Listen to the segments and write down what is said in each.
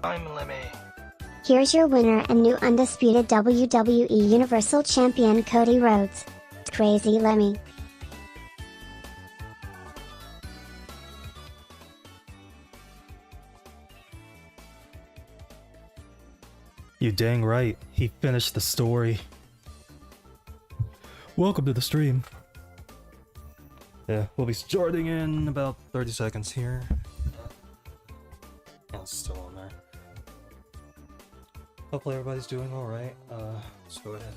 Time limit. Here's your winner and new undisputed WWE Universal Champion Cody Rhodes. Crazy Lemmy. You dang right, he finished the story. Welcome to the stream. Yeah, we'll be starting in about 30 seconds here. Yeah, it's still on there. Hopefully everybody's doing alright. Let's go ahead.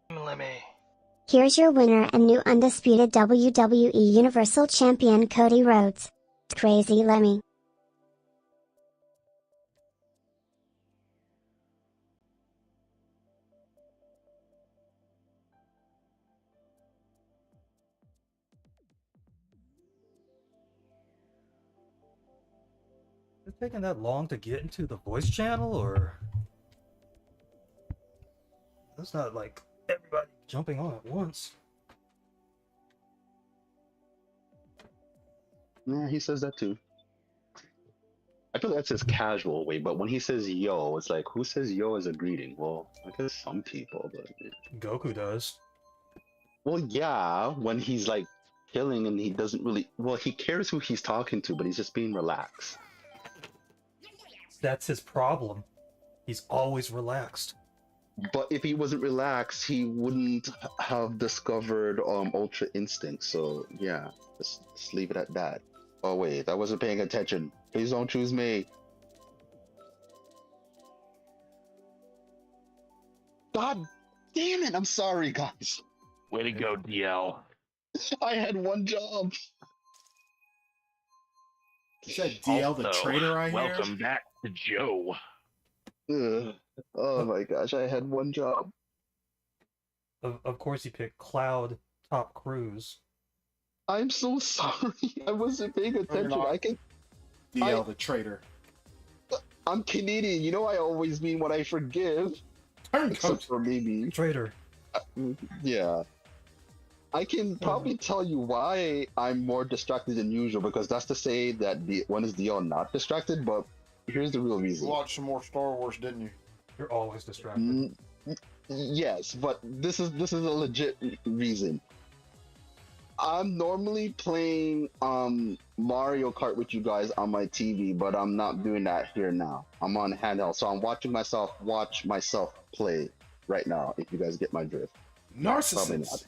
Lemmy. Here's your winner and new undisputed WWE Universal Champion Cody Rhodes. Crazy Lemmy. Is it taking that long to get into the voice channel, or? That's not like everybody jumping on at once. Yeah, he says that too. I feel that's his casual way, but when he says yo, it's like, who says yo as a greeting? Well, I guess some people, but... Goku does. Well, yeah, when he's like killing and he doesn't really... Well, he cares who he's talking to, but he's just being relaxed. That's his problem. He's always relaxed. But if he wasn't relaxed, he wouldn't have discovered Ultra Instinct. So yeah, just leave it at that. Oh wait, I wasn't paying attention. Please don't choose me. God damn it! I'm sorry, guys. Way to go, DL. I had one job. You said DL the Also, traitor, I hear? welcome back to Joe. Ugh. Oh my gosh, I had one job. Of course, he picked Cloud Top Cruise. I'm so sorry. I wasn't paying attention. not. DL I- the traitor. I'm Canadian. You know I always mean what I forgive. Except Turncoat. for maybe. Traitor. Yeah. I can probably tell you why I'm more distracted than usual, because that's to say that when is DL not distracted, but here's the real You reason. watched some more Star Wars, didn't you? You're always distracted. Yes, but this is a legit reason. I'm normally playing Mario Kart with you guys on my TV, but I'm not doing that here now. I'm on handheld, so I'm watching myself watch myself play right now, if you guys get my drift. Probably not. Narcissist.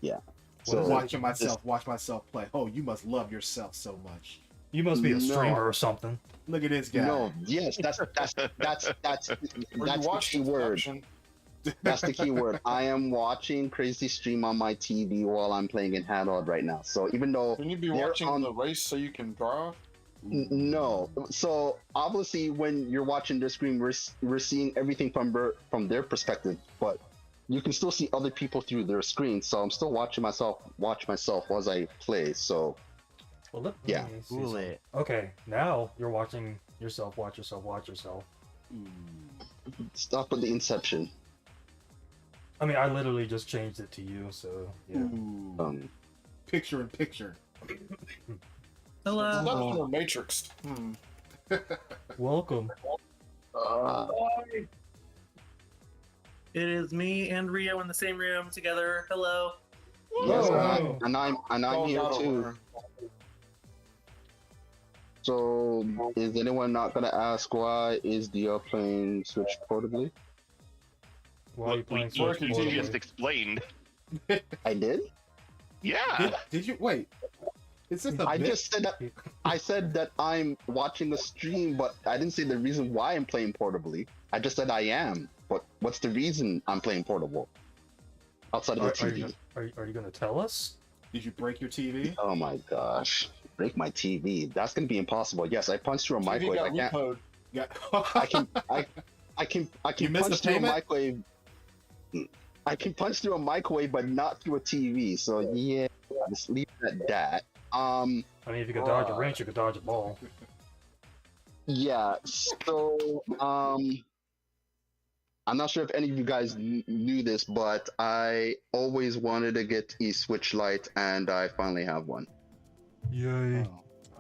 Yeah. So Watch myself play. Oh, you must love yourself so much. You must be a No. streamer or something. Look at this guy. No, yes, that's Or the you watched key the word. action. That's the key word. I am watching Crazy stream on my TV while I'm playing in handheld right now. So even though Can you be they're watching on- the race so you can drive? no, so obviously when you're watching their screen, we're seeing everything from their perspective, but you can still see other people through their screen. So I'm still watching myself as I play. So Well, let Yeah. me see Cool something. it. Okay, now you're watching yourself watch yourself. stop with the inception. I mean, I literally just changed it to you, so yeah. Ooh. Picture in picture. Hello. That's more Matrix. Welcome. It is me and Rio in the same room together. Hello. Yes, Whoa. and I'm here too. So is anyone not gonna ask why is DL playing Switch portably? Why are you Look, playing you Switch just portably? explained. I did. Yeah. Did you wait? Is this a I bit? just said that. I said that I'm watching a stream, but I didn't say the reason why I'm playing portably. I just said I am. But what's the reason I'm playing portable? outside of the TV. Are you gonna tell us? Did you break your TV? Oh my gosh, break my TV. That's gonna be impossible. Yes, I punched through a TV microwave. got I can't. repoed. Yeah. I can You missed punch the through a payment? microwave. I can punch through a microwave, but not through a TV. So yeah, just leave it at that. I mean, if you could dodge a wrench, you could dodge a ball. Yeah. So I'm not sure if any of you guys knew this, but I always wanted to get a Switch Lite, and I finally have one. Yay!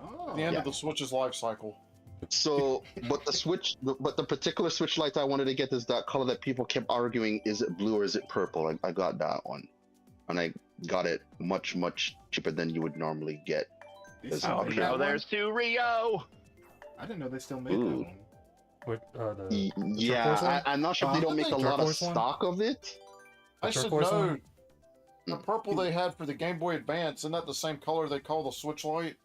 Oh. The end Yeah. of the Switch's life cycle. So, but the particular Switch Lite I wanted to get is that color that people kept arguing: is it blue or is it purple? I got that one, and I got it much cheaper than you would normally get. They It's still Oh make Yeah. that no, one? there's two Rio. I didn't know they still made that Ooh. one. What Yeah, turquoise one? I'm not sure if they don't make a lot of Turquoise one? stock of it. I The should turquoise know. one? The purple they had for the Game Boy Advance, isn't that the same color they call the Switch Lite?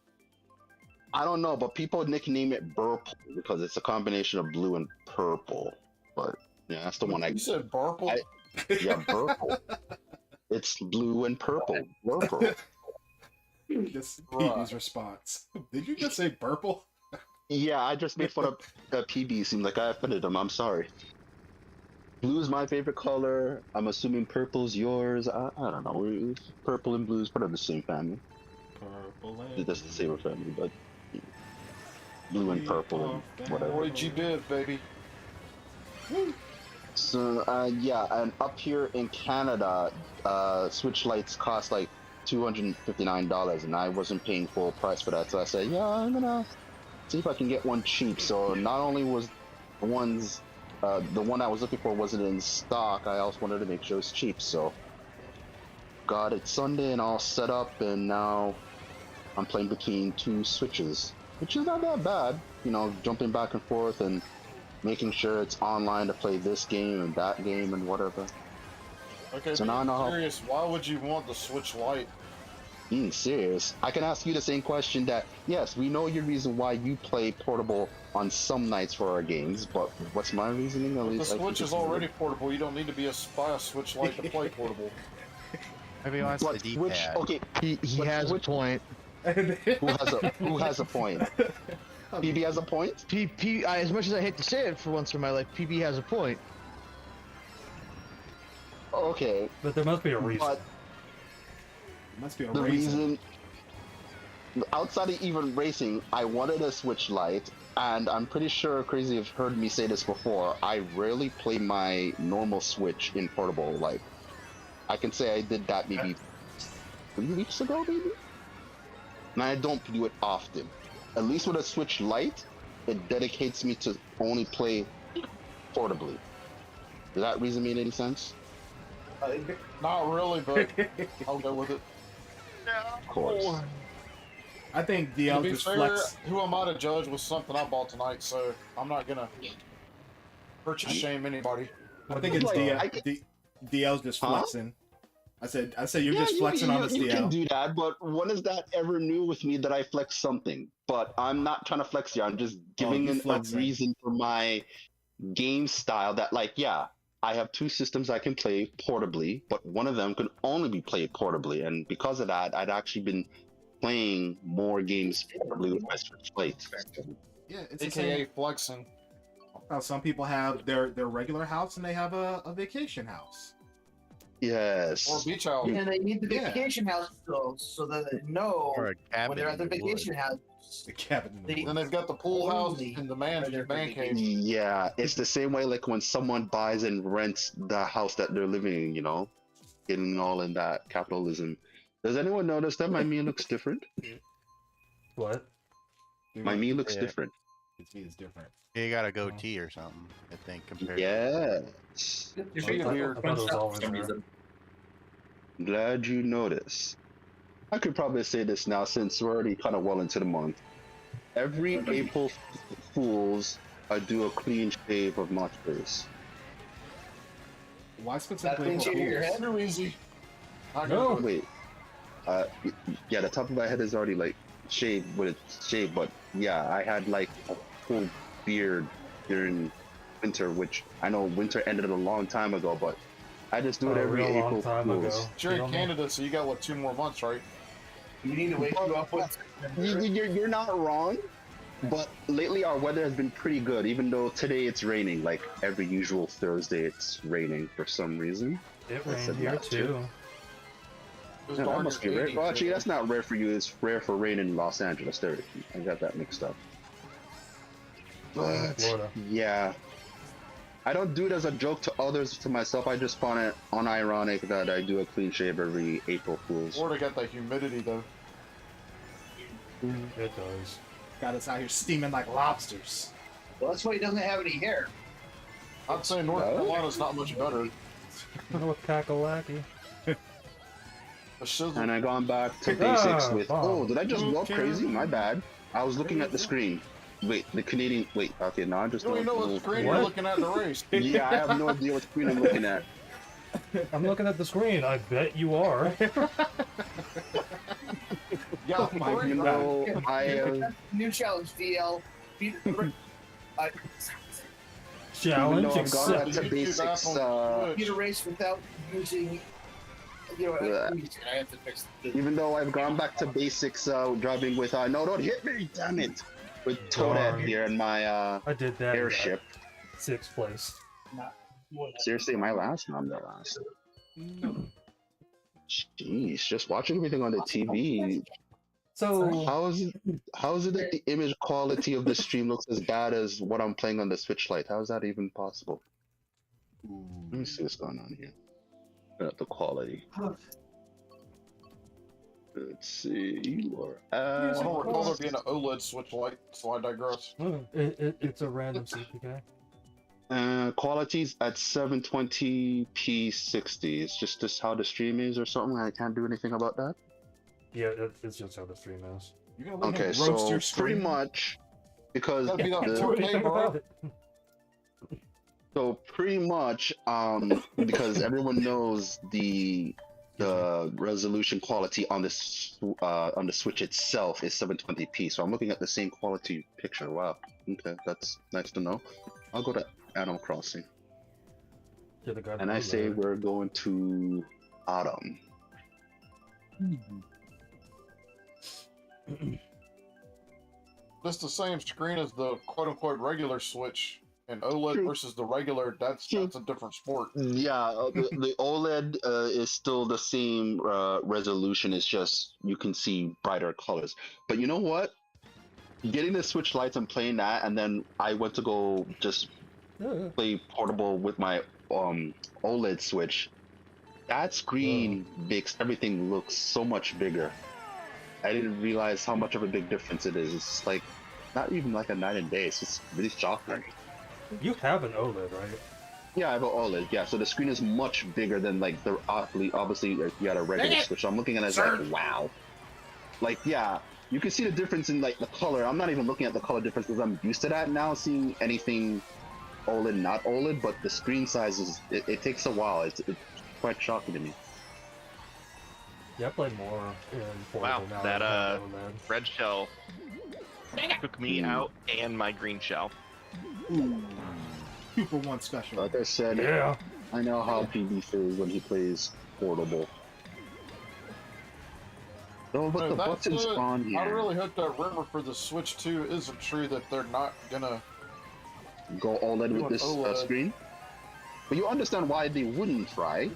I don't know, but people nickname it Burple because it's a combination of blue and purple. But yeah, that's the one I You said purple? yeah, Burple. It's blue and purple. Burple. Just Right. PB's response. Did you just say purple? Yeah, I just made fun of PB. Seemed like I offended him. I'm sorry. Blue is my favorite color. I'm assuming purple's yours. I don't know. Purple and blue is part of the same family. Purple and That's the same family, but blue and purple and whatever. Roy G. Biv, baby. So yeah, and up here in Canada, Switch Lites cost like $259, and I wasn't paying full price for that. So I said, yeah, I'm gonna see if I can get one cheap. So not only was the one I was looking for wasn't in stock, I also wanted to make sure it was cheap. So got it Sunday and all set up, and now I'm playing between two Switches, which is not that bad. You know, jumping back and forth and making sure it's online to play this game and that game and whatever. Okay, So but now I know how- I'm curious, why would you want the Switch Lite? Being serious, I can ask you the same question that, yes, we know your reason why you play portable on some nights for our games, but what's my reasoning? At The least I Switch think is already portable. You don't need to buy a Switch Lite to play portable. Maybe he wants But the Switch, D-pad. okay, He but has Switch- a point. who has a point? PB has a point? As much as I hate to say it for once in my life, PB has a point. Okay, But there must be a reason. but Must be a the reason. reason, outside of even racing, I wanted a Switch Lite, and I'm pretty sure Crazy have heard me say this before. I rarely play my normal Switch in portable. Like, I can say I did that maybe 3 weeks ago, maybe. And I don't do it often. At least with a Switch Lite, it dedicates me to only play portably. Does that reason make any sense? Not really, but I'll go with it. Of course. I think To DL be just fair, flex. who am I to judge with something I bought tonight? So I'm not gonna purchase shame anybody. I think it's Like, DL's just Huh? flexing. I said you're Yeah, just flexing on this you can DL. do that, but when is that ever new with me that I flex something? But I'm not trying to flex here. I'm just giving you a flexing. reason for my game style that, like, yeah, I have two systems I can play portably, but one of them can only be played portably. And because of that, I'd actually been playing more games portably with my Switch Lite. Yeah, it's the AKA same. flexing. How some people have their regular house and they have a vacation house. Yes. Or beach house. And they need the Yeah. vacation house so that they know Or a cabin when they're at the in the woods. vacation house. The cabin in the They- Then woods. they've got the pool house Only and the man for their cave. Yeah, it's the same way like when someone buys and rents the house that they're living in, you know, getting all in that capitalism. Does anyone notice that my me looks different? What? My me looks Yeah. different. His feet is different. You got a goatee or something, I think, compared Yes. Your I feet are thought- weird. I thought it was all in there. Glad you noticed. I could probably say this now since we're already kind of well into the month. Every April Fools, I do a clean shave of my face. Why specifically? That for thing your pools? head? Too easy. I No. go Wait. Uh, yeah, the top of my head is already like shaved with it's shaved, but yeah, I had like a full beard during winter, which I know winter ended a long time ago, but I just do it A every real long April time ago. Fools. You're You in know? Canada, so you got what, 2 more months, right? You need to wake you up with. You're not wrong, but lately our weather has been pretty good. Even though today it's raining, like every usual Thursday, it's raining for some reason. It I rained said here not to. too. It was Yeah, that darn must be near rare. 80, Well, so- actually, that's not rare for you. It's rare for rain in Los Angeles. There, I got that mixed up. But Florida. yeah, I don't do it as a joke to others. To myself, I just find it unironic that I do a clean shave every April Fools. Florida got that humidity, though. It does. Got us out here steaming like lobsters. Well, that's why he doesn't have any hair. I'd say North No? Carolina's not much better. North Kakalaki. The shizzle. And I gone back to basics Ah, with. bomb. Oh, did I just go Okay. crazy? My bad. I was looking at the screen. Wait, the Canadian. Wait, okay, now I'm just. You don't even know what screen What? you're looking at in the race. Yeah, I have no idea what screen I'm looking at. I'm looking at the screen. I bet you are. Yeah, Oh my three, You right? know, I New challenge, DL. Challenge I've gone accepted. back to YouTube basics. app on Beat a Twitch. race without using. You know, Yeah. I have to fix this. Even though I've gone back to basics, driving with no, don't hit me, damn it, with Toadette Darn. here in my I did that. in airship. 6th place. Seriously, am I last? No, I'm the last. Jeez, just watching everything on the TV. So How is it that the image quality of the stream looks as bad as what I'm playing on the Switch Lite? How is that even possible? Let me see what's going on here. The quality. Let's see. You are I at. don't recall there being an OLED switch light, so I digress. it's a random CPK. Quality's at 720p 60. It's just this how the stream is or something. I can't do anything about that. Yeah, it's just how the stream is. You're gonna let Okay, him roast so your screen. pretty much because Gotta be that Can't the, do Okay, anything bro. about it. so pretty much because everyone knows the resolution quality on this on the Switch itself is 720p. So I'm looking at the same quality picture. Wow. Okay, that's nice to know. I'll go to Animal Crossing. Yeah, the guy And I that say was we're going to autumn. Just the same screen as the quote-unquote regular Switch, and OLED True. versus the regular. That's a different sport. Yeah, the OLED is still the same resolution. It's just you can see brighter colors. But you know what? Getting the Switch Lights and playing that, and then I went to go just Yeah. play portable with my OLED Switch. That screen makes everything look so much bigger. I didn't realize how much of a big difference it is. It's like not even like a night and day. It's just really shocking. You have an OLED, right? Yeah, I have an OLED. Yeah, so the screen is much bigger than like the obviously you got a regular Dang it! Switch. So I'm looking at it as like wow. Like yeah, you can see the difference in like the color. I'm not even looking at the color difference because I'm used to that now, seeing anything OLED, not OLED. But the screen size is it takes a while. It's quite shocking to me. Yeah, I play more in portable Wow, now. that, than I have OLED. Red shell took me out and my green shell. 2 for 1 special. Like I said, Yeah. I know how PB feels when he plays portable. No, but No, the that's buttons it. on I here. really hope that rumor for the Switch 2 isn't true, that they're not gonna. Go OLED with Doing this OLED. screen. But you understand why they wouldn't, right?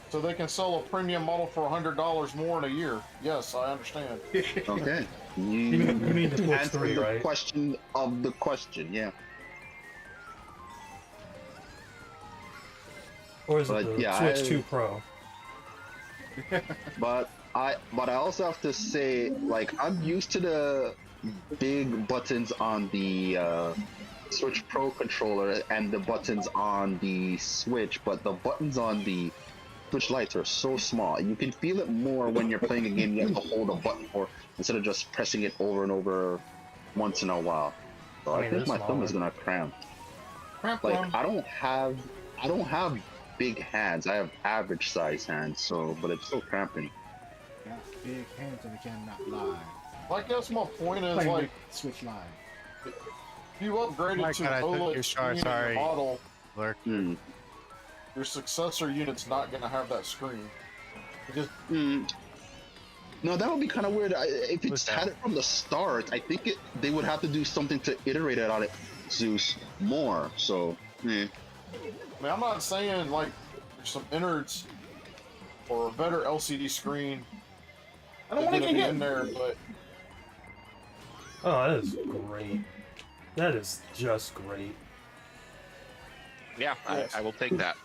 So they can sell a premium model for $100 more in a year. Yes, I understand. Okay. You mean the Switch answered 3, the right? question of the question, yeah. Or is But, it the yeah, Switch I- 2 Pro? But I also have to say, like, I'm used to the big buttons on the Switch Pro controller and the buttons on the Switch, but the buttons on the Switch Lights are so small. You can feel it more when you're playing a game you have to hold a button for instead of just pressing it over and over once in a while. So I I, mean, think they're my thumb is smaller. gonna cramp. Cramp Like them. I don't have big hands. I have average size hands, so but it's still cramping. Got big hands and they cannot lie. I guess my point is, Play like, with Switch Live. if you upgraded Mike, to I took OLED your screen in sorry. your model, Lurk. your successor unit's not gonna have that screen. It just No, that would be kind of weird. If it's had it from the start, I think they would have to do something to iterate it on it, Zeus, more. So, I mean, I'm not saying like there's some innards or a better LCD screen. I don't want to get hit in there, but Oh, that is great. That is just great. Yeah, I will take that.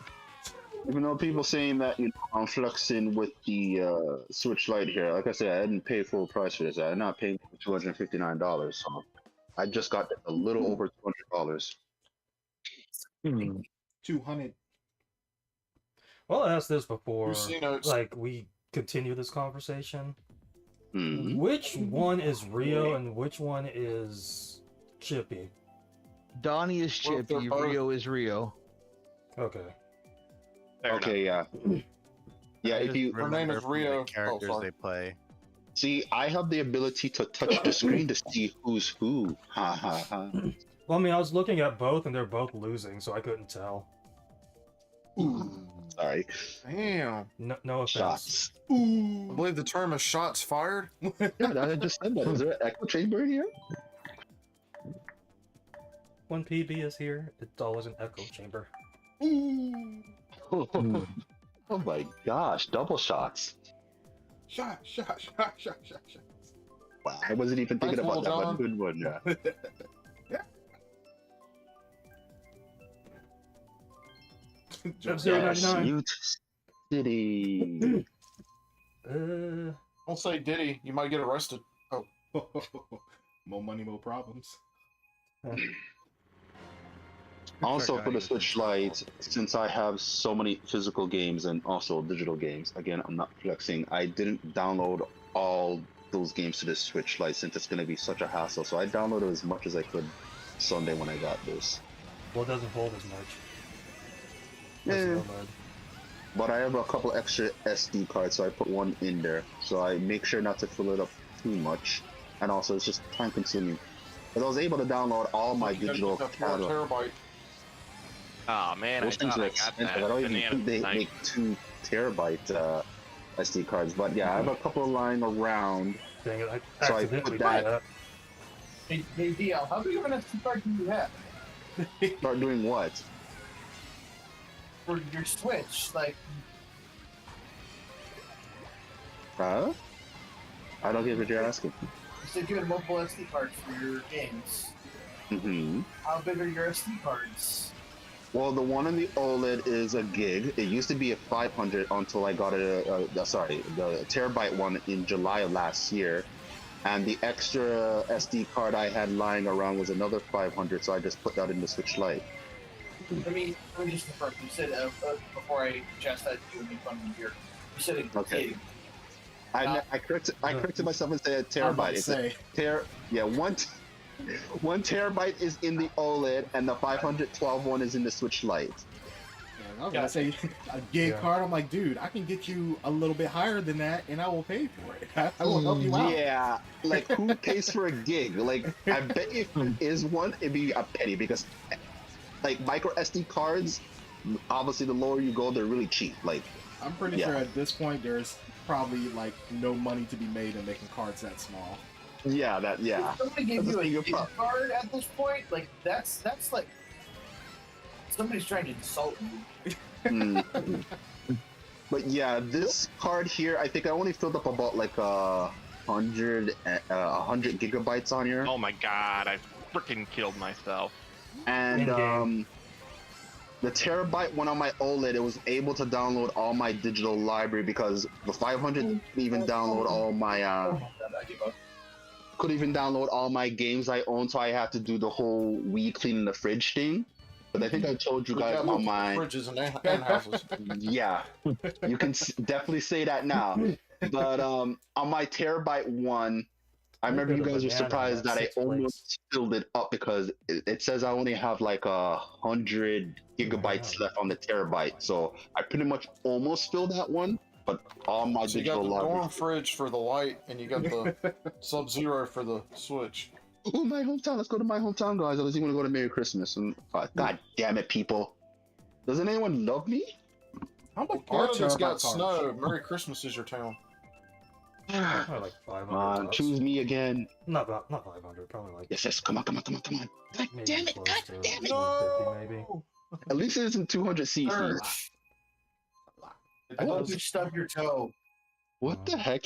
even though people saying that I'm flexing with the Switch Lite here, like I said, I didn't pay full price for this. I'm not paying $259, so I just got a little over $200. 200. Well, I asked this before. Casinos. Like, we continue this conversation. Mhm. Which one is Rio and which one is Chippy? Donnie is Well, if they're Chippy, both- Rio is Rio. Okay. Fair Okay, yeah. Yeah, I if just you Her name remember is from the Rio. characters sorry. they play. see, I have the ability to touch the screen to see who's who. Ha ha ha. Well, I mean, I was looking at both and they're both losing, so I couldn't tell. Sorry. Damn. No offense. Shots. I believe the term is shots fired. Yeah, I just said that. Is there an echo chamber in here? When PB is here, it's always an echo chamber. Oh my gosh, double shots. Shot. Wow, I wasn't even thinking Nice about that, little but John. good one, yeah. F-Zero Yes, 99. Mute City. Don't say Diddy. You might get arrested. Oh, More money, more problems. Also for the Switch Lite, since I have so many physical games and also digital games, again, I'm not flexing, I didn't download all those games to the Switch Lite since it's going to be such a hassle. So I downloaded as much as I could Sunday when I got this. Well, it doesn't hold as much. Yeah. That's no bad. But I have a couple extra SD cards, so I put one in there. So I make sure not to fill it up too much. And also, it's just time consuming. But I was able to download all my you gotta digital get that 4 catalog. terabyte. Oh man, Those I things thought are I got expensive. that. I don't even Banana think they tonight. make 2 terabyte SD cards. But yeah, I have a couple lying around. Dang it, I So I accidentally put did that- that. Hey, DL, how big of an SD card do you have Start doing what? for your Switch? Like, Huh? I don't get what you're asking. you said you had multiple SD cards for your games. Mm-hmm. How big are your SD cards? Well, the one on the OLED is a gig. It used to be a 500 until I got the terabyte one in July of last year. And the extra SD card I had lying around was another 500, so I just put that in the Switch Lite. Let me just confirm. You said before I chastised you and make fun of you here. You said a Okay. gig. I corrected myself and said a I was terabyte. about to It's say, one terabyte is in the OLED, and the 512 one is in the Switch Lite. I was gonna say a gig Yeah. card. I'm like, dude, I can get you a little bit higher than that, and I will pay for it. I will help you out. Yeah, like who pays for a gig? Like, I bet if there is one, it'd be a penny because, like, micro SD cards, obviously the lower you go, they're really cheap. Like, I'm pretty Yeah. sure at this point there's probably like no money to be made in making cards that small. yeah, If somebody gave That's you a a bigger gig problem. card at this point, like that's like somebody's trying to insult you. Mm. But yeah, this card here, I think I only filled up about like 100 gigabytes on here, Oh my god, I freaking killed myself. and In-game. the terabyte one on my OLED, it was able to download all my digital library because the 500 couldn't even download all my games I own, so I had to do the whole Wii cleaning the fridge thing. But I think I told you We guys got on multiple my fridges and houses. yeah, you can definitely say that now. But on my terabyte one, I remember you got a guys were banana surprised on that I 6 plates. almost filled it up because it says I only have like 100 gigabytes Wow. left on the terabyte. So I pretty much almost filled that one, but all my So you got digital the library. dorm fridge for the light, and you got the Sub-Zero for the Switch. Ooh, my hometown. Let's go to my hometown, guys. I was even gonna go to Merry Christmas. And God damn it, people! Doesn't anyone love me? How much Canada's are got snow. Merry Christmas is your town. Probably like 500 Come on, bucks. choose me again. Not 500, probably like Yes, come on. God maybe damn it, close God to damn it. 150 maybe. At least it isn't 200 cc's. Urge. I hope you stub your toe. What the heck?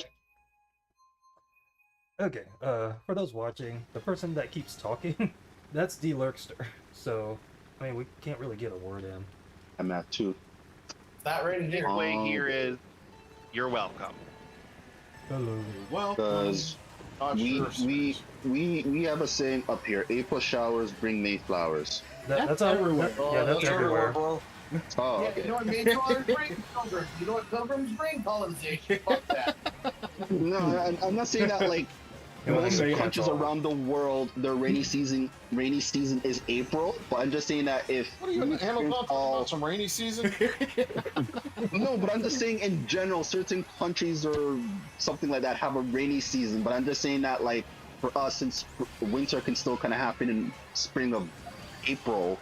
Okay, for those watching, the person that keeps talking, that's Deluxe. So, I mean, we can't really get a word in. I'm at 2. Not ready to Your way here is, you're welcome. Hello. Well, Because we have a saying up here: April showers bring May flowers. That's everywhere. That's everywhere. bro. Oh, Yeah, okay. you know what Mayflowers bring? Pilgrims. You know what pilgrims bring? Colonization. Fuck that. No, I'm not saying that like You wanna most say countries that's all. around the world, their rainy season is April. But I'm just saying that if What are you in we the Amazon experience talking about some rainy season? no, but I'm just saying in general, certain countries or something like that have a rainy season. But I'm just saying that like for us, since winter can still kind of happen in spring of April,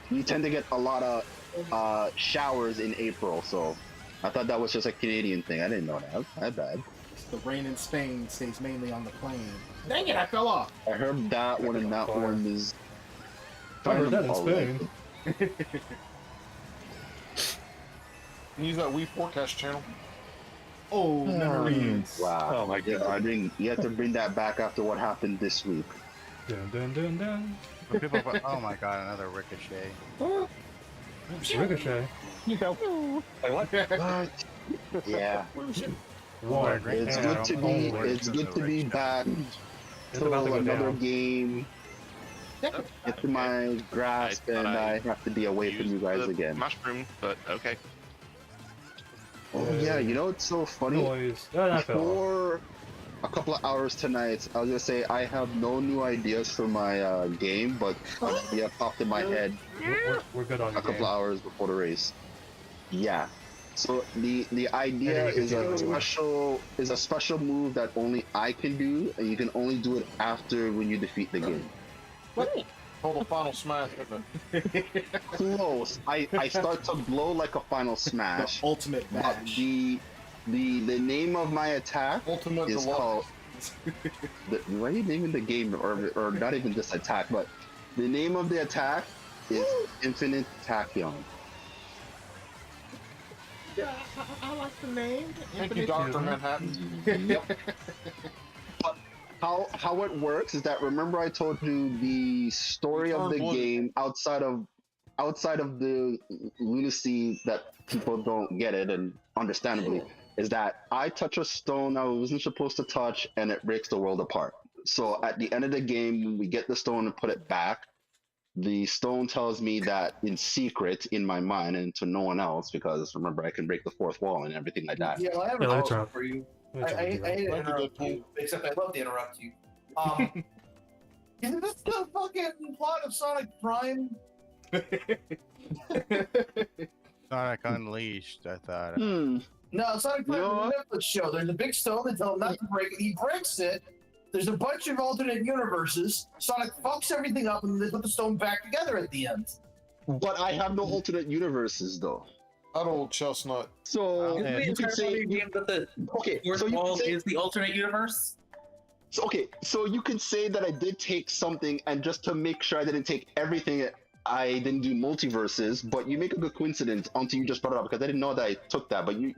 you tend to get a lot of showers in April. So I thought that was just a Canadian thing. I didn't know that. That's bad. the rain in Spain stays mainly on the plain. Dang it, I fell off. I heard that one, and that one is. I heard that in all right. Spain. Use that Wii forecast channel. Oh, memories. Wow. Oh my Yeah, God. I didn't. You have to bring that back after what happened this week. Dun dun dun dun. When people go, oh my god, another ricochet. Ricochet. Yeah. One. It's and good to be. only. It's good to be back. It's So about to go another down. game. Get to my grasp, I thought and I I have to be away from you Use guys the again. Mushroom, but okay. Oh yeah, you know it's so funny. Noise. Oh, that fell off. For a couple of hours tonight, I was gonna say I have no new ideas for my game, but yeah, popped in my head We're good on a the couple game. of hours before the race. Yeah. So the idea And then we is a continue. special move that only I can do, and you can only do it after when you defeat the game. Called a final smash, isn't it? Close. I start to glow like a final The smash. ultimate But match. the name of my attack Ultimate is Deluxe. called. Why are you naming the game, or not even just attack, but the name of the attack is Infinite Tachyon. I like the name. Thank you, Dr. Manhattan. Yep. But how it works is that, remember I told you the story of the Return blue. game outside of the lunacy that people don't get it, and understandably, is that I touch a stone I wasn't supposed to touch and it breaks the world apart. So at the end of the game, when we get the stone and put it back, the stone tells me that in secret in my mind and to no one else, because remember I can break the fourth wall and everything like that. Yeah, well, I have Yeah, a let me question try. for you. Let me try I to do hate to Thank you, interrupt Deadpool. you, except I love to interrupt you. Isn't this the fucking plot of Sonic Prime? Sonic Unleashed, I thought. No, Sonic Prime You know is a Netflix show. There's a big stone. They tell him not to break it. He breaks it. There's a bunch of alternate universes. Sonic fucks everything up, and they put the stone back together at the end. But I have no alternate universes though. That old chestnut. So Yeah. Isn't you could say that the okay. fourth So you wall could say is the alternate universe? so you could say that I did take something, and just to make sure I didn't take everything, I didn't do multiverses. But you make a good coincidence until you just brought it up, because I didn't know that I took that. But you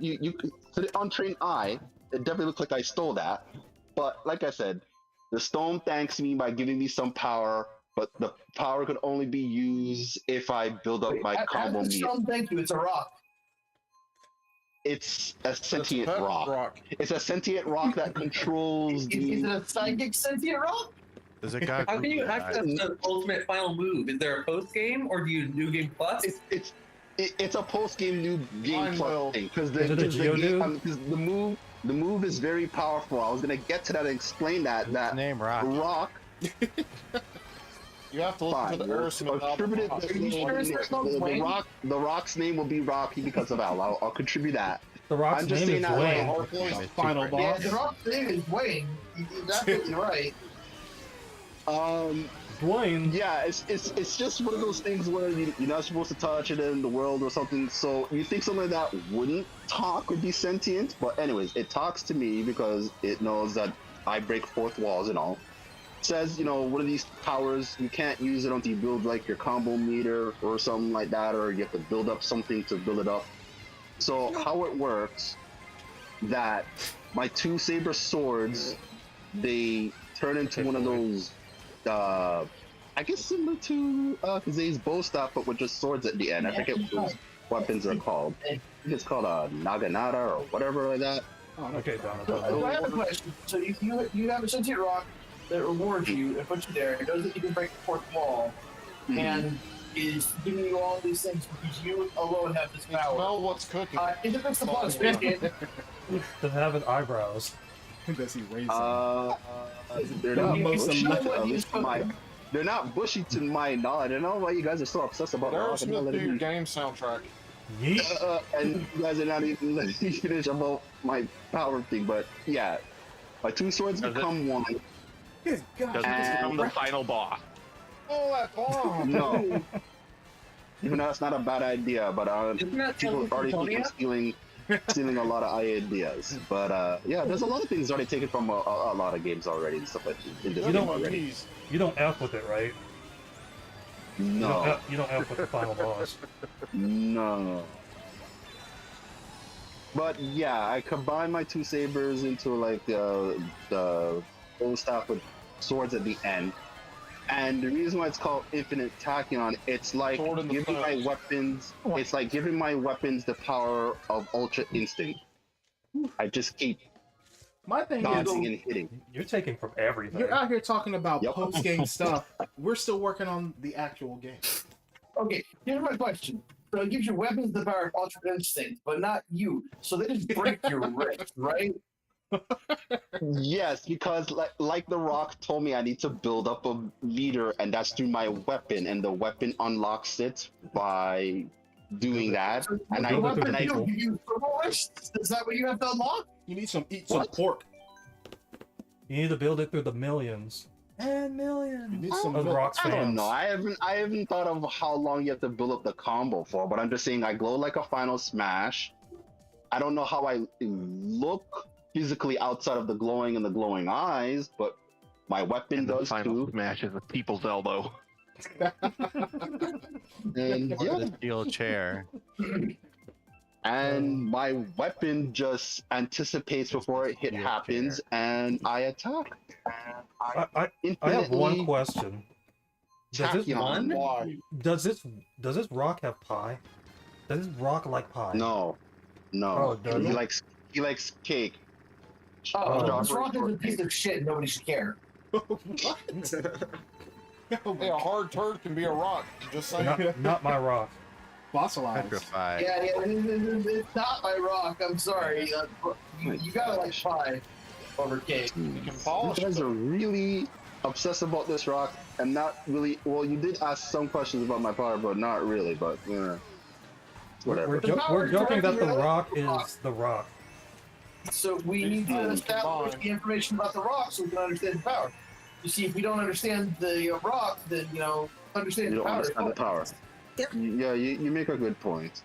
to the untrained eye, it definitely looked like I stole that. But like I said, the stone thanks me by giving me some power, but the power could only be used if I build up my combo How does the meter. stone thank you? It's a rock. It's a That's sentient a pet rock. It's a sentient rock that controls Is the. it a psychic sentient rock? There's a guy. How can you access the ultimate final move? Is there a post game or do you new game plus? It's a post game new game Mind plus meld. thing, because Is it a Geodude? the move is very powerful. I was gonna get to that and explain that name the Rock. rock. You have to listen Fine, to the we'll Aerosmith contribute it. album. Are you sure it's not Wayne? The rock's name will be Rocky because of Al. I'll contribute that. The Rock's I'm just name saying is that Wayne. like, Final Yeah, boss. the rock's name is Wayne. He's absolutely right. Dwayne. Yeah, it's just one of those things where you're not supposed to touch it in the world or something. So you think something like that wouldn't talk or be sentient, but anyways, it talks to me because it knows that I break fourth walls and all. It says, one of these powers, you can't use it until you build like your combo meter or something like that, or you have to build up something to build it up. So how it works, that my two saber swords, they turn into one of those I guess similar to Kazay's bow staff, but with just swords at the end. I forget what those weapons are called. I think it's called a Naginata or whatever like that. Okay, So I have a question. So you have a sentient rock that rewards you and puts you there. It knows that you can break the fourth wall, and is giving you all these things because you alone have this power. Smell what's cooking. Is it the plot of Space Game? Does have an eyebrows? Does he raise them? They're not bushy. They're not bushy to my knowledge. I don't know why you guys are so obsessed about Aerosmith do your game soundtrack. and you guys are not even letting me finish about my power thing. But yeah, my two swords become one. Does it become the final boss? Oh, that bomb! No. Even though it's not a bad idea, but people already keep stealing a lot of ideas. But yeah, there's a lot of things already taken from a lot of games already and stuff like in this game already. You don't F with it, right? No. You don't F with the final boss. No. But yeah, I combine my two sabers into like the bow staff with swords at the end. And the reason why it's called Infinite Tachyon, it's like giving my weapons. It's like giving my weapons the power of Ultra Instinct. I just keep dodging and hitting. You're taking from everything. You're out here talking about post-game stuff. We're still working on the actual game. Okay, here's my question. So it gives your weapons the power of Ultra Instinct, but not you. So they just break your wrist, right? Yes, because like the Rock told me, I need to build up a meter, and that's through my weapon, and the weapon unlocks it by doing that. And you is that what you have to unlock? You need some pork. You need to build it through the millions and millions. You need some of Rock's fans. I don't know. I haven't thought of how long you have to build up the combo for, but I'm just saying I glow like a final smash. I don't know how I look physically outside of the glowing and the glowing eyes, but my weapon does final too. Smash is a people's elbow. And yeah, The steel chair. and my weapon just anticipates before it happens, and I attack. I have one question. Tachyon. Does this rock have pie? Does this rock like pie? No. Oh, does it? He likes cake. This rock is a piece of shit and nobody should care. Hey, a hard turd can be a rock. Just saying. Not my rock. Fossilized. Petrified. Yeah, it's not my rock. I'm sorry. You gotta like pie over cake. You can You polish guys it. are really obsessed about this rock, and not really. Well, you did ask some questions about my power, but not really. But whatever. We're joking that the rock is the rock. So we need to establish the information about the rock so we can understand the power. You see, if we don't understand the rock, then understand You the don't power. understand the power. Yeah, you make a good point.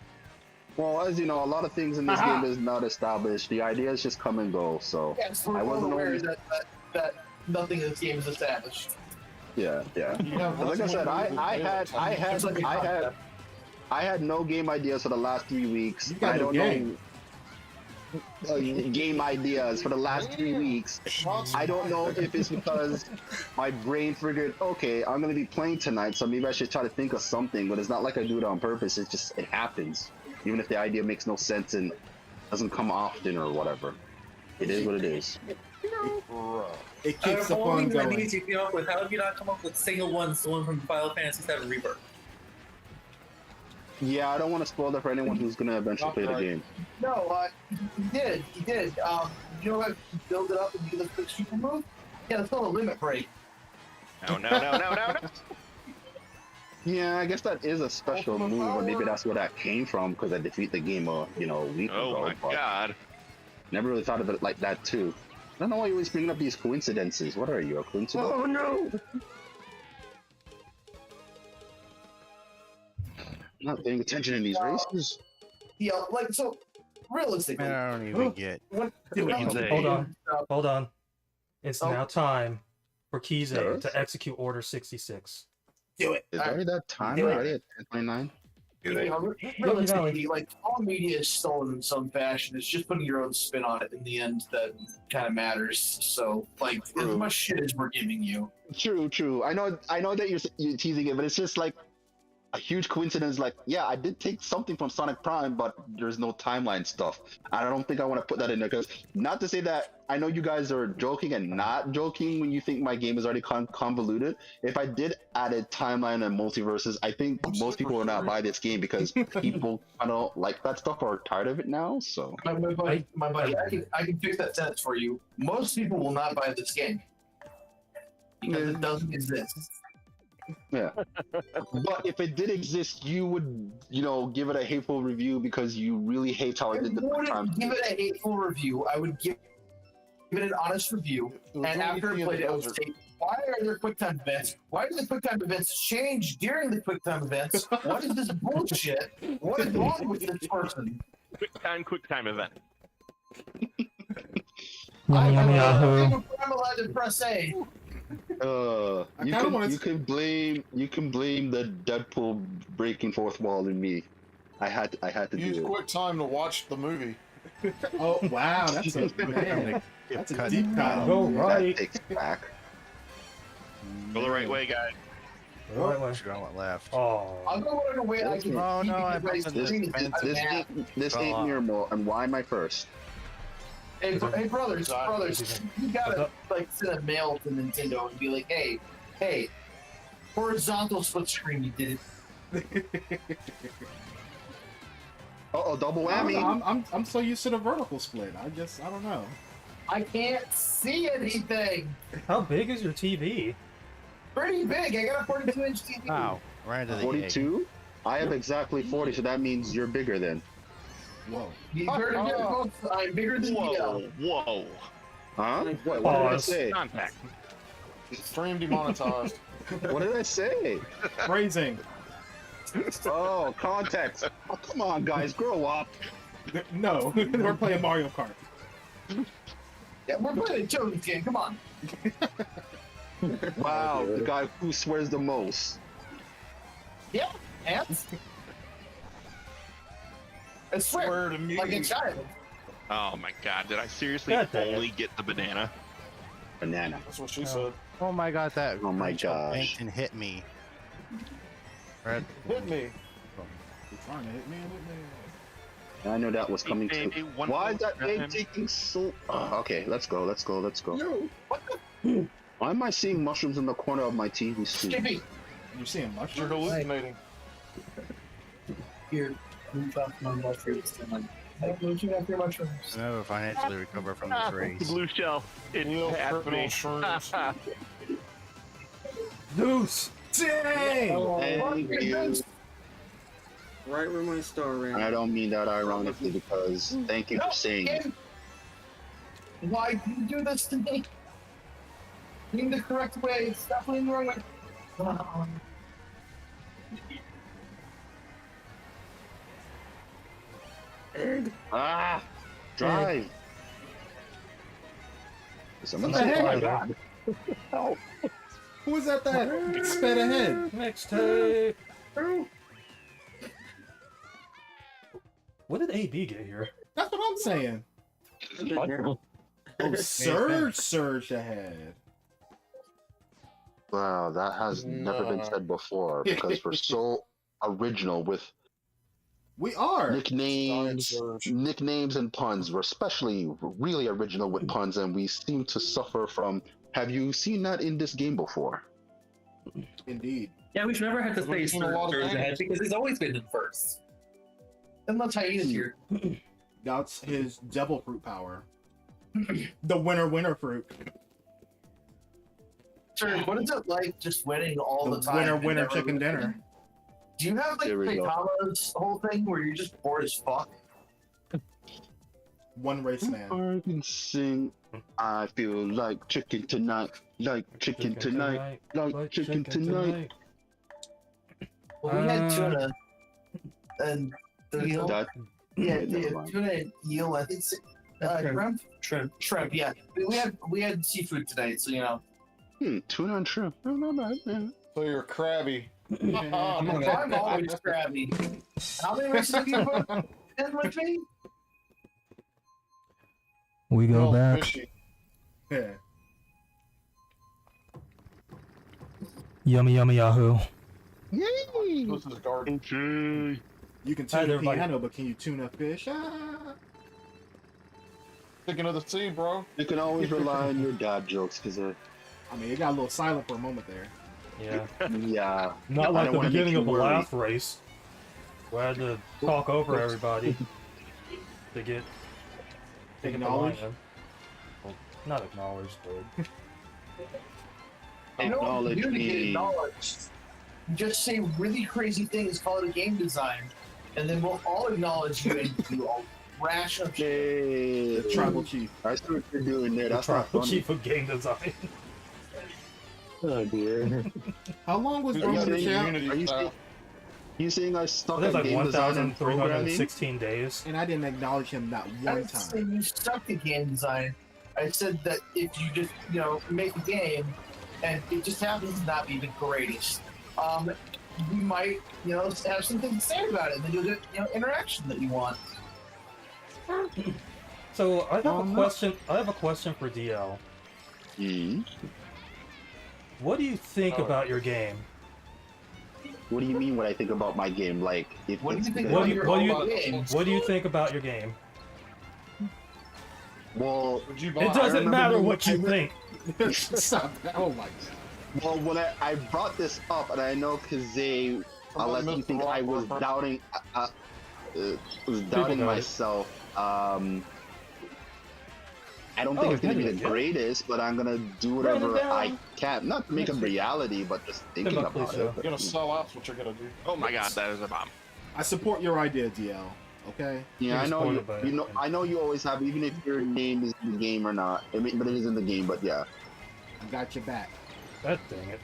Well, as you know, a lot of things in this game is not established. The ideas just come and go. So Yes, we're I wasn't aware always. that nothing in this game is established. Yeah. Like I said, I had no game ideas for the last 3 weeks. got I no don't game. know. Game ideas for the last 3 weeks. I don't know if it's because my brain figured, okay, I'm gonna be playing tonight, so maybe I should try to think of something. But it's not like I do it on purpose. It's just it happens, even if the idea makes no sense and doesn't come often or whatever. It is what it is. It keeps the fun going. You came up with, how have you not come up with single ones, the one from Final Fantasy VII Rebirth? Yeah, I don't want to spoil it for anyone who's gonna eventually play the game. No, he did. You know what? Build it up and do the quick super move? Yeah, that's called a limit break. No. Yeah, I guess that is a special move, or maybe that's where that came from, because I defeat the game a week ago. Oh my but god. Never really thought of it like that too. don't know why you're always bringing up these coincidences. What are you, a coincidence? Oh no! Not paying attention in these races. Yeah, like so. Realistically, Man, I don't even get. Hold on. It's Oh. now time for Kize Yes. to execute Order 66. do it. Is already that time Do it. already at 10:29? Realistically, like all media is stolen in some fashion. It's just putting your own spin on it in the end that kind of matters. So, like, as True. much shit as we're giving you, True. I know that you're teasing it, but it's just like a huge coincidence. Like, yeah, I did take something from Sonic Prime, but there's no timeline stuff. I don't think I want to put that in there, because not to say that I know you guys are joking and not joking when you think my game is already convoluted. If I did add a timeline and multiverses, I think most people will not buy this game because people kind of like that stuff or are tired of it now. So my buddy, I can fix that sentence for you. Most people will not buy this game because it doesn't exist. yeah. But if it did exist, you would, give it a hateful review because you really hate how I it did the first time. wouldn't give it a hateful review. I would give it an honest review. And after I played it, I would say, why are there QuickTime events? Why do the QuickTime events change during the QuickTime events? What is this bullshit? What is wrong with this person? QuickTime event. I'm allowed to press A. You can blame the Deadpool breaking fourth wall in me. I had to Use do it. QuickTime to watch the movie. Oh wow, that's a man. That's a deep cut. Go That right. takes back. Go the right way, guys. Go right way. Should I went left. Oh. I'll go whatever way I can. Oh, no, I keep pressed everybody's this screen This as ain't mad. Mirmo, and why am I first? Hey, brothers, you gotta like send a mail to Nintendo and be like, hey, horizontal split screen, you did it. Double whammy. I'm so used to the vertical split. I don't know. I can't see anything. How big is your TV? Pretty big. I got a 42-inch TV. Wow, right into the egg. 42? I have exactly 40, so that means you're bigger then. Whoa. You heard it here, folks. I'm bigger than you. Whoa. Huh? What did I say? Contact. Stream demonetized. What did I say? Phrasing. Oh, context. Oh, come on, guys, grow up. No, we're playing Mario Kart. Yeah, we're playing a children's game. Come on. Wow, the guy who swears the most. Yeah, ants. I swear, to me. like a child. Oh my god, did I seriously God damn it. only get the banana? Banana. That's what she said. Oh my god, that Oh my Rachel gosh. banked and hit me. Right. Hit me. You're trying to hit me. I know that was coming Hey, too. baby, one Why more is that game time. taking so... okay, let's go. No. What the? Why am I seeing mushrooms in the corner of my TV screen? Skippy. You're seeing You're mushrooms? hallucinating. Here, move off my mushrooms. Like, looking at your mushrooms. I never financially recover from this The race. blue shell. It Real passed criminal me. shrooms. Deuce! Dang! Thank you. Right where my star ran. I don't mean that ironically because thank you for saying it. Why do you do this to me? Putting the correct way. Stop putting the wrong way. Ah! Drive! Someone What the say heck? drive. Help! Who was that sped ahead? Mixtape! What did AB get here? That's what I'm saying. Oh, surged ahead. Wow, that has never been said before because we're so original with We are. nicknames and puns. We're especially really original with puns, and we seem to suffer from. Have you seen that in this game before? Indeed. Yeah, we should never have to say We've seen a lot of Surge ahead things. because he's always been in first. And let's hyenas here. That's his devil fruit power. The winner fruit. Sure, what is it like just winning all the The time? and winner never chicken losing? dinner. Do you have like There we go. Saitama's whole thing where you're just bored as fuck? one race man. I can sing. I feel like chicken tonight. Like chicken tonight. Like chicken tonight. Well, we had tuna and eel. Yeah, tuna and eel. I think shrimp. Yeah, we had seafood tonight, so you know. Tuna and shrimp. So you're crabby. I'm always crabby. How many races have you been with me? We go back. Fishy. Yeah. Yummy, yummy, Yahoo. Yay! This is garden. You can Hi tune there, a buddy. piano, but can you tune a fish? Thinking of the sea, bro. You can always rely on your dad jokes, because I mean, it got a little silent for a moment there. Yeah. yeah. Not I like don't the wanna make beginning you of the worry. last race. We had to talk over everybody to get the line Acknowledge? in. Well, not acknowledged, but You know what you do to get me. acknowledged? You just say really crazy things, call it a game design, and then we'll all acknowledge you and do a rash of Hey, The tribal chief. I see what you're doing there. the That's not tribal funny. chief of game design. Oh dear. How long was Dude, Roman the you champ? Unity Are you style. saying, you saying I stuck There's at like game design and programming? 1,316 days. And I didn't acknowledge him not I one didn't say time. you sucked at game design. I said that if you just, make a game and it just happens to not be the greatest, you might, have something to say about it, and then you'll get, interaction that you want. So I have a question. I have a question for DL. What do you think about your game? What do you mean? What I think about my game? Like, if What do it's you think good- What do about you your what do you game? what do you think about your game? Well, Would you buy? It doesn't remember matter when what you think. Stop that. Oh my god. well, when I brought this up, and I know Kazay, I'll let you think I was doubting, doubt it. myself. I don't think Oh, it's gonna be yeah, the yeah. greatest, but I'm gonna do Write it whatever down. I can, not to make it reality, but just thinking Good luck, about Lisa. it. You're gonna sell out. What you're gonna do? Oh my god, that is a bomb. I support your idea, DL. Okay? Yeah, I You're know spoiled by it. I know you always have, even if your name is in the game or not. I mean, but it is in the game. But yeah, I got your back. God dang it.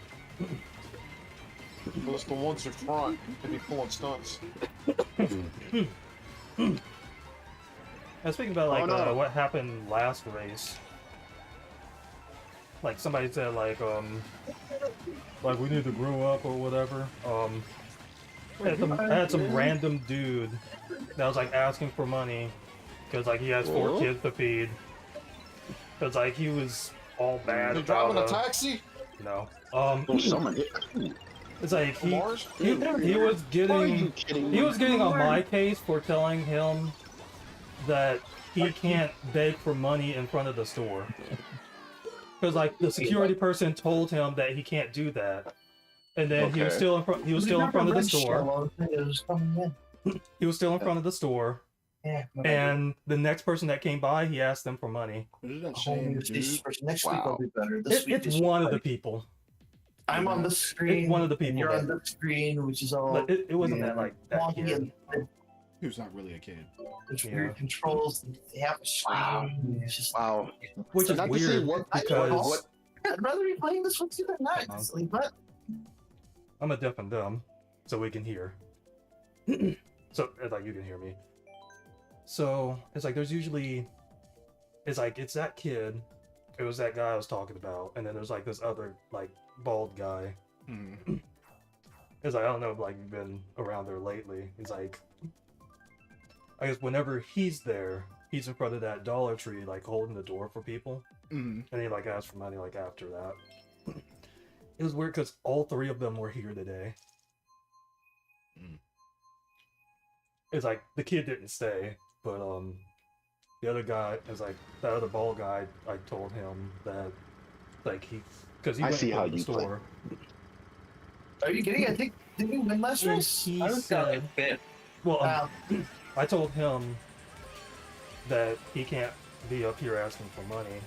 Well, it's the ones in front. They be pulling stunts. I was thinking about like no. what happened last race. Like somebody said like we need to grow up or whatever. I had some random dude that was like asking for money because like he has 4 kids to feed. Because like he was all bad You about driving a taxi? no. someone. It's like he Mars? was getting kidding he me? was getting on my case for telling him that he can't beg for money in front of the store. Because like the security person told him that he can't do that, and then he was still in front. He was still in front of the store. He was still in front of the store, Yeah. and the next person that came by, he asked them for money. Isn't that Home shame, news this dude? next week will be better. This week It's is one of the like- people. I'm on the screen. It's one of the people and You're that- on the screen, which is all. But it wasn't that like that wonky kid. and He was not really a kid. there's Yeah. weird controls. And they have a screen. It's just. Wow. Which is Not to say weird what- because I'd rather be playing this one too than not. honestly, But I'm a deaf and dumb, so we can hear. So it's like you can hear me. So it's like there's usually, it's like it's that kid. It was that guy I was talking about, and then there's like this other like bald guy. Hmm. It's like I don't know if like you've been around there lately. It's like I guess whenever he's there, he's in front of that Dollar Tree, like holding the door for people, Mm. and he like asks for money like after that. It was weird because all 3 of them were here today. Mm. It's like the kid didn't stay, but the other guy is like that other bald guy. I told him that like because he I went see to how the you play. store. are you kidding? I think did we win last And race? he I was down said- a bit. Well, Wow. I told him that he can't be up here asking for money.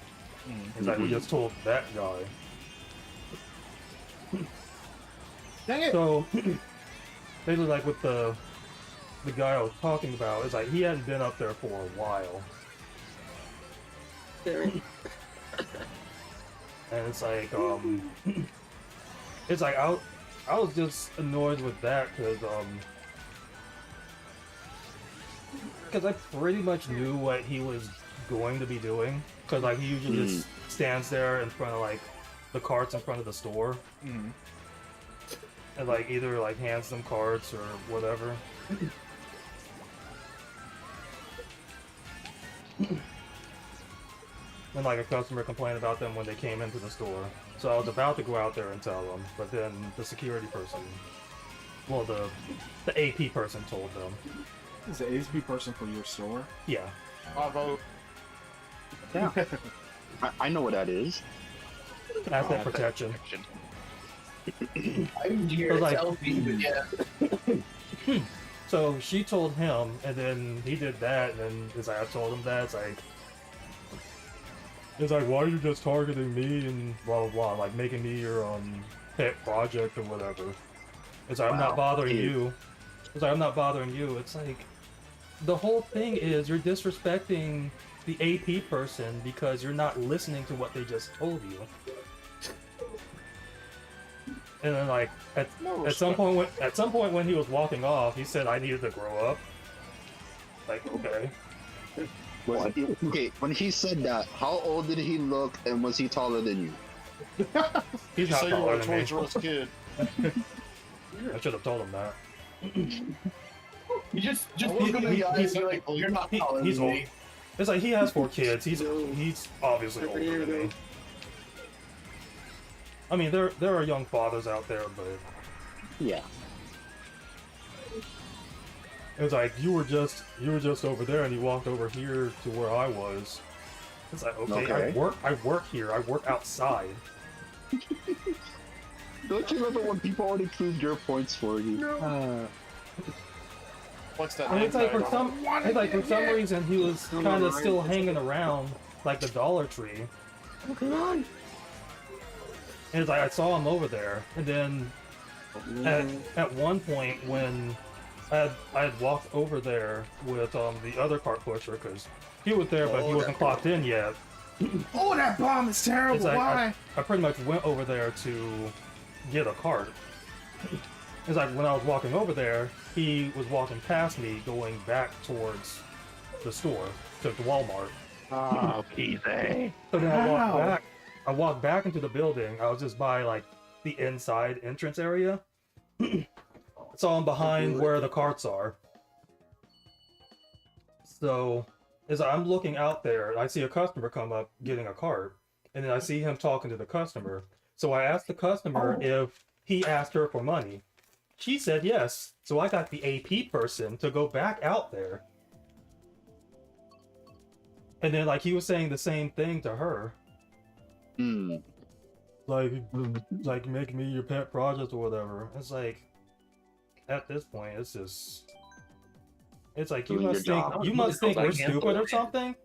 He's like, we just told that guy. Dang it! So basically, like with the guy I was talking about, it's like he hadn't been up there for a while, Damn it. And it's like, it's like I was just annoyed with that because I pretty much knew what he was going to be doing. Because like he usually just stands there in front of like the carts in front of the store, and like either like hands them carts or whatever. And like a customer complained about them when they came into the store. So I was about to go out there and tell them, but then the security person, well, the AP person told them. Is the AP person for your store? Yeah. I vote. Yeah. I know what that is. Asset protection. I didn't hear it like, tell me, but yeah. So she told him, and then he did that, and then it's like I told him that. It's like, why are you just targeting me and blah blah blah, like making me your pet project or whatever. It's like I'm not bothering you. It's like I'm not bothering you. It's like the whole thing is you're disrespecting the AP person because you're not listening to what they just told you. And then like at some point when he was walking off, he said I needed to grow up. Like, okay. Okay, when he said that, how old did he look and was he taller than you? He's not taller than me. Kid. I should have told him that. You just look him in the eyes and you're like, you're not taller He's than old. me. It's like he has 4 kids. He's obviously older than me. I mean, there are young fathers out there, but yeah. It was like you were just over there, and you walked over here to where I was. It's like okay. I work here. I work outside. Don't you remember when people already proved your points for you? No. What's that? And it's like for some reason he was kind of still hanging around like the Dollar Tree. Oh, come on. And it's like I saw him over there, and then at one point when I had walked over there with the other cart pusher because he was there, but he wasn't clocked in yet. Oh, that bomb is terrible. It's like, Why? I pretty much went over there to get a cart. It's like when I was walking over there, he was walking past me, going back towards the store, to the Walmart. Oh, easy. So then I walked back into the building. I was just by like the inside entrance area. So I'm behind where the carts are. So as I'm looking out there, I see a customer come up getting a cart, and then I see him talking to the customer. So I asked the customer if he asked her for money. She said yes. So I got the AP person to go back out there. And then like he was saying the same thing to her. Like make me your pet project or whatever. It's like at this point it's like you must think we're stupid or something.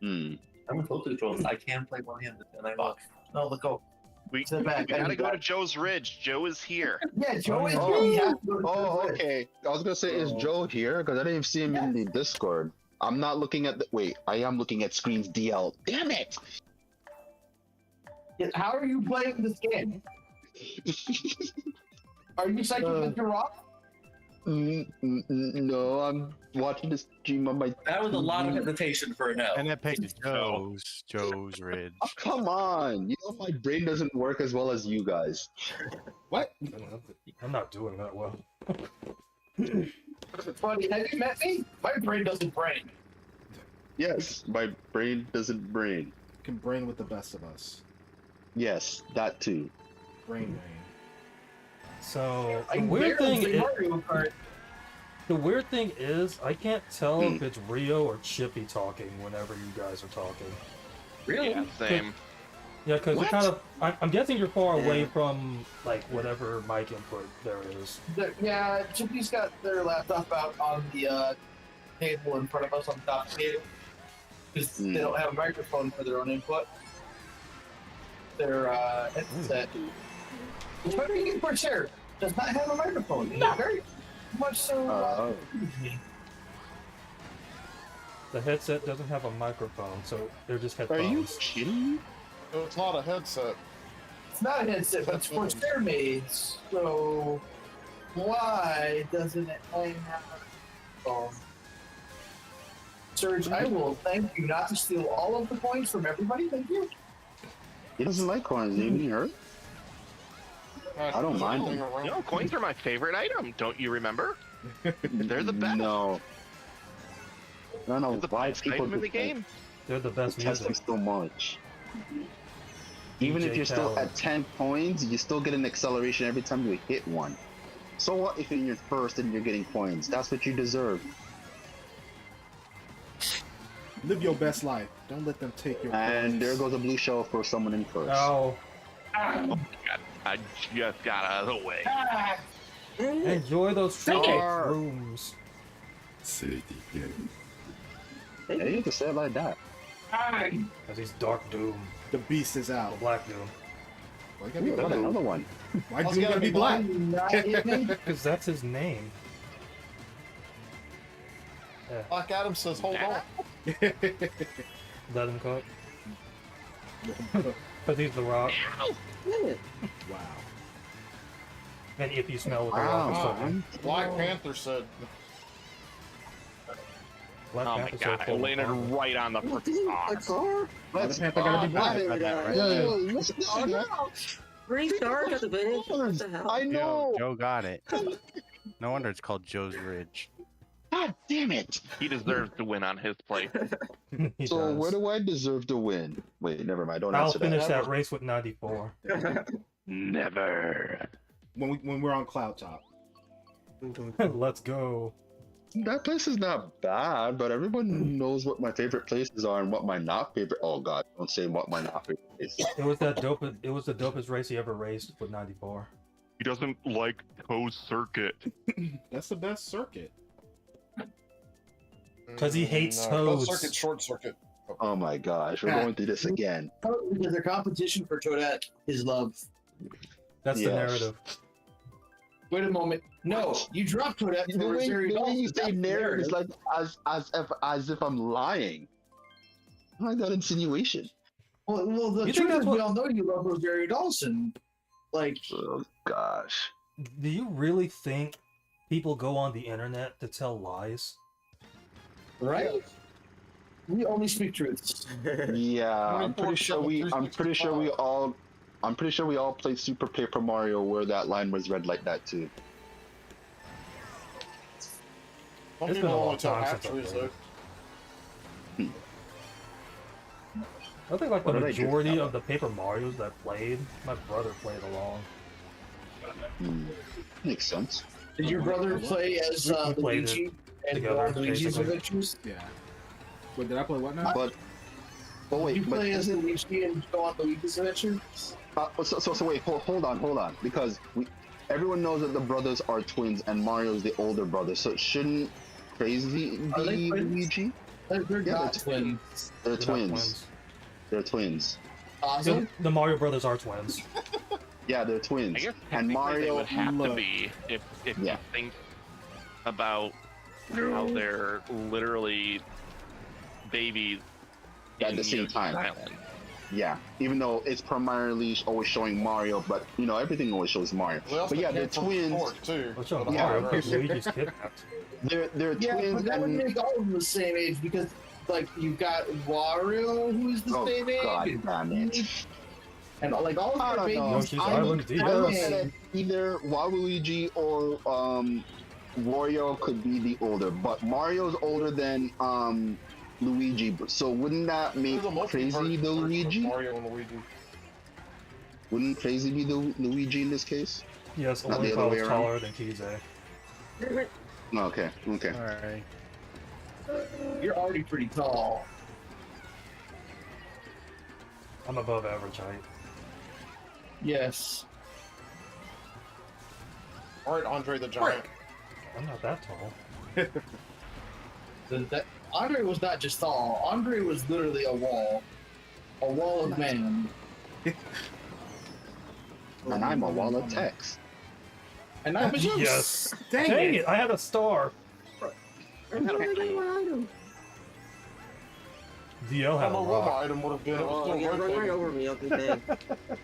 I'm a close control. I can play one-handed, and I look. No, look go. We Step back. gotta go to Joe's Ridge. Joe is here. Yeah, Joe is here. here. Okay. I was gonna say, is Joe here? Because I didn't see him in the Discord. I'm not looking at the. Wait, I am looking at screens DL. Damn it! Yeah, how are you playing this game? Are you psyching Mr. Rock? No, I'm watching this stream on my. That was a lot of hesitation for a no. And that picked Joe's Ridge. Oh, come on! You know my brain doesn't work as well as you guys. What? I'm not doing that well. It's funny. Have you met me? My brain doesn't brain. Yes, my brain doesn't brain. You can brain with the best of us. Yes, that too. Brain. So the weird thing is I can't tell if it's Rio or Chippy talking whenever you guys are talking. Really? Yeah, same. Yeah, because you're kind of. I'm guessing you're far away from like whatever mic input there is. Yeah, Chippy's got their laptop out on the table in front of us on the top of the table because they don't have a microphone for their own input. Their headset, which might be good for share, does not have a microphone. Very much so. The headset doesn't have a microphone, so they're just Are headphones. you kidding me? No, it's not a headset. It's not a headset, but it's for stairmaids. So why doesn't it have a phone? Serge, I will thank you not to steal all of the coins from everybody. Thank you. He doesn't like coins. You even heard? I don't mind them. No, coins are my favorite item. Don't you remember? They're the best. No. No, They're the why best people item in the do game. They're the best testing music. so much? Even if DJ you're still Khaled. at 10 coins, you still get an acceleration every time you hit one. So what if you're first and you're getting coins? That's what you deserve. Live your best life. Don't let them take your And coins. there goes a blue shell for someone in first. Oh, Oh my god, I just got out of the way. enjoy those Star. rooms. Yeah, you can say it like that. Because he's Dark Doom, The beast is or out. Black Doom. Why you gotta We be got black? another one. Why How's do you it gotta be gotta black? Not hit me. Because that's his name. Black Adam says, hold on. Let him cook. Because he's the Rock. Wow. And if you smell what the Wow. Rock is cooking. Black Panther said, Black Oh my Panther's so god, I full of landed fun. right on the freaking car. Why the Panther gotta be black? Green Star got the finish. What the hell? I know. Joe got it. No wonder it's called Joe's Ridge. God damn it. He deserves to win on his plate. He So does. where do I deserve to win? Wait, never mind. Don't I'll answer finish that. that race with 94. Never. When we're on cloud top. Let's go. That place is not bad, but everyone knows what my favorite places are and what my not favorite. Oh god, don't say what my not favorite places. It was that dope. It was the dopest race he ever raced with 94. He doesn't like Toe's Circuit. That's the best circuit. 'Cause he hates Closed toads. circuit, short circuit. Oh my gosh, we're going through this again. Because the competition for Toadette is love. That's the Yes. narrative. Wait a moment. No, you dropped Toadette The for way Rosario you Dawson. say narrative is like as if I'm lying. I like that insinuation. Well, the You think truth that's is what- we all know you love Rosario Dawson. Like, Oh gosh. Do you really think people go on the internet to tell lies? right? We only speak truths. Yeah, I'm pretty 24/7, sure we all played Super Paper Mario where that line was read like that too. Some It's been people a long only tell time half since I truths, played. though. I think like the What did I do? majority of the Paper Marios that played, my brother played along. Makes sense. Did your brother play as We played it Luigi and together, go on Luigi's basically. adventures? Yeah. Wait, did I play what now? But Did wait, you but play as isn't- Luigi and go on Luigi's adventures? so wait, hold on, because everyone knows that the brothers are twins and Mario's the older brother, so shouldn't Crazy Are they be twins? Luigi? They're Yeah, not they're twins. They're They're not twins. They're twins. Awesome. The Mario Brothers are twins. Yeah, they're twins. I guess And technically they Mario, would have to look. be if Yeah. you think about how they're literally babies At in the same Yoshi's time. Island. yeah. Even though it's primarily always showing Mario, but everything always shows Mario. We also But yeah, came they're from twins. Fork, too. Which on But Yeah. Mario, I because don't know. Luigi's kidnapped. They're Yeah, twins but that would and make all of them the same age because, like, you've got Wario, who's the oh same age, god damn it. and like all I of their don't know. babies. Yoshi's I Island would DS. say that either Waluigi or Wario could be the older, but Mario's older than Luigi. So wouldn't that make There's a multi-part Crazy the version of Luigi? Mario and Luigi. Wouldn't Crazy be the Luigi in this case? Yes, Not only the other way is around? taller than Kize. No, okay. Alright. You're already pretty tall. I'm above average height. Yes. All right, Andre the Giant. I'm not that tall. Andre was not just tall. Andre was literally a wall of man. And I'm a wall of text. And I'm a Zeus. Yes. Dang Dang it. it! I had a star. DL had a Although lot. Wilma item would have been. It was Oh, still yeah, worth right it. over me. Okay, dang.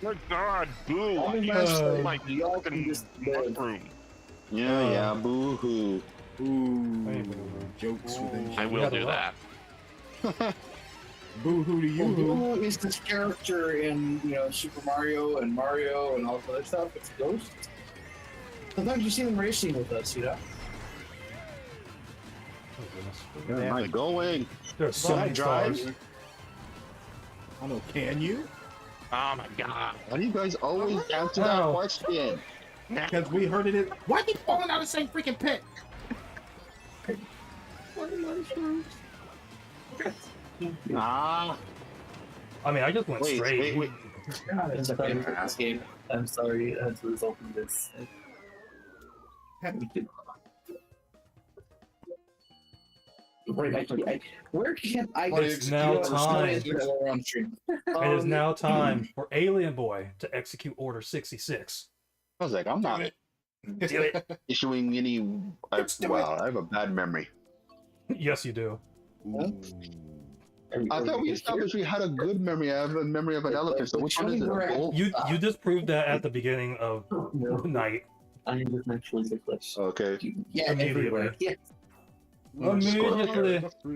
My God, boo! I mean, I that's hate like, my y'all can fucking just mushroom. Yeah, boo hoo. Ooh, jokes within I jokes. will do that. Boo hoo to you. Boo is this character in Super Mario and all the other stuff. It's Ghost. Sometimes you see them racing with us, Oh, goodness. Where am I going? There's so many stars. I know, can you? Oh my God! Why do you guys always answer that Ow. question? Because we heard it. Why keep falling out of the same freaking pit? Ah, I mean, I just went wait, straight. wait. It's a fast game. I'm sorry as a result of this. Where can I It's now time. It is Um, now time for Alien Boy to execute Order 66. I was like, I'm not Do it. issuing any. Wow, I have a bad memory. Yes, you do. I thought we established we had a good memory. I have a memory of an elephant. So which one is it? A bull? You just proved that at the beginning of the night. I am just actually the clips. Okay. Yeah, everywhere. Yeah. Immediately. Do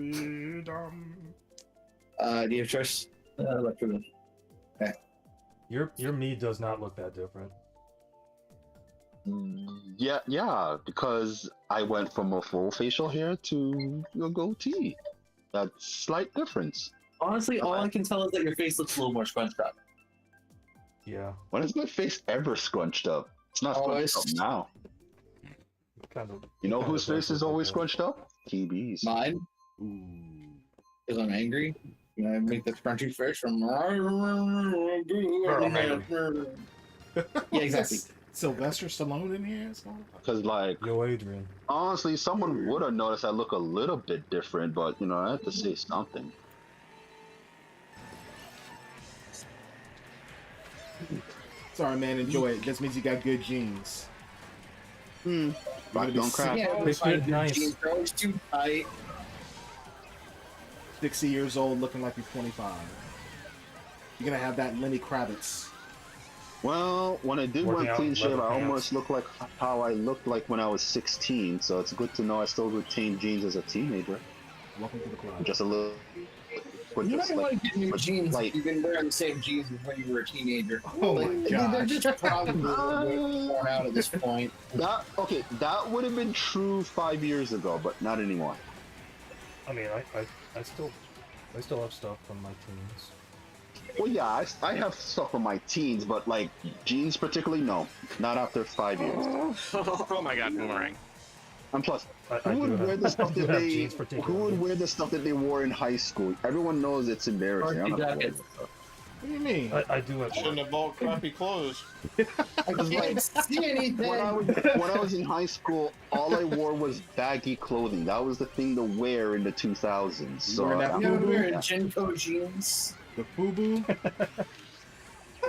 you have choice? Electric. Your me does not look that different. Yeah, because I went from a full facial hair to a goatee. That's slight difference. Honestly, all I can tell is that your face looks a little more scrunched up. Yeah. When is my face ever scrunched up? It's not scrunched up now. Kind of. You know whose face is always scrunched up? TB's. Mine? Because I'm angry. And I make the scrunchy face from. Yeah, exactly. Sylvester Stallone in here? Because, like, Yo, Adrian. honestly, someone would have noticed I look a little bit different, but, I have to say something. Sorry, man, enjoy it. This means you got good genes. Rock don't crack. Yeah, They fit nice. jeans are always too tight. 60 years old, looking like you're 25. You're gonna have that Lenny Kravitz. Well, when I did Working one out clean in shave, leather I pants. almost looked like how I looked like when I was 16, so it's good to know I still retain jeans as a teenager. Welcome to the club. Just a little... But You just don't want like, to get new but jeans like- if you've been wearing the same jeans as when you were a teenager. Oh Like, my they're gosh. just probably worn out at this point. that would have been true 5 years ago, but not anymore. I mean, I still have stuff from my teens. Well, yeah, I have stuff from my teens, but like jeans particularly, no, not after 5 years. Oh my God, boomerang! And plus, I who do would have- wear the stuff I do that have they? jeans Who particularly. would wear the stuff that they wore in high school? Everyone knows it's embarrassing. I don't have to wear Jacket. that stuff. What do you mean? I do have. Shouldn't have bought crappy clothes. I can't see anything. When I was in high school, all I wore was baggy clothing. That was the thing to wear in the 2000s. So Wearing that You ever wear yeah. Genko jeans? The FUBU?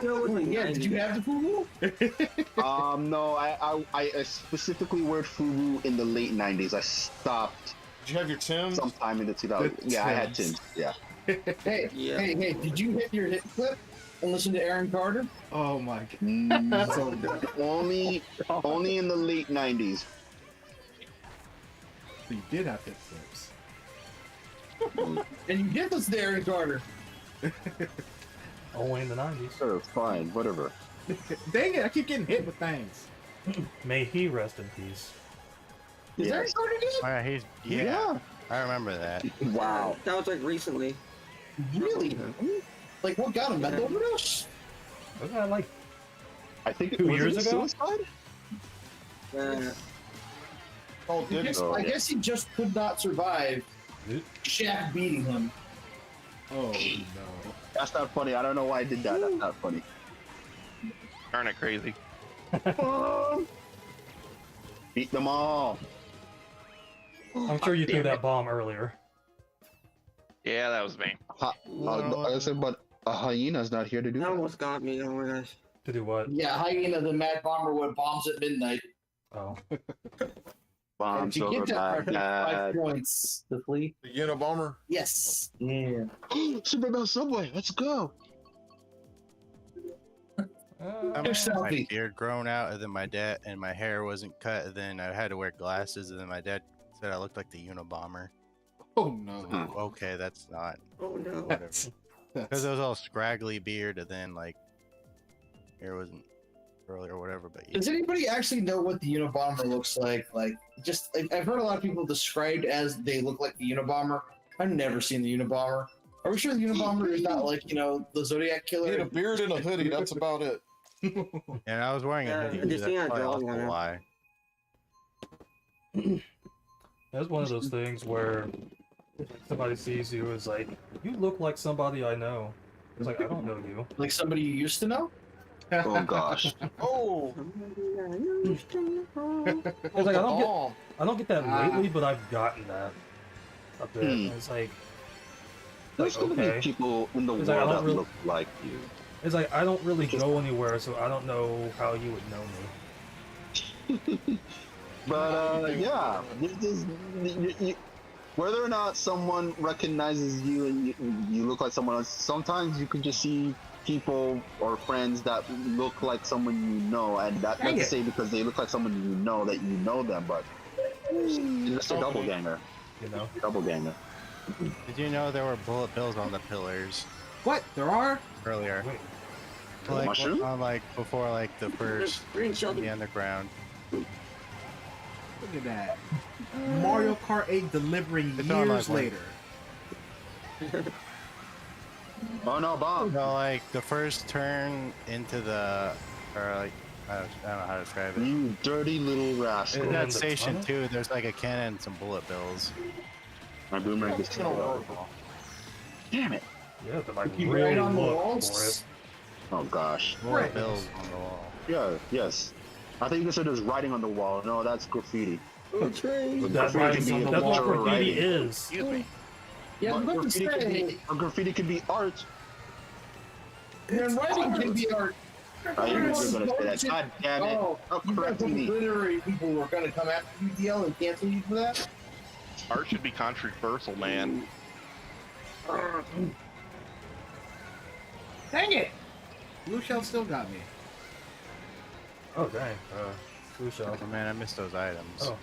Yeah, did you have the FUBU? No, I specifically wore FUBU in the late 90s. I stopped Did you have your Timbs? sometime in the 2000s. The Yeah, I had Timbs. Timbs. Yeah. Hey, Yeah. hey, did you hit your hit clip and listen to Aaron Carter? Oh my god. Mm, only in the late 90s. So you did have hip flips. And you did listen to Aaron Carter. Only in the 90s. Sure, fine, whatever. Dang it, I keep getting hit with things. May he rest in peace. Is Yes. Aaron Carter good? Oh, yeah, Yeah. I remember that. Wow. That was like recently. Really? Like, what got him? Mental overdose? Wasn't that like I think 2 was years it ago? Suicide? Oh, I did guess, Oh, I yeah. guess he just could not survive Dude. Shaq beating him. Oh no. That's not funny. I don't know why I did that. That's not funny. Darn it, crazy. Beat them all. I'm sure you threw that bomb earlier. Yeah, that was me. I said, but a hyena's not here to do That that. almost got me. Oh my gosh. To do what? Yeah, Hyena, the Mad Bomber with bombs at midnight. Oh. Bombs If you over get that for Baghdad. 5 points, the fleet. The Unabomber? Yes. Yeah. Superman Subway, let's go. My selfie. beard grown out, and then my dad and my hair wasn't cut, and then I had to wear glasses, and then my dad said I looked like the Unabomber. Oh no. Okay, that's not. Oh no. Whatever. Because it was all scraggly beard, and then like hair wasn't curly or whatever. But yeah. Does anybody actually know what the Unabomber looks like? I've heard a lot of people described as they look like the Unabomber. I've never seen the Unabomber. Are we sure the Unabomber is not like, the Zodiac He Killer? had a beard and a hoodie. That's about it. And I was wearing a hoodie. I Too, just that's think I probably draw also one. why. That's one of those things where somebody sees you is like, you look like somebody I know. It's like, I don't know you. Like somebody you used to know? Oh gosh. Oh! It's like, I don't get that lately, but I've gotten that a bit. It's like, There's gonna okay. be people in the It's world like, I that don't really- look like you. It's like, I don't really go anywhere, so I don't know how you would know me. But yeah, whether or not someone recognizes you and you look like someone else, sometimes you can just see people or friends that look like someone you know, and that's not to say because they look like someone you know that you know them, but it's just a double ganger. Double ganger. Did you know there were bullet bills on the pillars What? There are? earlier? Like, mushroom? On before the first the underground. Look at that. Mario Kart 8 delivering It's on, years like, later. Oh no, bomb! No, the first turn into the, I don't know how to describe it. You dirty little rascal! In that station too, there's a cannon and some bullet bills. My boomerang is gonna work. Damn it! Yeah, but You really write on the look walls? for it. Oh gosh. Bullet bills on the wall. Yeah. Yes. I think you said there's writing on the wall. No, that's graffiti. That's Graffiti can be what literal graffiti writing. is. Excuse me. Yeah, I'm about to Graffiti could say, be, graffiti could be art. then writing can be art. I knew you were gonna say that. God damn it! Oh, How you got correct some me. literary people who are going to come after you, DL, and cancel you for that? Art should be controversial, man. Dang it! Blue Shell still got me. Oh, dang. Blue shell. Oh man, I missed those items. Oh.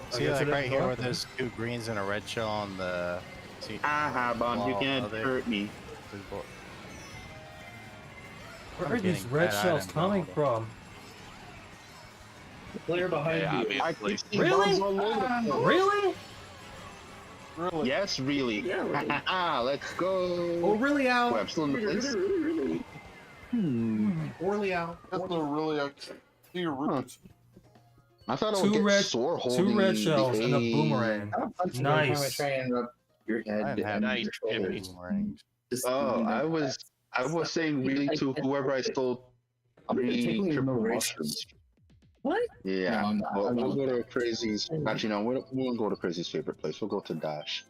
I See, guess it right didn't here go where up then. there's 2 greens and a red shell on the. See, Aha, bomb! You wall can't of it. hurt me. There's bo- Where I'm are these getting red bad shells items coming on from? The player behind Yeah, you. I obviously. keep seeing Really? bombs all over the place. Really? Really? Yes, really. Yeah, really. Let's go. Oh, really, Al? Wait, I'm still in the place. Orly Al. That's a really see your roots. I thought I Two would get red- sore Two holding red shells the and a A. boomerang. I'll punch you Nice. every time I try and rub your head I've had and nice, your Jimmy. shoulders. boomerangs. Just Oh, doing I that. was saying really to whoever I stole I'm gonna take 3 your triple motor. mushrooms. What? Yeah, No, I'm not. we'll I'm not. go to Crazy's. Actually, no, we won't go to Crazy's favorite place. We'll go to Dash.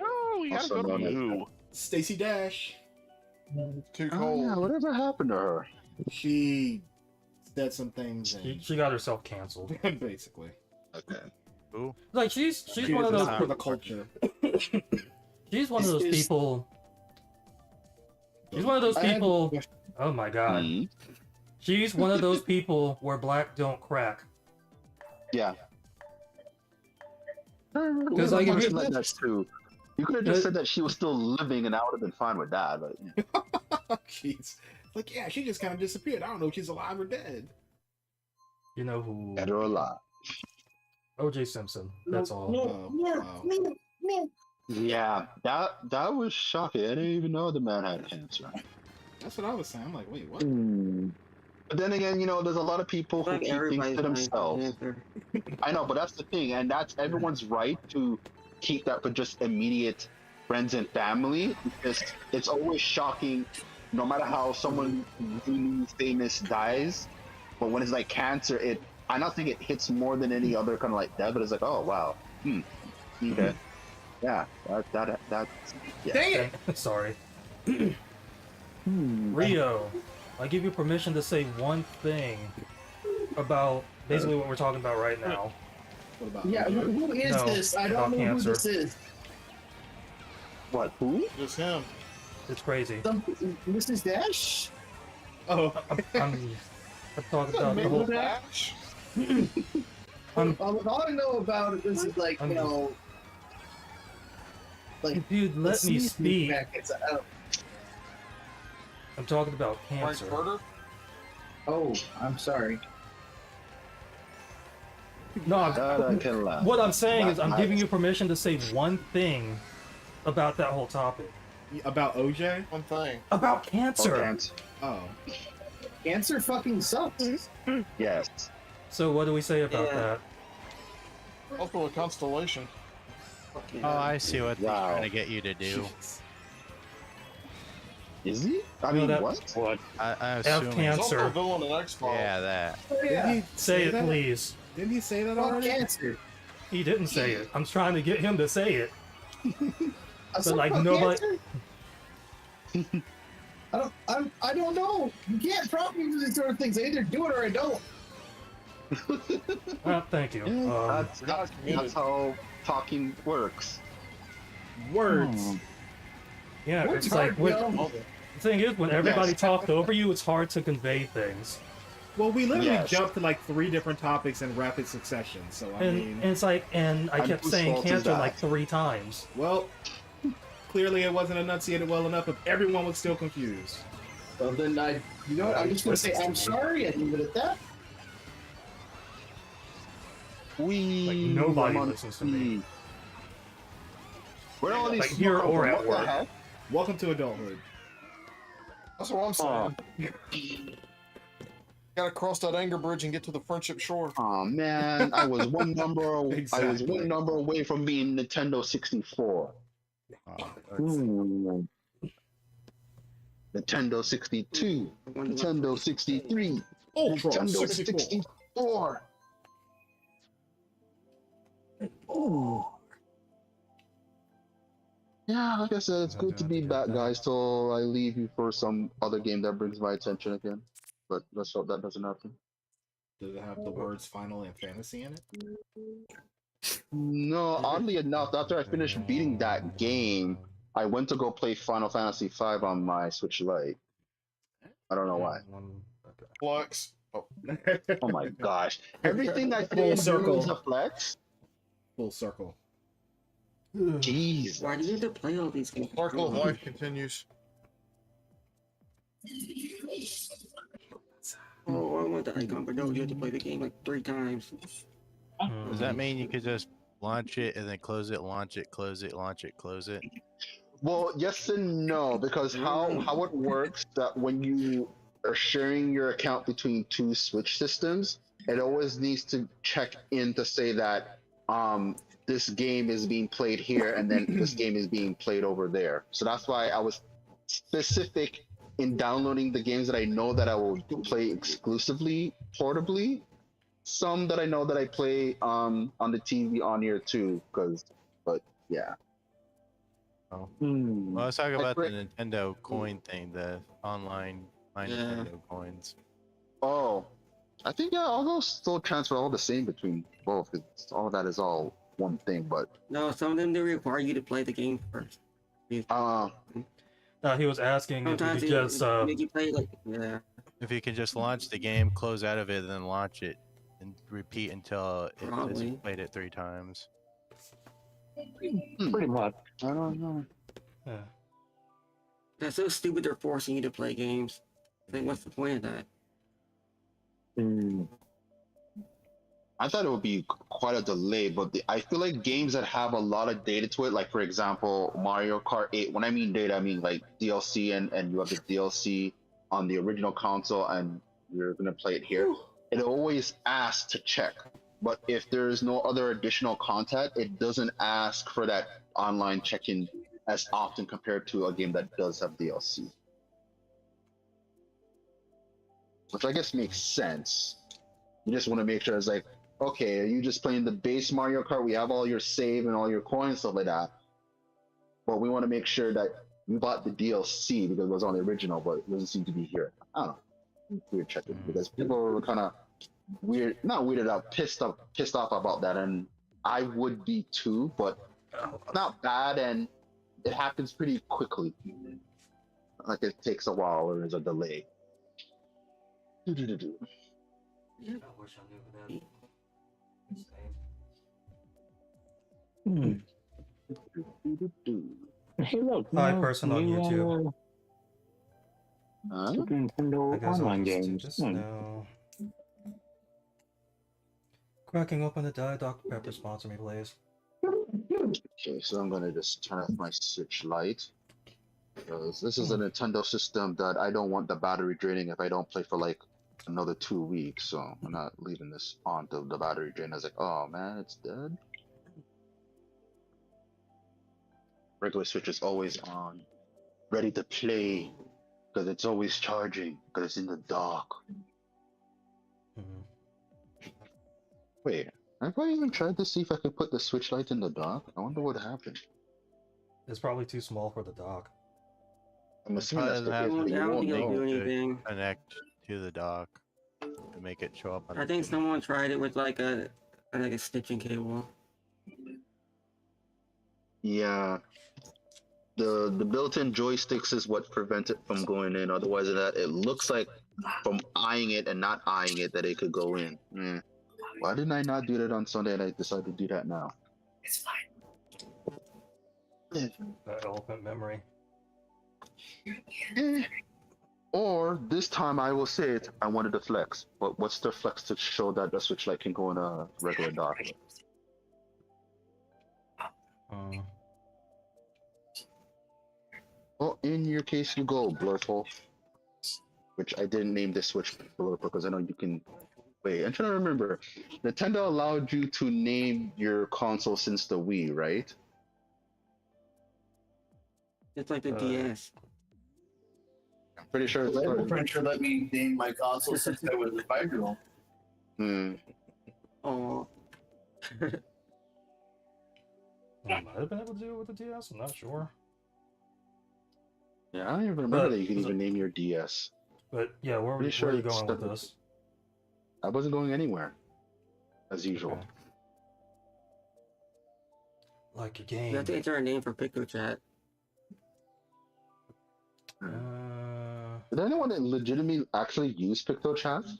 Oh, we gotta Also go to known as- Moo. Stacy Dash. Too Oh, cold. yeah, whatever happened to her? She said some things She got herself canceled. and basically. Okay. Who? Like she's She one of was those not for the culture. she's one of those Is- people. She's one of those I had- people. Oh my god. Mhm. She's one of those people where black don't crack. Yeah. Because like if you, Like that too. You could have just said that she was still living, and I would have been fine with that. But yeah. Jeez. Like, yeah, she just kind of disappeared. I don't know if she's alive or dead. you know who Dead or alive. O.J. Simpson. That's all. Yeah, that was shocking. I didn't even know the man had cancer. That's what I was saying. I'm like, wait, what? But then again, there's a lot of people who Like keep things everybody's to dying from themselves. cancer. I know, but that's the thing, and that's everyone's right to keep that for just immediate friends and family, because it's always shocking, no matter how someone really famous dies. But when it's like cancer, I don't think it hits more than any other kind of like death, but it's like, oh wow, okay, yeah, that's yeah. Dang it! Sorry. Rio, I give you permission to say one thing about basically what we're talking about right now. What about Yeah, OJ? who is No, this? I about don't know cancer. who this is. What? Who? Just him. It's crazy. Mrs. Dash? Oh, I'm talking about the whole. Dash? All I know about it, this is like, you know, like Dude, let me speak. packets. I'm talking about Frank cancer. Carter? Oh, I'm sorry. No, That I can laugh. what I'm saying is I'm Nice. giving you permission to say one thing about that whole topic. about OJ? One thing. About cancer. Cancer. Oh, Cancer fucking sucks. Yes. So what do we say about Yeah. that? Also a constellation. Okay. Oh, I see what they're Wow. trying to get you to do. Is he? I No, mean, that- what? I Have assume. He's cancer. also a villain in X-Files. Yeah, that. Oh, didn't yeah. he Say it, that? please. Didn't he say that Fuck already? cancer. He didn't say it. I'm trying to get him to say it. I said like, fuck nobody- cancer? I don't know. You can't prompt me for these sort of things. I either do it or I don't. Thank you. That's how talking works. Words. Yeah, Words it's like hard, yo. the thing is when everybody Yes. talked over you, it's hard to convey things. Well, we literally Yes. jumped to like 3 different topics in rapid succession. So I And, mean, and it's like, and I And kept whose saying fault is cancer that? like 3 times. well, clearly it wasn't enunciated well enough, but everyone was still confused. Well, then you know what? I'm just gonna say I'm sorry and leave it at that. Like, nobody listens to me. Where are all these Like, here smoke or from? at What the work. heck? Welcome to adulthood. That's what I'm saying. Gotta cross that anger bridge and get to the friendship shore. Oh man, I was one number. I was Exactly. one number away from being Nintendo 64. Ooh. Nintendo 62, Nintendo 63, Ultra Nintendo 64. 64. Ooh. Yeah, like I said, it's good to be back, guys. Till I leave you for some other game that brings my attention again. But let's hope that doesn't happen. Does it have the words "final" and "fantasy" in it? No, oddly enough, after I finished beating that game, I went to go play Final Fantasy V on my Switch Lite. I don't know why. Flex. Oh, Oh my gosh. Everything I Full say circle. is a flex? Full circle. Jeez. Why do you have to play all these games? Circle of life continues. Oh, I want the icon, but no, you have to play the game like 3 times. Does that mean you could just launch it and then close it, launch it, close it, launch it, close it? Well, yes and no, because how it works that when you are sharing your account between 2 Switch systems, it always needs to check in to say that this game is being played here and then this game is being played over there. So that's why I was specific in downloading the games that I know that I will play exclusively portably. Some that I know that I play on the TV on here too, but yeah. Oh. Hmm. Well, let's talk Like, about for- the Nintendo coin thing, the online My Nintendo coins. Oh, I think yeah, all those still transfer all the same between both. It's, all that is all one thing, but No, some of them they require you to play the game first. He was asking if you Sometimes could they just make you play like If you can just launch the game, close out of it, then launch it, and repeat until it says Probably. you played it 3 times. pretty much. I don't know. yeah. That's so stupid. They're forcing you to play games. Like, what's the point of that? I thought it would be quite a delay, but I feel like games that have a lot of data to it, like for example, Mario Kart 8, when I mean data, I mean like DLC and you have the DLC on the original console and you're going to play it here. It always asks to check. But if there's no other additional content, it doesn't ask for that online check-in as often compared to a game that does have DLC. Which I guess makes sense. You just want to make sure it's like, okay, are you just playing the base Mario Kart? We have all your save and all your coins, stuff like that. But we want to make sure that you bought the DLC because it was on the original, but it doesn't seem to be here. I don't know. Weird checking because people were kind of not weirded out, pissed off about that, and I would be too, but not bad, and it happens pretty quickly. Like it takes a while or there's a delay. Do-do-do-do. I wish I knew Do-do-do-do. Hey, look. Hi, no, person on new, YouTube. Super Nintendo I guess online I'll games. just no. Cracking open the Diet Dr. Pepper, sponsor me, please. Okay, so I'm gonna just turn off my Switch Lite. Because this is a Nintendo system that I don't want the battery draining if I don't play for like another 2 weeks, so I'm not leaving this on till the battery drain. I was like, oh man, it's dead. Regular Switch is always on, ready to play, because it's always charging, because it's in the dock. Wait, have I even tried to see if I could put the Switch Lite in the dock? I wonder what happened. It's probably too small for the dock. I'm assuming that's the I case, don't but you won't think it'll know. do anything. Connect to the dock to make it show up on I think someone tried it with like a stitching cable. Yeah. The built-in joysticks is what prevents it from going in. Otherwise, that it looks like from eyeing it and not eyeing it that it could go in. Why didn't I not do that on Sunday and I decided to do that now? It's fine. That elephant memory. Or this time I will say it, I wanted to flex. But what's the flex to show that the Switch Lite can go in a regular dock? Well, in your case you go, Blurple. Which I didn't name this Switch Blurple because I know you can... Wait, I'm trying to remember. Nintendo allowed you to name your console since the Wii, right? It's like the DS. I'm pretty sure it's I'm pretty sure let me name my console since I was a 5-year-old. Oh. I might have been able to do it with the DS, I'm not sure. Yeah, I don't even remember that you can even name your DS. But yeah, where are you going with this? I wasn't going anywhere, as usual. Okay. Like your game. You have to enter a name for PictoChat. Did anyone that legitimately actually use PictoChat?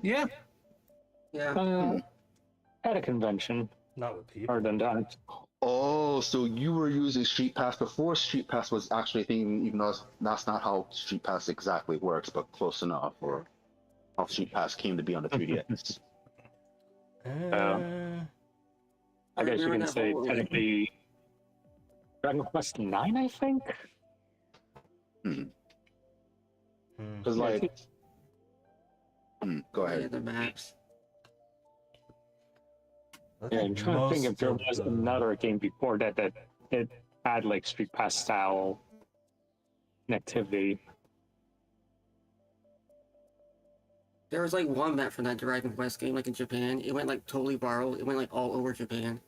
Yeah. Yeah. At a convention. Not with people. Other than that. Oh, so you were using Street Pass before Street Pass was actually a thing, even though that's not how Street Pass exactly works, but close enough, or how Street Pass came to be on the 3DS. I guess you can say technically Dragon Quest 9, I think? Because like... go ahead. Yeah, the maps. Yeah, I'm trying to think if there was another game before that it had like Street Pass style connectivity. There was like one map from that Dragon Quest game, like in Japan. It went like totally viral. It went like all over Japan.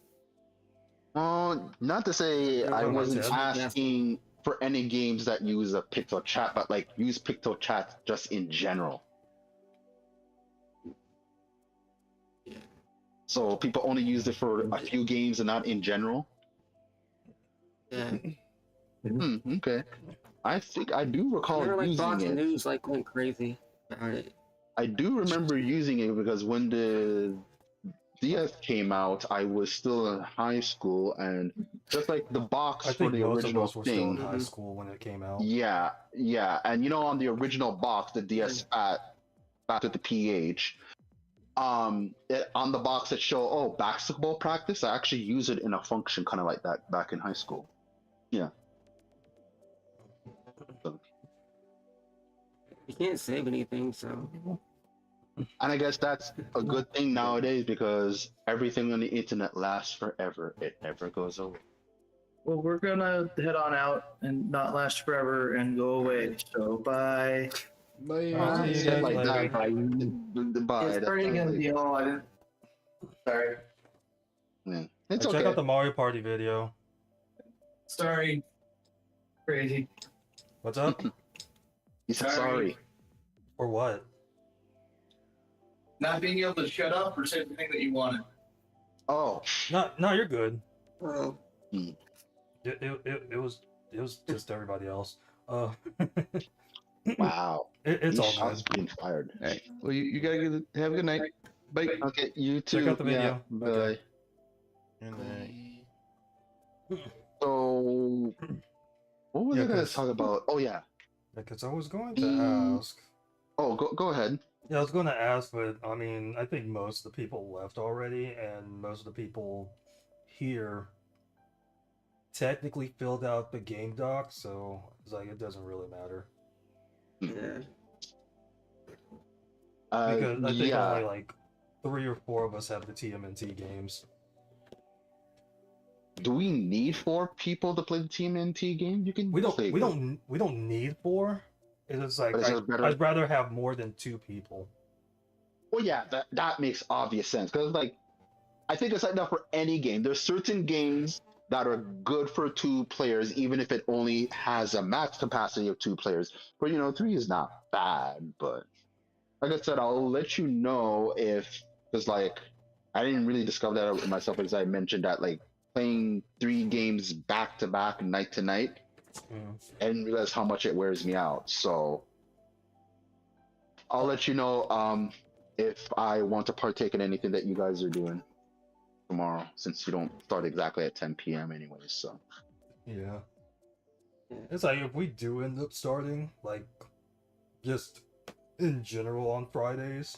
Not to say I wasn't asking for any games that use a PictoChat, but like use PictoChat just in general. So people only used it for a few games and not in general? Yeah. Okay. I think I do recall Like using Fox it. News like went crazy about it. I do remember using it because when the DS came out, I was still in high school, and just like the box for the original were thing. still in high school when it came out. Yeah, and on the original box, the DS back at the PH, on the box that show basketball practice. I actually use it in a function kind of like that back in high school. Yeah. So. You can't save anything, so. And I guess that's a good thing nowadays because everything on the internet lasts forever. It never goes away. Well, we're gonna head on out and not last forever and go away. So bye. Bye. Bye. It's starting again, Neil. I didn't. Sorry. Yeah. It's Check okay. out the Mario Party video. Sorry. Crazy. What's up? He said sorry. For what? not being able to shut up or say everything that you wanted. Oh. No, you're good. Oh. It was just everybody else. Wow. It's all Shots good. being fired. All right. Well, you gotta have a good night. Bye. Okay, you too. Check out the video. Yeah, Okay. bye. So, what was I gonna talk about? Oh yeah. Because I was going to ask. Oh, go ahead. Yeah, I was going to ask, but I mean, I think most of the people left already, and most of the people here technically filled out the game doc, so it's like it doesn't really matter. Yeah. Because I think only like 3 or 4 of us have the TMNT games. Do we need 4 people to play the TMNT game? You can. We don't need 4. It's like But it's just better. I'd rather have more than 2 people. Well, yeah, that makes obvious sense because like I think it's like that for any game. There's certain games that are good for 2 players, even if it only has a max capacity of 2 players. But 3 is not bad. But like I said, I'll let you know if because like I didn't really discover that myself as I mentioned that like playing 3 games back to back, night to night. I didn't realize how much it wears me out, so I'll let you know if I want to partake in anything that you guys are doing tomorrow, since you don't start exactly at 10 p.m. anyways. So yeah, it's like if we do end up starting like just in general on Fridays,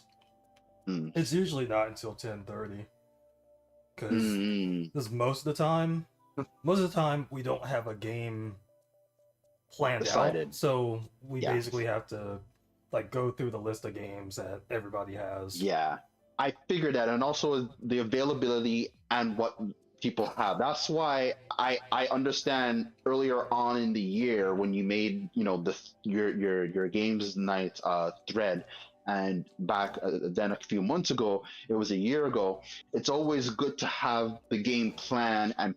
it's usually not until 10:30 because most of the time we don't have a game planned decided. out, so we basically have to like go through the list of games that everybody has. Yeah, I figured that, and also the availability and what people have. That's why I understand earlier on in the year when you made your games night thread, and back then a few months ago, it was a year ago. It's always good to have the game plan and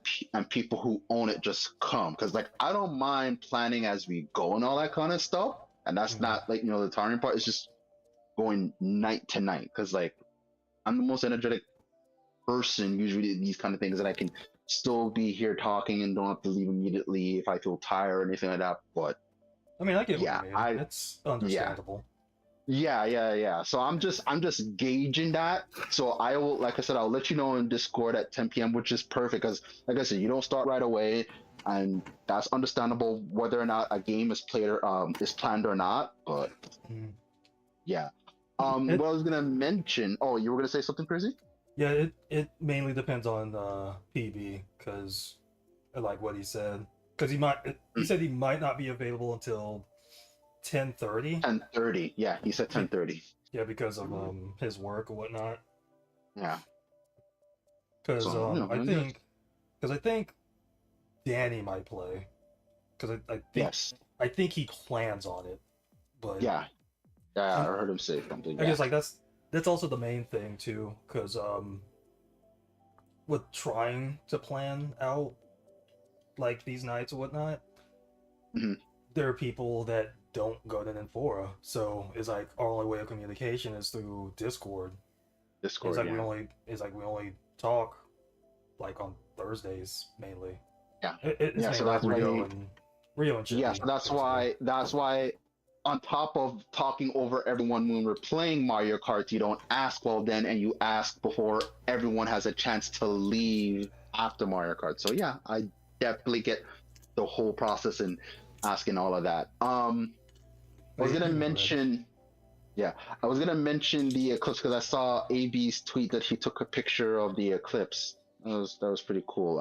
people who own it just come, because like I don't mind planning as we go and all that kind of stuff, and that's not like the tiring part. It's just going night to night, because like I'm the most energetic person usually in these kind of things, and I can still be here talking and don't have to leave immediately if I feel tired or anything like that. But I mean, I get what you mean. It's understandable. Yeah. So I'm just gauging that. So I will, like I said, I'll let you know in Discord at 10 p.m., which is perfect because, like I said, you don't start right away, and that's understandable whether or not a game is played or is planned or not. But yeah, what I was gonna mention. Oh, you were gonna say something crazy? Yeah, it mainly depends on PB, because like what he said, because he said he might not be available until 10:30. 10:30. Yeah, he said 10:30. Yeah, because of his work or whatnot. Yeah. Because I think Danny might play. Because I think he plans on it. But yeah, I heard him say something. I guess like that's also the main thing too. Because with trying to plan out like these nights or whatnot, there are people that don't go to Ninfora, so it's like our only way of communication is through Discord. It's like we only talk like on Thursdays mainly. Yeah. It's so like that's Rio and Chippy. Yeah, so that's why on top of talking over everyone when we're playing Mario Kart, you don't ask well then, and you ask before everyone has a chance to leave after Mario Kart. So yeah, I definitely get the whole process and asking all of that. I was gonna mention the eclipse because I saw AB's tweet that he took a picture of the eclipse. That was pretty cool.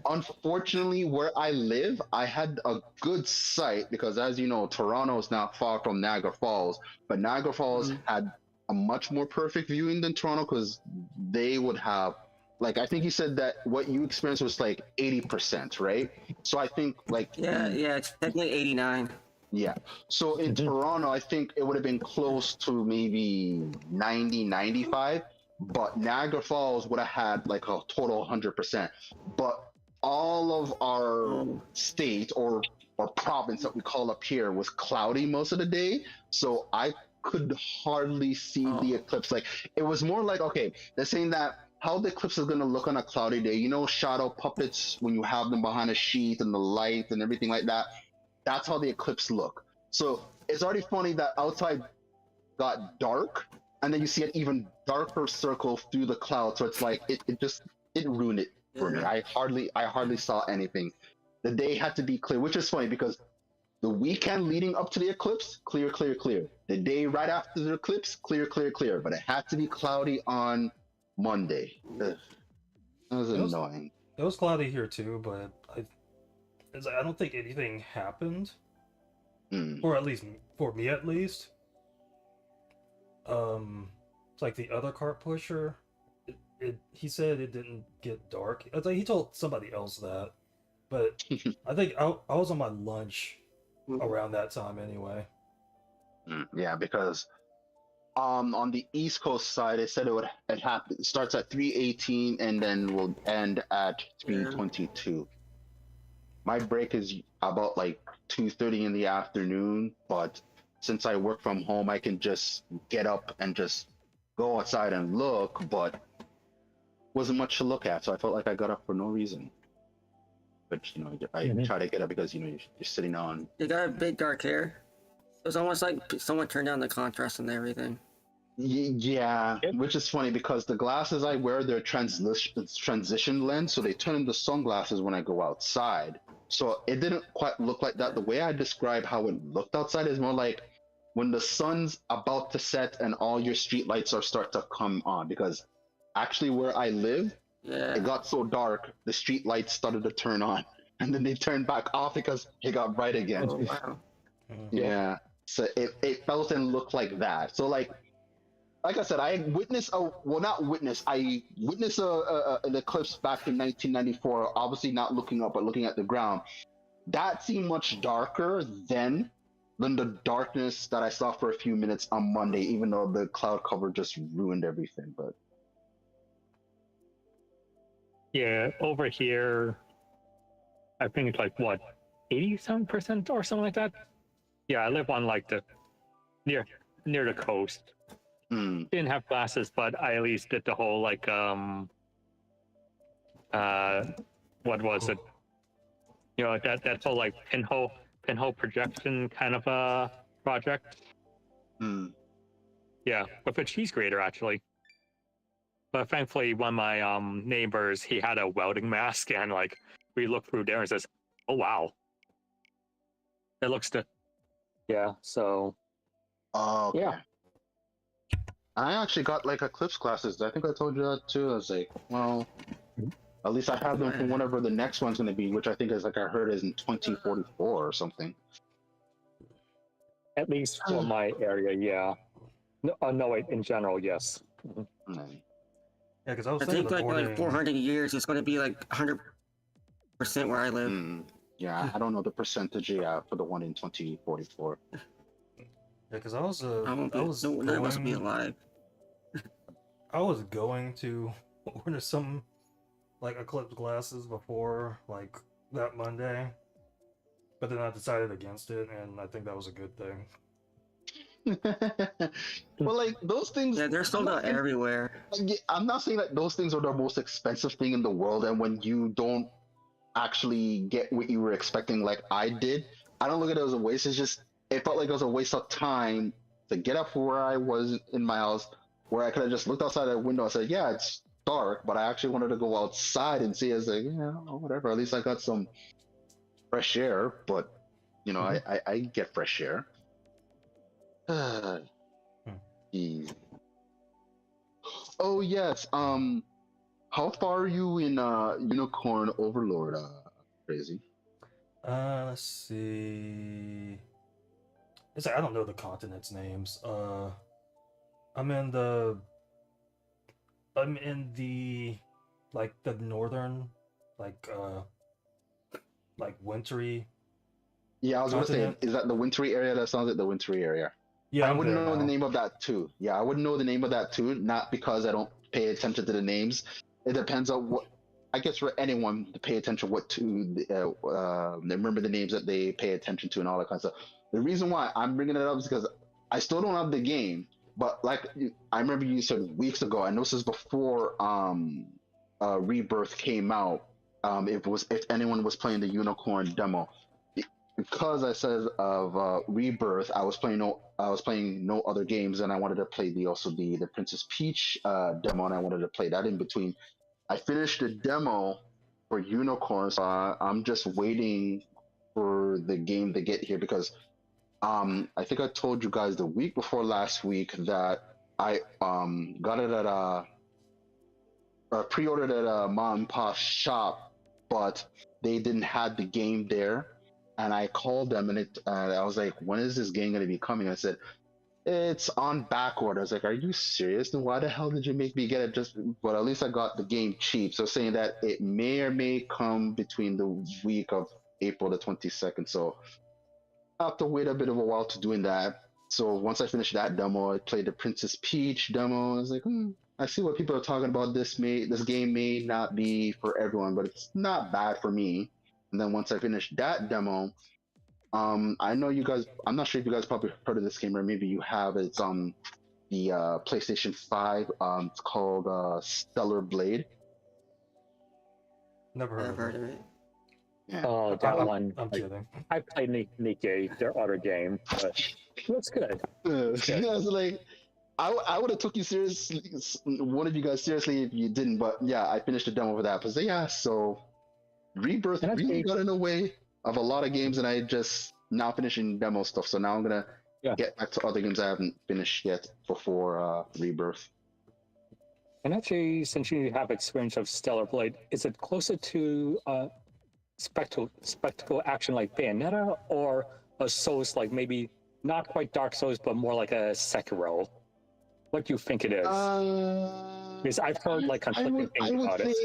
Unfortunately, where I live, I had a good sight because, as you know, Toronto is not far from Niagara Falls, but Niagara Falls had a much more perfect viewing than Toronto because they would have, like, I think you said that what you experienced was like 80%, right? So I think like it's technically 89. Yeah. So in Toronto, I think it would have been close to maybe 90, 95. But Niagara Falls would have had like a total 100%. But all of our state or province that we call up here was cloudy most of the day. So I could hardly see the eclipse. Like it was more like, okay, they're saying that how the eclipse is gonna look on a cloudy day. You know, shadow puppets when you have them behind a sheet and the light and everything like that. That's how the eclipse look. So it's already funny that outside got dark, and then you see an even darker circle through the cloud. So it's like it ruined it for me. I hardly saw anything. The day had to be clear, which is funny because the weekend leading up to the eclipse, clear, clear, clear. The day right after the eclipse, clear, clear, clear. But it had to be cloudy on Monday. Ugh. That was annoying. It was cloudy here too, but I don't think anything happened, or at least for me at least. It's like the other cart pusher. He said it didn't get dark. It's like he told somebody else that, but I think I was on my lunch around that time anyway. Yeah, because on the East Coast side, it said it starts at 3:18 and then will end at 3:22. My break is about like 2:30 in the afternoon, but since I work from home, I can just get up and just go outside and look, but wasn't much to look at, so I felt like I got up for no reason. But you know, I try to get up because you're sitting on. You got a big dark hair. It was almost like someone turned down the contrast and everything. Yeah, which is funny because the glasses I wear, they're transition lens, so they turn into sunglasses when I go outside. So it didn't quite look like that. The way I describe how it looked outside is more like when the sun's about to set and all your street lights start to come on. Because actually where I live, it got so dark, the street lights started to turn on. And then they turned back off because it got bright again. Oh, wow. Yeah. So it felt and looked like that. So like I said, I witnessed an eclipse back in 1994, obviously not looking up, but looking at the ground. That seemed much darker then than the darkness that I saw for a few minutes on Monday, even though the cloud cover just ruined everything. But yeah, over here, I think it's like, what, 87% or something like that? Yeah, I live on like the near the coast. Didn't have glasses, but I at least did the whole like what was it? You know, that whole like pinhole projection kind of project. Yeah, with a cheese grater actually. But thankfully, one of my neighbors, he had a welding mask, and like we looked through there and says, "Oh wow, it looks good." Yeah. So. Okay. Yeah. I actually got like eclipse glasses. I think I told you that too. I was like, well, at least I have them for whenever the next one's going to be, which I think is like I heard is in 2044 or something. At least for my area, yeah. No, wait. In general, yes. Yeah, because I think like 400 years, it's going to be like 100% where I live. Yeah, I don't know the percentage for the one in 2044. Yeah, because I was must be alive. I was going to order some like eclipse glasses before like that Monday, but then I decided against it, and I think that was a good thing. Well, like those things. Yeah, they're sold out everywhere. I'm not saying that those things are the most expensive thing in the world, and when you don't actually get what you were expecting, like I did, I don't look at it as a waste. It's just it felt like it was a waste of time to get up from where I was in my house, where I could have just looked outside the window and said, "Yeah, it's dark," but I actually wanted to go outside and see. I was like, yeah, whatever. At least I got some fresh air. But you know, I get fresh air. Jeez. Oh yes. How far are you in Unicorn Overlord, Crazy? Let's see. It's like, I don't know the continents' names. I'm in the like the northern, like wintry. Yeah, I was gonna say, is that the wintry area? That sounds like the wintry area. Yeah, I wouldn't know the name of that too. Yeah, I wouldn't know the name of that too. Not because I don't pay attention to the names. It depends on what. I guess for anyone to pay attention what to remember the names that they pay attention to and all that kind of stuff. The reason why I'm bringing it up is because I still don't have the game, but like I remember you said weeks ago, I know this is before Rebirth came out. If anyone was playing the Unicorn demo, because I said of Rebirth, I was playing no other games, and I wanted to play the Princess Peach demo, and I wanted to play that in between. I finished the demo for Unicorn, so I'm just waiting for the game to get here because I think I told you guys the week before last week that I got it at pre-ordered at a mom and pop shop, but they didn't have the game there. And I called them and I was like, when is this game going to be coming? I said, it's on back order. I was like, are you serious? Then why the hell did you make me get it? But at least I got the game cheap. So saying that it may or may come between the week of April the 22nd. So I have to wait a bit of a while to doing that. So once I finished that demo, I played the Princess Peach demo. I was like, I see what people are talking about. This game may not be for everyone, but it's not bad for me. And then once I finished that demo, I know you guys. I'm not sure if you guys probably heard of this game, or maybe you have. It's the PlayStation 5. It's called Stellar Blade. Never heard of it. Yeah. Oh, that one. I'm kidding. I played Nikkei, their other game, but it looks good. Yeah, it's like I would have took you seriously, one of you guys seriously if you didn't. But yeah, I finished the demo for that. But yeah, so Rebirth really got in the way of a lot of games, and I just now finishing demo stuff. So now I'm gonna get back to other games I haven't finished yet before Rebirth. And actually, since you have experience of Stellar Blade, is it closer to spectacle action like Bayonetta, or a Souls like maybe not quite Dark Souls, but more like a Sekiro? What do you think it is? Because I've heard like conflicting things about it.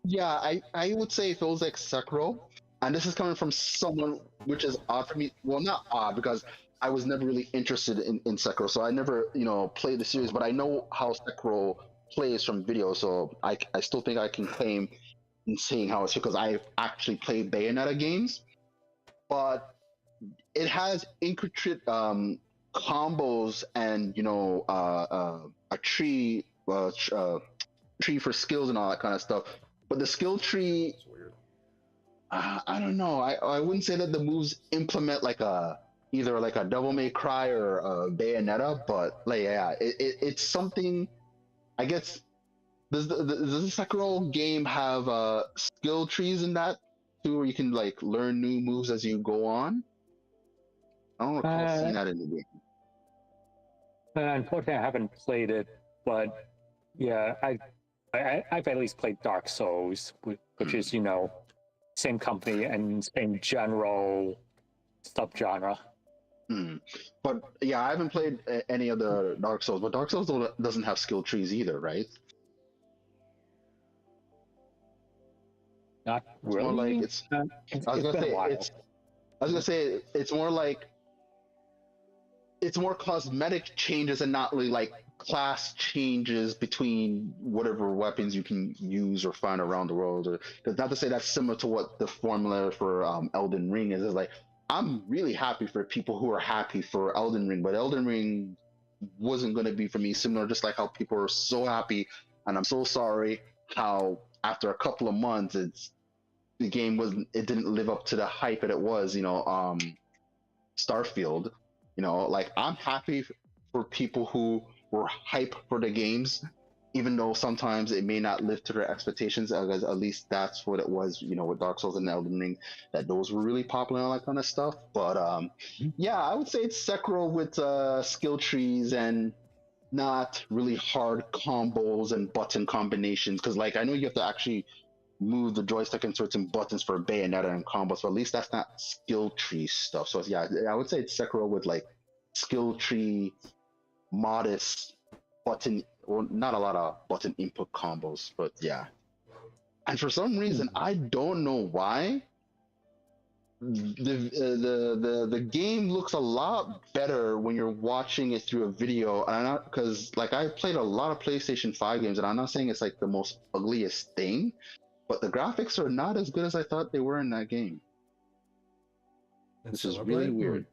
Yeah, I would say it feels like Sekiro, and this is coming from someone which is odd for me. Well, not odd because I was never really interested in Sekiro, so I never played the series, but I know how Sekiro plays from videos, so I still think I can claim in saying how it's because I've actually played Bayonetta games, but it has intricate combos and a tree for skills and all that kind of stuff. But the skill tree, I don't know. I wouldn't say that the moves implement either like a Devil May Cry or a Bayonetta, but like it's something. I guess does the Sekiro game have skill trees in that too, where you can like learn new moves as you go on? I don't recall seeing that in the game. Unfortunately, I haven't played it, but yeah, I've at least played Dark Souls, which is same company and same general subgenre. But yeah, I haven't played any of the Dark Souls, but Dark Souls doesn't have skill trees either, right? Not really. It's more like I was gonna say it's more like it's more cosmetic changes and not really like class changes between whatever weapons you can use or find around the world. Because not to say that's similar to what the formula for Elden Ring is. It's like I'm really happy for people who are happy for Elden Ring, but Elden Ring wasn't going to be for me. Similar, just like how people are so happy, and I'm so sorry how after a couple of months the game didn't live up to the hype that it was. Starfield. Like I'm happy for people who were hype for the games, even though sometimes it may not live to their expectations. As at least that's what it was, with Dark Souls and Elden Ring, that those were really popular and all that kind of stuff. But yeah, I would say it's Sekiro with skill trees and not really hard combos and button combinations. Because like I know you have to actually move the joystick and certain buttons for Bayonetta and combos, but at least that's not skill tree stuff. So yeah, I would say it's Sekiro with like skill tree, modest button, or not a lot of button input combos, but yeah. And for some reason, I don't know why, the game looks a lot better when you're watching it through a video. And because like I played a lot of PlayStation 5 games, and I'm not saying it's like the most ugliest thing, but the graphics are not as good as I thought they were in that game. Which is really weird.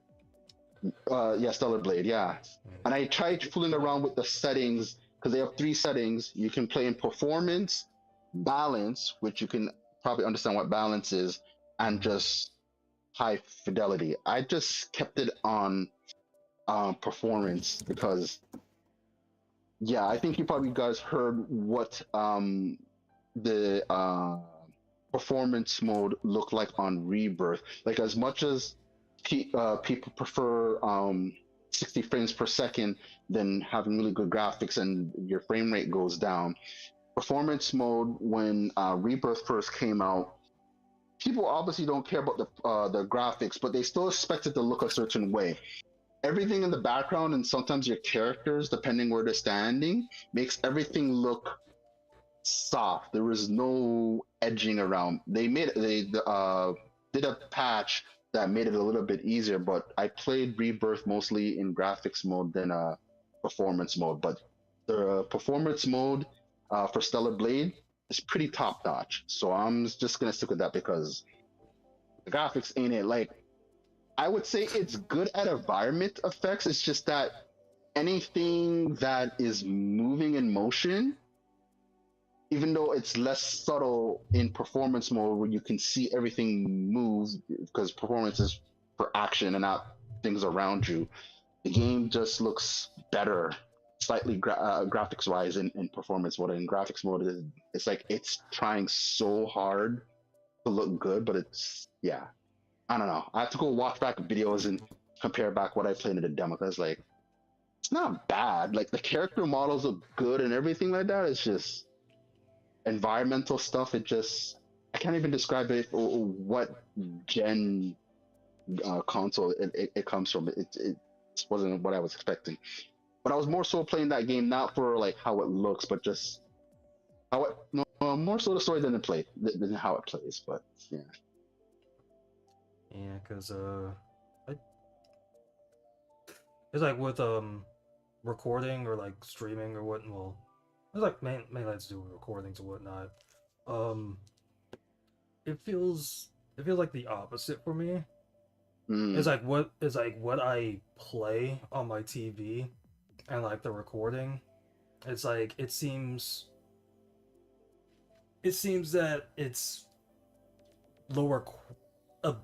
Yeah, Stellar Blade, yeah. And I tried fooling around with the settings because they have 3 settings. You can play in performance, balance, which you can probably understand what balance is, and just high fidelity. I just kept it on performance because, yeah, I think you probably guys heard what the performance mode looked like on Rebirth. Like, as much as people prefer 60 frames per second than having really good graphics and your frame rate goes down, performance mode when Rebirth first came out, people obviously don't care about the graphics, but they still expect it to look a certain way. Everything in the background and sometimes your characters, depending where they're standing, makes everything look soft. There was no edging around. They did a patch that made it a little bit easier, but I played Rebirth mostly in graphics mode than performance mode. But the performance mode for Stellar Blade is pretty top notch. So I'm just gonna stick with that because the graphics ain't it. Like, I would say it's good at environment effects. It's just that anything that is moving in motion, even though it's less subtle in performance mode where you can see everything move, because performance is for action and not things around you, the game just looks better slightly graphics wise in performance mode. In graphics mode, it's like it's trying so hard to look good, but it's, yeah, I don't know. I have to go watch back videos and compare back what I played in the demo. Cause like, it's not bad. Like, the character models look good and everything like that. It's just environmental stuff. It just, I can't even describe it what gen console it comes from. It wasn't what I was expecting. But I was more so playing that game not for like how it looks, but just how it, no, more so the story than how it plays. But yeah. Yeah, because it's like with recording or like streaming or what. Well, it's like mainly has to do with recordings or whatnot. It feels like the opposite for me. It's like what I play on my TV and like the recording. It's like it seems that it's a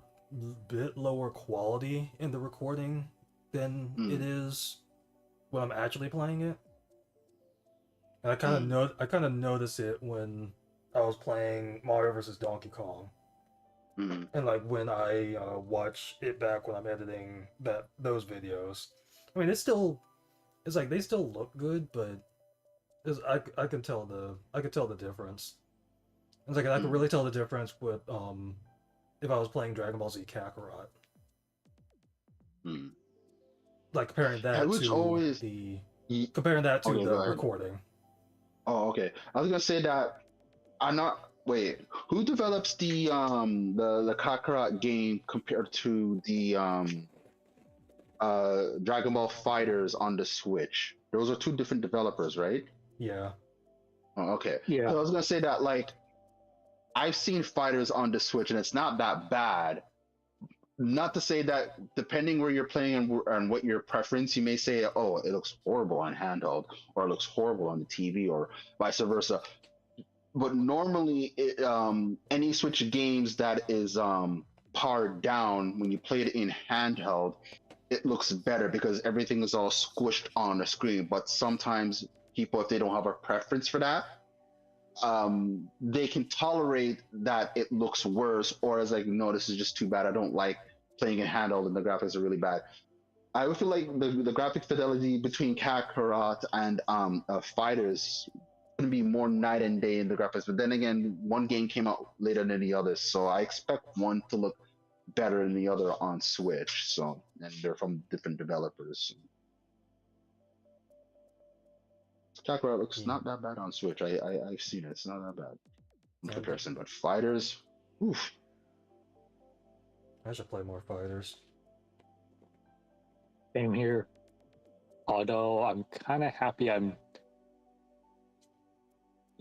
bit lower quality in the recording than it is when I'm actually playing it. And I kind of noticed it when I was playing Mario vs. Donkey Kong. And like when I watch it back when I'm editing those videos. I mean, it's like they still look good, but I can tell the difference. It's like I could really tell the difference with if I was playing Dragon Ball Z Kakarot. Like comparing that to the recording. Oh, okay. I was gonna say that I'm not. Wait, who develops the Kakarot game compared to the Dragon Ball Fighters on the Switch? Those are 2 different developers, right? Yeah. Oh, okay. Yeah. So I was gonna say that, like, I've seen Fighters on the Switch and it's not that bad. Not to say that depending where you're playing and what your preference, you may say, oh, it looks horrible on handheld, or it looks horrible on the TV, or vice versa. But normally, any Switch games that is powered down, when you play it in handheld, it looks better because everything is all squished on the screen. But sometimes people, if they don't have a preference for that, they can tolerate that it looks worse, or as like, no, this is just too bad. I don't like playing in handheld and the graphics are really bad. I would feel like the graphic fidelity between Kakarot and Fighters going to be more night and day in the graphics, but then again, one game came out later than the other, so I expect one to look better than the other on Switch. So, and they're from different developers. Kakarot looks not that bad on Switch. I've seen it. It's not that bad in comparison, but Fighters, oof. I should play more Fighters. Same here. Although I'm kind of happy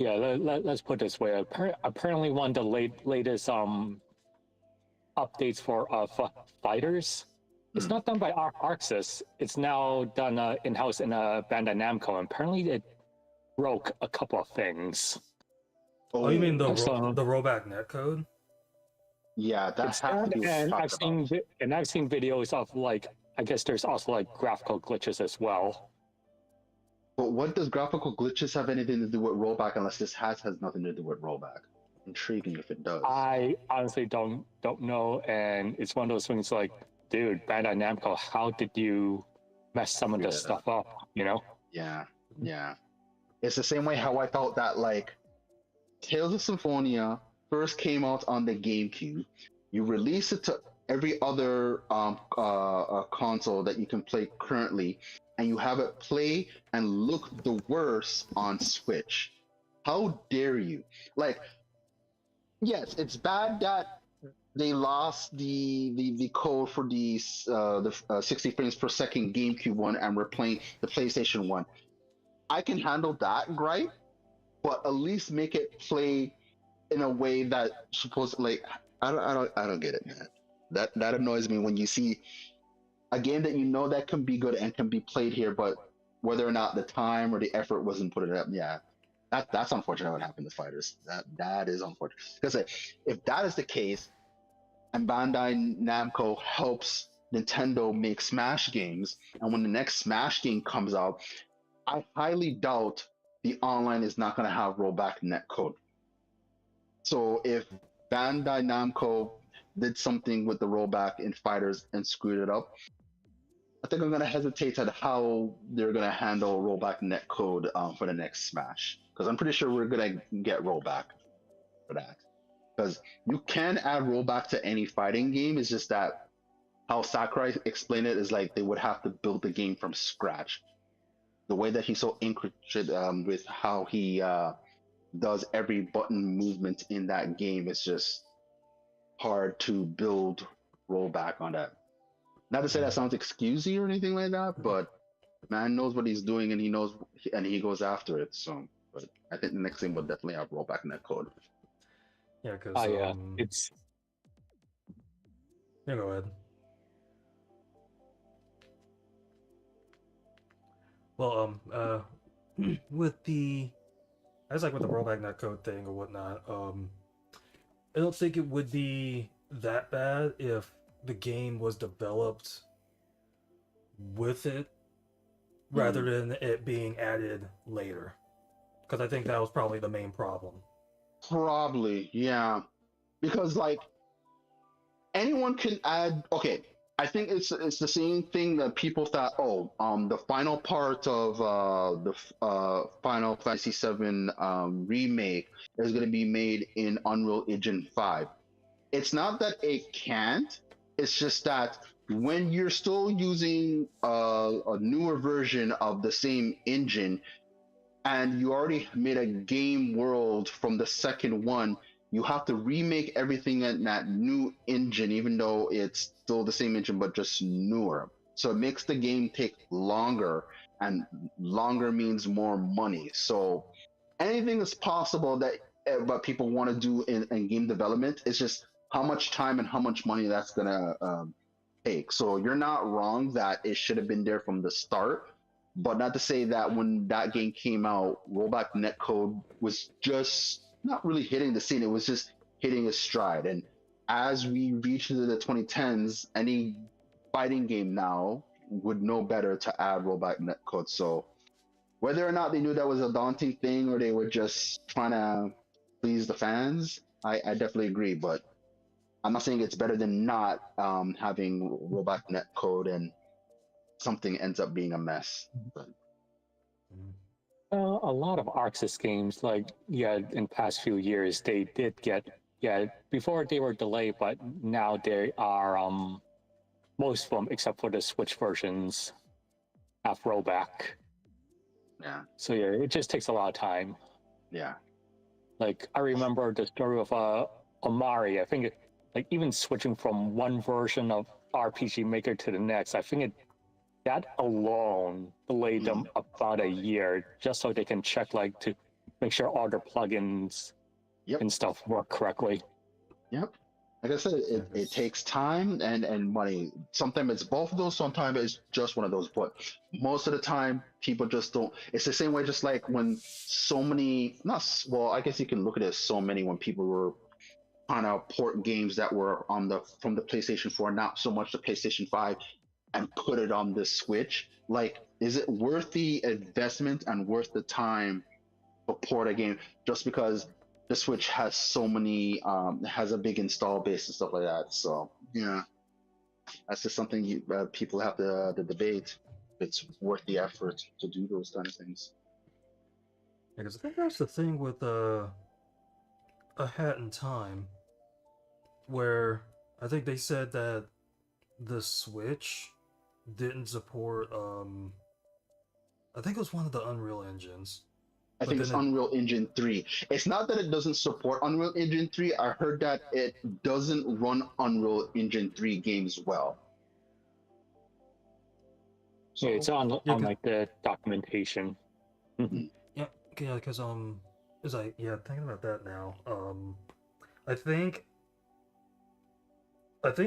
let's put it this way. Apparently, one of the latest updates for Fighters It's not done by Arxis. It's now done in-house in Bandai Namco. And apparently, it broke a couple of things. Oh, you mean the So- the rollback netcode? Yeah, that It's has to that, be and talked I've seen about. videos of like, I guess there's also like graphical glitches as well. But what does graphical glitches have anything to do with rollback unless this has nothing to do with rollback? Intriguing if it does. I honestly don't know, and it's one of those things like, dude, Bandai Namco, how did you mess some of this stuff up? You know? Yeah. It's the same way how I felt that like Tales of Symphonia first came out on the GameCube. You release it to every other console that you can play currently, and you have it play and look the worst on Switch. How dare you? Like, yes, it's bad that they lost the code for the 60 frames per second GameCube one, and we're playing the PlayStation one. I can handle that gripe, but at least make it play in a way that supposedly I don't get it, man. That annoys me when you see a game that you know that can be good and can be played here, but whether or not the time or the effort wasn't put it up, yeah. That's unfortunate what happened to fighters. That is unfortunate. Because if that is the case, and Bandai Namco helps Nintendo make Smash games, and when the next Smash game comes out, I highly doubt the online is not going to have rollback netcode. So if Bandai Namco did something with the rollback in fighters and screwed it up, I think I'm going to hesitate at how they're going to handle rollback netcode for the next Smash. Because I'm pretty sure we're going to get rollback for that. Because you can add rollback to any fighting game. It's just that how Sakurai explained it is like they would have to build the game from scratch. The way that he's so intricate with how he does every button movement in that game is just hard to build rollback on that. Not to say that sounds excusey or anything like that, but man knows what he's doing and he knows and he goes after it. So, but I think the next thing will definitely have rollback in that code. Yeah, because it's. Yeah, go ahead. Well, with the, I was like with the rollback netcode thing or whatnot, I don't think it would be that bad if the game was developed with it rather than it being added later. Because I think that was probably the main problem. Probably, yeah. Because like anyone can add. Okay, I think it's the same thing that people thought. Oh, the final part of the Final Fantasy VII remake is going to be made in Unreal Engine 5. It's not that it can't. It's just that when you're still using a newer version of the same engine, and you already made a game world from the second one, you have to remake everything in that new engine, even though it's still the same engine, but just newer. So it makes the game take longer, and longer means more money. So anything is possible that what people want to do in game development. It's just how much time and how much money that's going to take. So you're not wrong that it should have been there from the start. But not to say that when that game came out, rollback netcode was just not really hitting the scene. It was just hitting its stride. And as we reach into the 2010s, any fighting game now would know better to add rollback netcode. So whether or not they knew that was a daunting thing or they were just trying to please the fans, I definitely agree. But I'm not saying it's better than not having rollback netcode and something ends up being a mess. But A lot of Arxis games, like, in past few years, they did get, before they were delayed, but now they are, most of them, except for the Switch versions, have rollback. Yeah. So it just takes a lot of time. Yeah. Like, I remember the story of Amari. I think, like, even switching from one version of RPG Maker to the next, I think that alone delayed them about a year just so they can check, like, to make sure all their plugins and stuff work correctly. Yep. Like I said, it takes time and money. Sometimes it's both of those, sometimes it's just one of those. But most of the time, people just don't. It's the same way, just like when so many, well, I guess you can look at it as so many when people were trying to port games that were on from the PlayStation 4, not so much the PlayStation 5, and put it on the Switch. Like, is it worth the investment and worth the time to port a game just because the Switch has so many, has a big install base and stuff like that? So yeah, that's just something people have to debate. If it's worth the effort to do those kind of things. Because I think that's the thing with A Hat in Time, where I think they said that the Switch didn't support I think it was one of the Unreal engines. I think it's Unreal Engine 3. It's not that it doesn't support Unreal Engine 3. I heard that it doesn't run Unreal Engine 3 games well. So, yeah, it's on like the documentation. Yeah, because it's like, yeah, thinking about that now. I think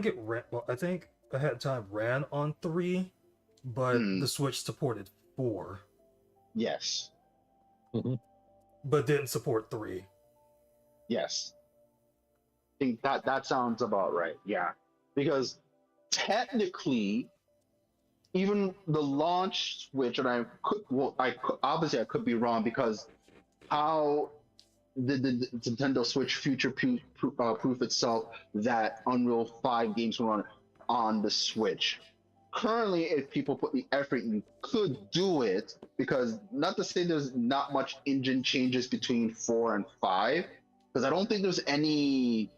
it ran. Well, I think A Hat in Time ran on 3, but the Switch supported 4. Yes. But didn't support 3. Yes. I think that sounds about right. Yeah. Because technically, even the launch Switch, and I could be wrong, because how the Nintendo Switch future proof itself that Unreal 5 games will run on the Switch. Currently, if people put the effort, you could do it, because not to say there's not much engine changes between 4 and 5, because I don't think there's any.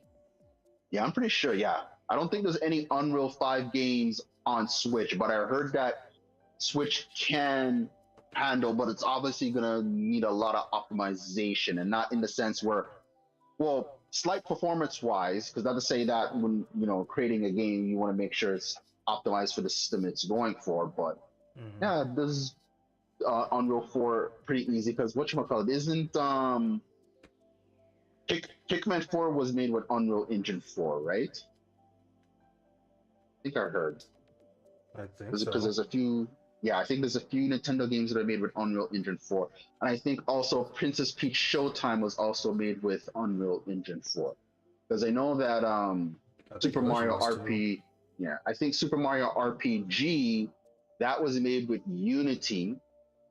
Yeah, I'm pretty sure. Yeah, I don't think there's any Unreal 5 games on Switch, but I heard that Switch can handle, but it's obviously gonna need a lot of optimization, and not in the sense where, well, slight performance-wise, because not to say that when creating a game, you want to make sure it's optimized for the system it's going for, but yeah, this is Unreal 4 pretty easy, because whatchamacallit, isn't Pikmin 4 was made with Unreal Engine 4, right? I think I heard. I think so. Because there's a few, I think there's a few Nintendo games that are made with Unreal Engine 4, and I think also Princess Peach Showtime was also made with Unreal Engine 4, because I know that Super Mario RPG. Yeah, I think Super Mario RPG, that was made with Unity,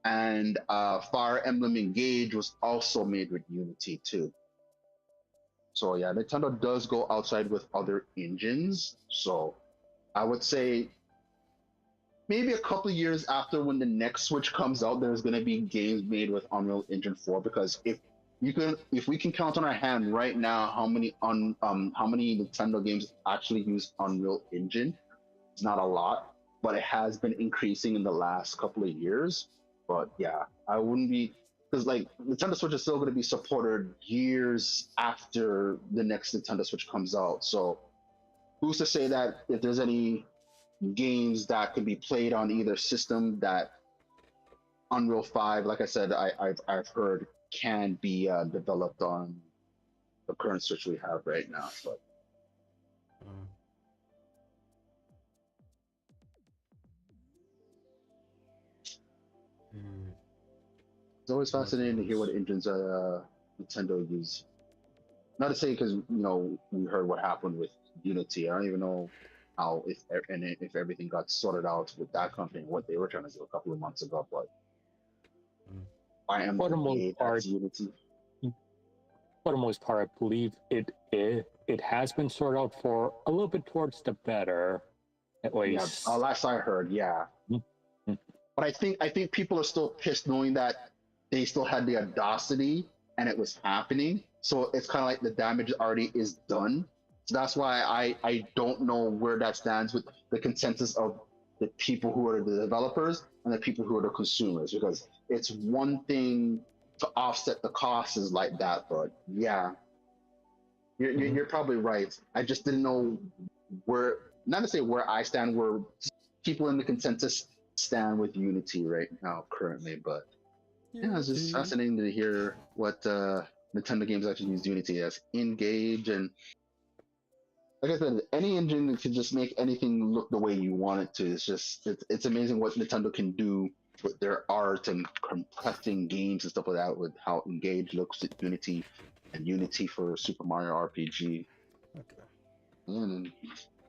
and Fire Emblem Engage was also made with Unity too. So yeah, Nintendo does go outside with other engines. So I would say maybe a couple of years after, when the next Switch comes out, there's going to be games made with Unreal Engine 4, because if we can count on our hand right now how many Nintendo games actually use Unreal Engine, it's not a lot, but it has been increasing in the last couple of years. But yeah, I wouldn't be, because like Nintendo Switch is still going to be supported years after the next Nintendo Switch comes out. So who's to say that if there's any games that could be played on either system that Unreal 5, like I said, I've heard can be developed on the current Switch we have right now. But it's always fascinating to hear what engines Nintendo use. Not to say, because we heard what happened with Unity. I don't even know how if everything got sorted out with that company and what they were trying to do a couple of months ago, but I am Unity. For the most part, I believe it has been sorted out for a little bit towards the better, at least. Yeah, last I heard, yeah. But I think people are still pissed knowing that they still had the audacity and it was happening. So it's kind of like the damage already is done. So that's why I don't know where that stands with the consensus of the people who are the developers and the people who are the consumers, because it's one thing to offset the costs like that, but yeah, you're probably right. I just didn't know where, not to say where I stand, where people in the consensus stand with Unity right now currently, but yeah, it's just fascinating to hear what Nintendo games actually use Unity as. Engage, and like I said, any engine that can just make anything look the way you want it to. It's amazing what Nintendo can do with their art and compressing games and stuff like that. With how Engage looks at Unity and Unity for Super Mario RPG. Okay. And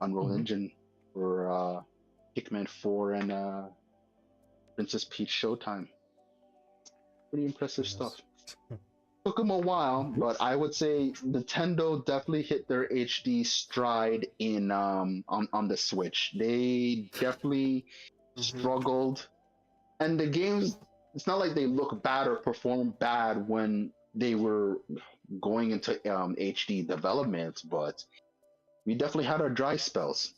Unreal Engine for Pikmin 4 and Princess Peach Showtime. Pretty impressive stuff. Took them a while, but I would say Nintendo definitely hit their HD stride in on the Switch. They definitely struggled, and the games. It's not like they look bad or perform bad when they were going into HD development, but we definitely had our dry spells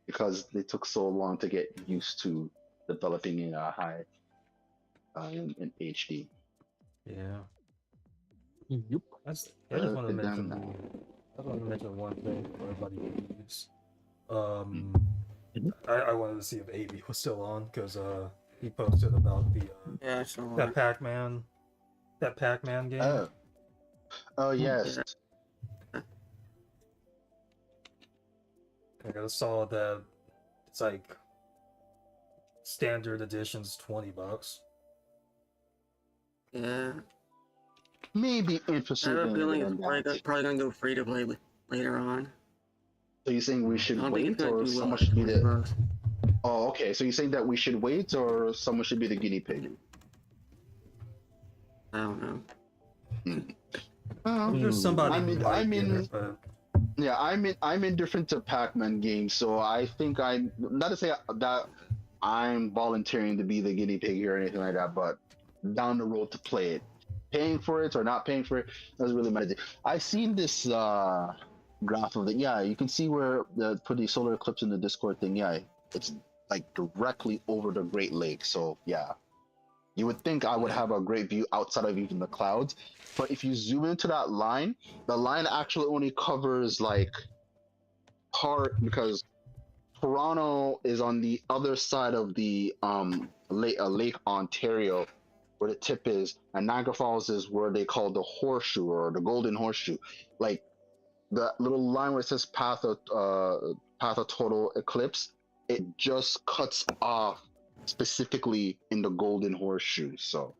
because they took so long to get used to developing in a high in HD. Yeah. Yep. I just want to mention. I want to mention one thing for everybody to use. I wanted to see if AB was still on because he posted about the that Pac-Man game. Oh yes. I just saw that it's like standard edition's $20. Yeah. Maybe I interested have a in feeling it. it's probably gonna go free to play later on. So you're saying we should I don't think wait, it's gonna or do well someone at should be the? $20. Oh, okay. So you're saying that we should wait, or someone should be the guinea pig? I don't know. There's somebody. I'm indifferent to Pac-Man games, so I think I'm not to say that I'm volunteering to be the guinea pig here or anything like that, but down the road to play it, paying for it or not paying for it doesn't really matter. I've seen this graph of it. Yeah, you can see where put the solar eclipse in the Discord thing. Yeah, it's like directly over the Great Lakes. So yeah, you would think I would have a great view outside of even the clouds, but if you zoom into that line, the line actually only covers like part because Toronto is on the other side of the Lake Ontario, where the tip is, and Niagara Falls is where they call the horseshoe or the golden horseshoe. Like the little line where it says path of total eclipse, it just cuts off specifically in the golden horseshoe. So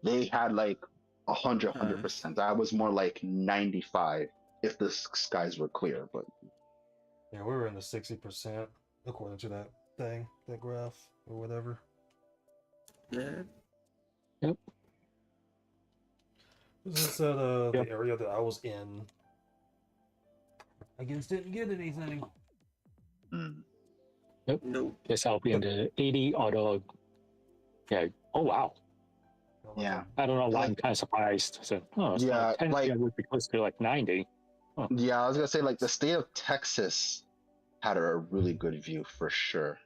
they had like 100%. I was more like 95 if the skies were clear, but yeah, we were in the 60% according to that thing, that graph or whatever. Yeah. Yep. This is the area that I was in. I guess didn't get anything. Yep. Nope. Guess I'll be in the 80 auto. Yeah. Oh wow. Yeah. I don't know why I'm kind of surprised. So, yeah, 10 like would be close to like 90. Huh. Yeah, I was gonna say like the state of Texas had a really good view for sure.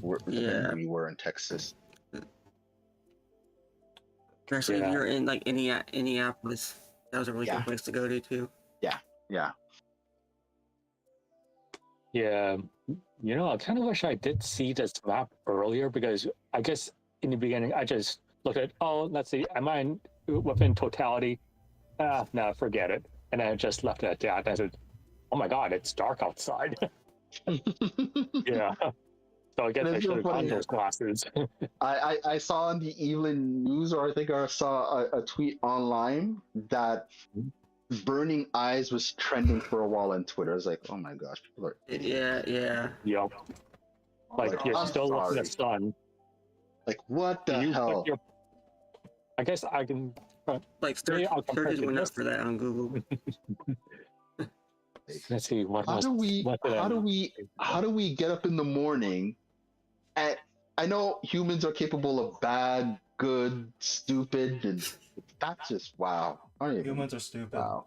We were in Texas. Especially if you're in like Indianapolis, that was a really good place to go to too. Yeah. Yeah, you know, I kind of wish I did see this map earlier because I guess in the beginning I just looked at, let's see, am I within totality? No, forget it. And I just left it at that. And I said, oh my god, it's dark outside. Yeah. So I guess I should have gotten those glasses. I saw in the Evelyn News, or I think I saw a tweet online that Burning Eyes was trending for a while on Twitter. I was like, oh my gosh, people are idiots. Yeah. Yep. Like, you're still looking at the sun. Like, what the hell? I guess I can... Like, search went up for that on Google. Let's see, how do we get up in the morning and I know humans are capable of bad, good, stupid, and that's just wow. Humans are stupid. Wow.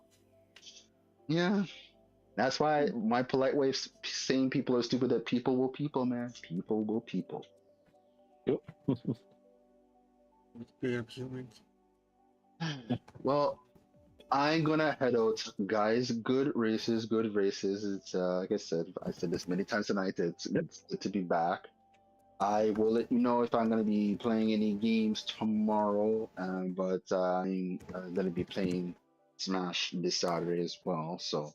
Yeah. That's why my polite way of saying people are stupid, that people will people, man. People will people. Yep. Humans. Well, I'm gonna head out, guys. Good races. It's like I said this many times tonight. It's good to be back. I will let you know if I'm gonna be playing any games tomorrow, but I'm gonna be playing Smash this Saturday as well. So,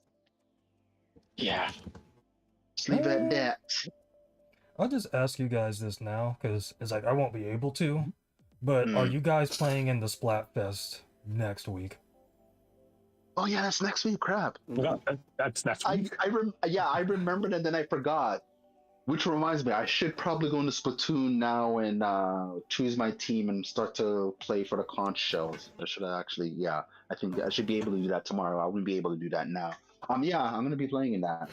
yeah, Just leave it at that. I'll just ask you guys this now, because it's like I won't be able to. But are you guys playing in the Splatfest next week? Oh yeah, that's next week. Crap. Yeah, that's next week. I remembered and then I forgot. Which reminds me, I should probably go into Splatoon now and choose my team and start to play for the conch shells. I should actually, yeah. I think I should be able to do that tomorrow. I wouldn't be able to do that now. Yeah, I'm gonna be playing in that.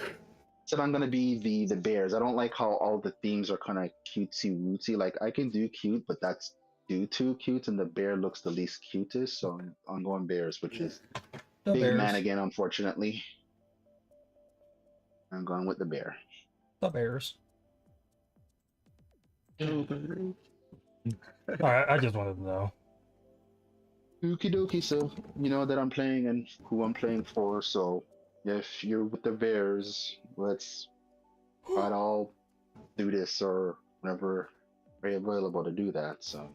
So I'm gonna be the bears. I don't like how all the themes are kind of cutesy wootsy. Like I can do cute, but that's too cute, and the bear looks the least cutest. So I'm going bears, which is The big bears. man again, unfortunately. I'm going with the bear. The Bears. Alright, I just wanted to know. Okie dokie, so you know that I'm playing and who I'm playing for, so if you're with the Bears, let's try to all do this or whenever we're available to do that, so.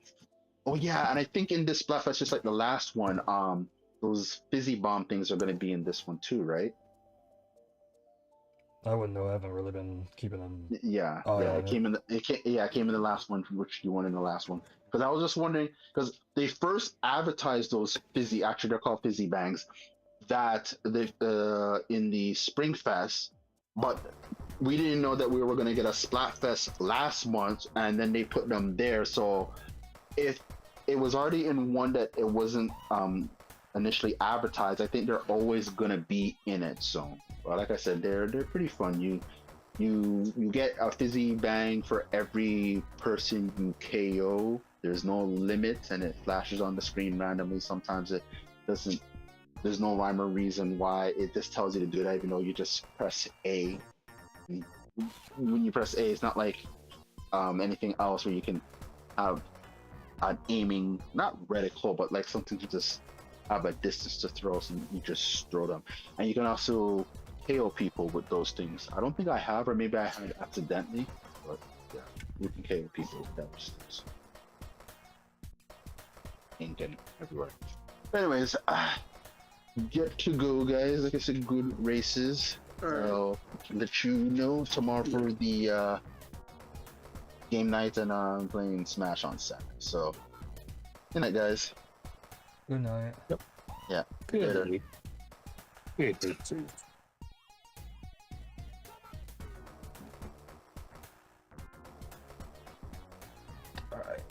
Oh yeah, and I think in this Splatfest, just like the last one, those fizzy bomb things are gonna be in this one too, right? I wouldn't know. I haven't really been keeping them. Yeah, Oh, yeah, yeah, it came in the last one, which you won in the last one. Because I was just wondering, because they first advertised those fizzy, actually they're called fizzy bangs, that they in the Spring Fest, but we didn't know that we were going to get a Splatfest last month, and then they put them there. So if it was already in one that it wasn't initially advertised, I think they're always going to be in it. So. Well, like I said, they're pretty fun. You get a fizzy bang for every person you KO. There's no limit, and it flashes on the screen randomly. Sometimes it doesn't. There's no rhyme or reason why. It just tells you to do that, even though you just press A. When you press A, it's not like anything else where you can have an aiming, not reticle, but like something to just have a distance to throw, so you just throw them, and you can also KO people with those things. I don't think I have, or maybe I had accidentally, but yeah, you can KO people with those things. Ink and everywhere. But anyways, get to go, guys. Like I said, good races. I'll let you know tomorrow for the game night, and I'm playing Smash on Saturday. So, good night, guys. Good night. Yep. Yeah. Good. Later. Good. Alright.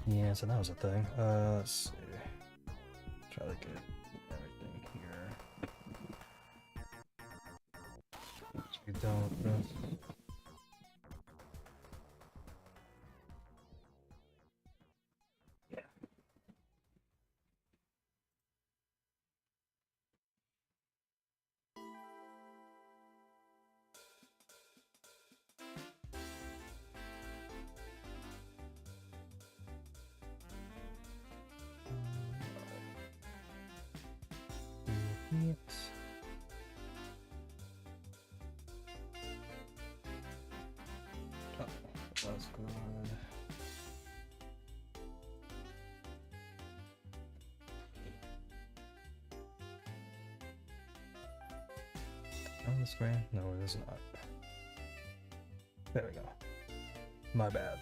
Yeah, so that was a thing. Let's see. Try to get everything here. Let's be done with this. Yes. Oh, that's good. On the screen? No, it is not. There we go. My bad.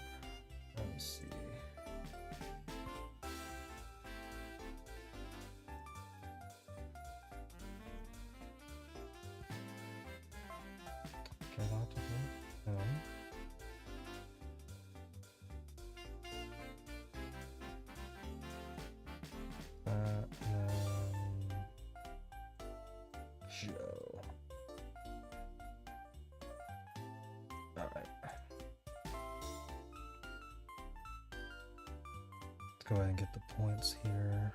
Let me see. Okay, I'll have to do it. Joe. Alright. Let's go ahead and get the points here.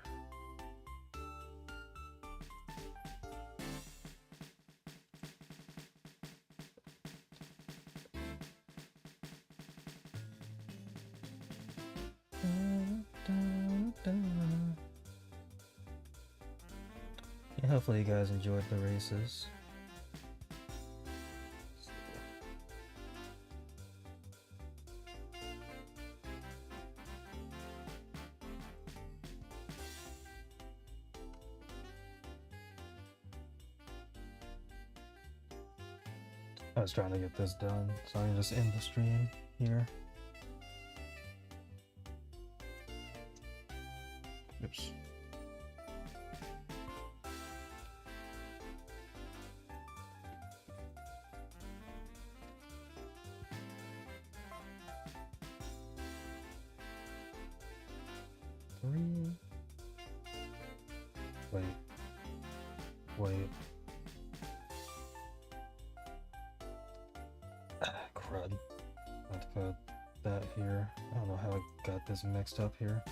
Yeah, hopefully you guys enjoyed the races. I was trying to get this done, so I can just end the stream here. Oops. Three. Wait. Crud. I have to put that here. I don't know how I got this mixed up here.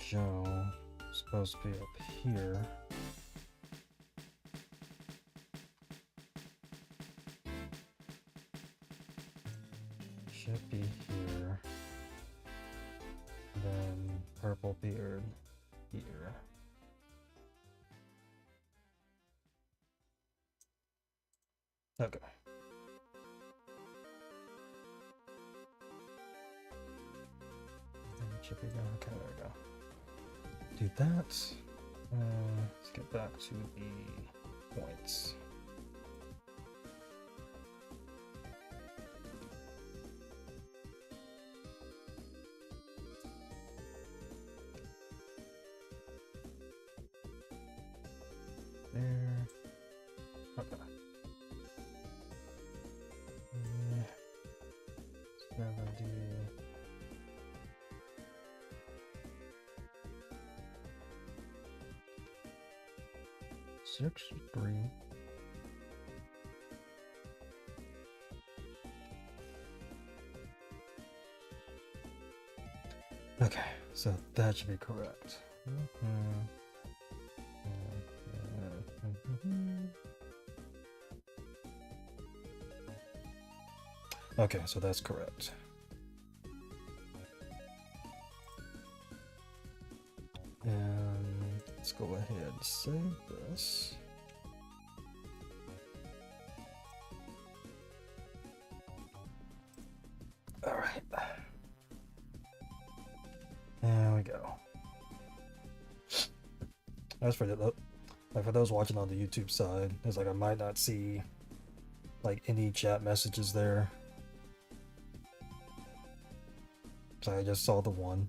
Joe is supposed to be up here. Should be here. Then purple beard here. Okay. And it should be down. Okay, there we go. Do that. Let's get back to the points. There. Okay. 70. 63. Okay, so that should be correct. Okay, so that's correct. And let's go ahead and save this. All right. There we go. As for the, like for those watching on the YouTube side, it's like I might not see like any chat messages there. So I just saw the one.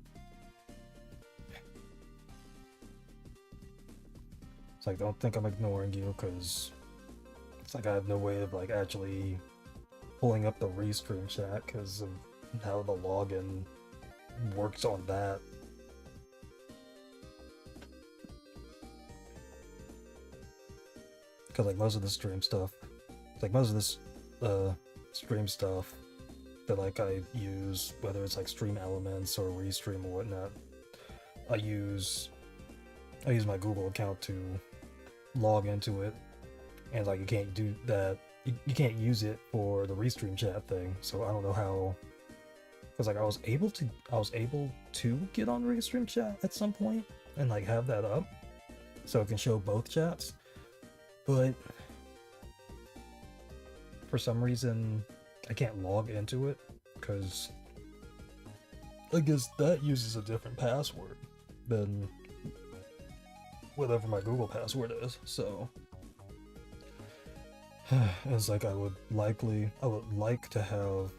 It's like, don't think I'm ignoring you, because it's like I have no way of like actually pulling up the restream chat because of how the login works on that. Because like most of the stream stuff, like most of this stream stuff that like I use, whether it's like Stream Elements or Restream or whatnot, I use my Google account to log into it, and like you can't do that. You can't use it for the Restream chat thing. So I don't know how. Because like I was able to get on Restream chat at some point and like have that up, so it can show both chats, but for some reason I can't log into it, because I guess that uses a different password than whatever my Google password is. So it's like I would like to have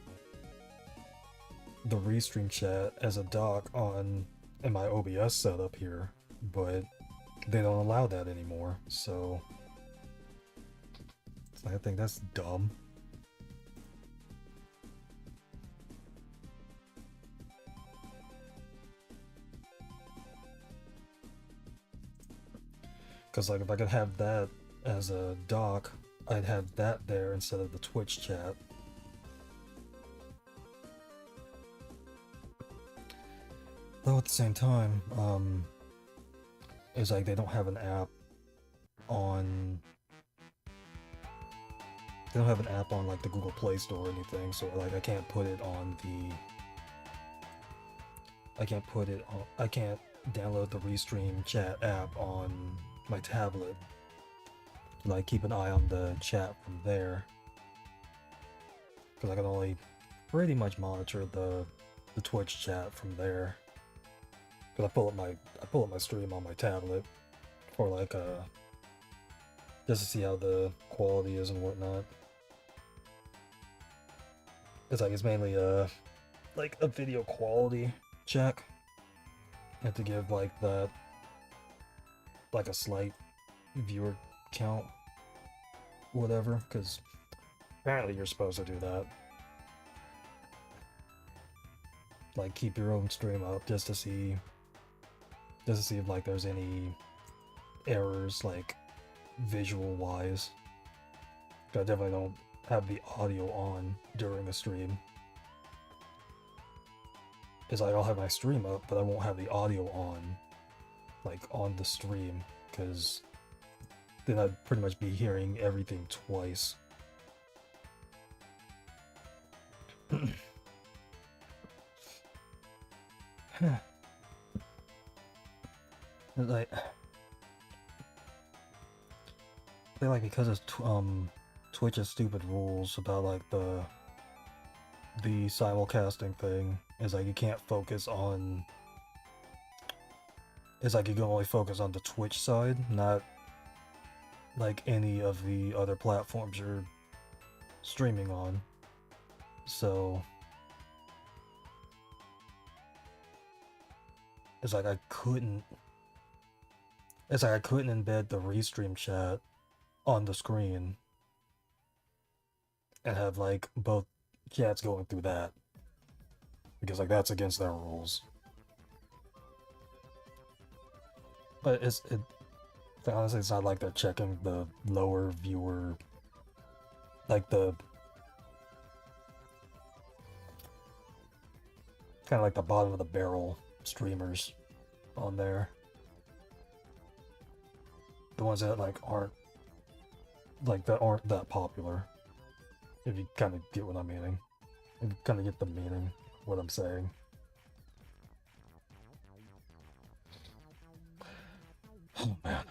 the Restream chat as a dock in my OBS setup here, but they don't allow that anymore. So I think that's dumb. Because like if I could have that as a dock, I'd have that there instead of the Twitch chat. Though at the same time, it's like they don't have an app on. They don't have an app on like the Google Play Store or anything, so like I can't put it on the. I can't download the Restream chat app on my tablet. Like keep an eye on the chat from there, because I can only pretty much monitor the Twitch chat from there. Because I pull up my stream on my tablet for like just to see how the quality is and whatnot. It's like it's mainly like a video quality check. You have to give like that, like a slight viewer count, whatever, because apparently you're supposed to do that. Like keep your own stream up just to see if like there's any errors like visual wise. I definitely don't have the audio on during a stream. It's like I'll have my stream up, but I won't have the audio on, like on the stream, because then I'd pretty much be hearing everything twice. Like, I feel like because of Twitch's stupid rules about like the simulcasting thing, is like you can't focus on. It's like you can only focus on the Twitch side, not like any of the other platforms you're streaming on. So it's like I couldn't embed the restream chat on the screen and have like both chats going through that, because like that's against their rules. But honestly, it's not like they're checking the lower viewer, like the kind of like the bottom of the barrel streamers on there. The ones that like aren't that popular. If you kind of get what I'm meaning. If you kind of get the meaning of what I'm saying. Oh man.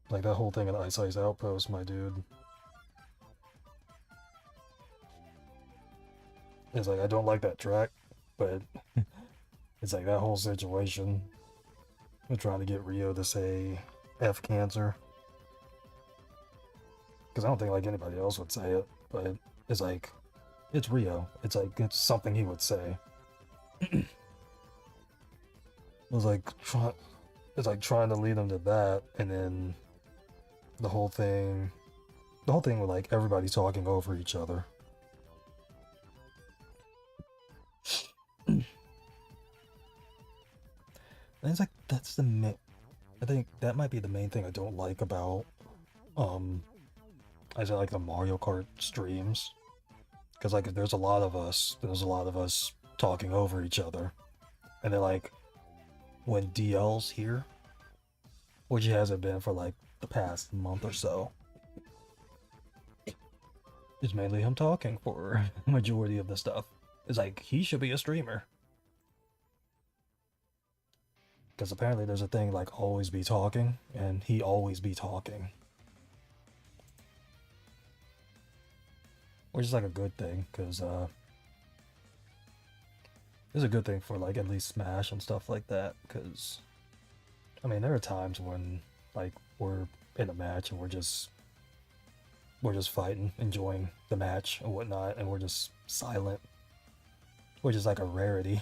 Like that whole thing at Ice Ice Outpost, my dude. It's like I don't like that track, but it's like that whole situation. I'm trying to get Rio to say F cancer. Because I don't think like anybody else would say it, but it's like, it's Rio. It's like, it's something he would say. It was like, trying to lead him to that, and then the whole thing with like everybody talking over each other. And it's like, I think that might be the main thing I don't like about, I say like the Mario Kart streams. Because like, there's a lot of us talking over each other. And then like, when DL's here, which he hasn't been for like the past month or so, it's mainly him talking for the majority of the stuff. It's like, he should be a streamer. Because apparently there's a thing like always be talking, and he always be talking. Which is like a good thing, because it's a good thing for like at least Smash and stuff like that, because I mean there are times when like we're in a match and we're just fighting, enjoying the match and whatnot, and we're just silent, which is like a rarity.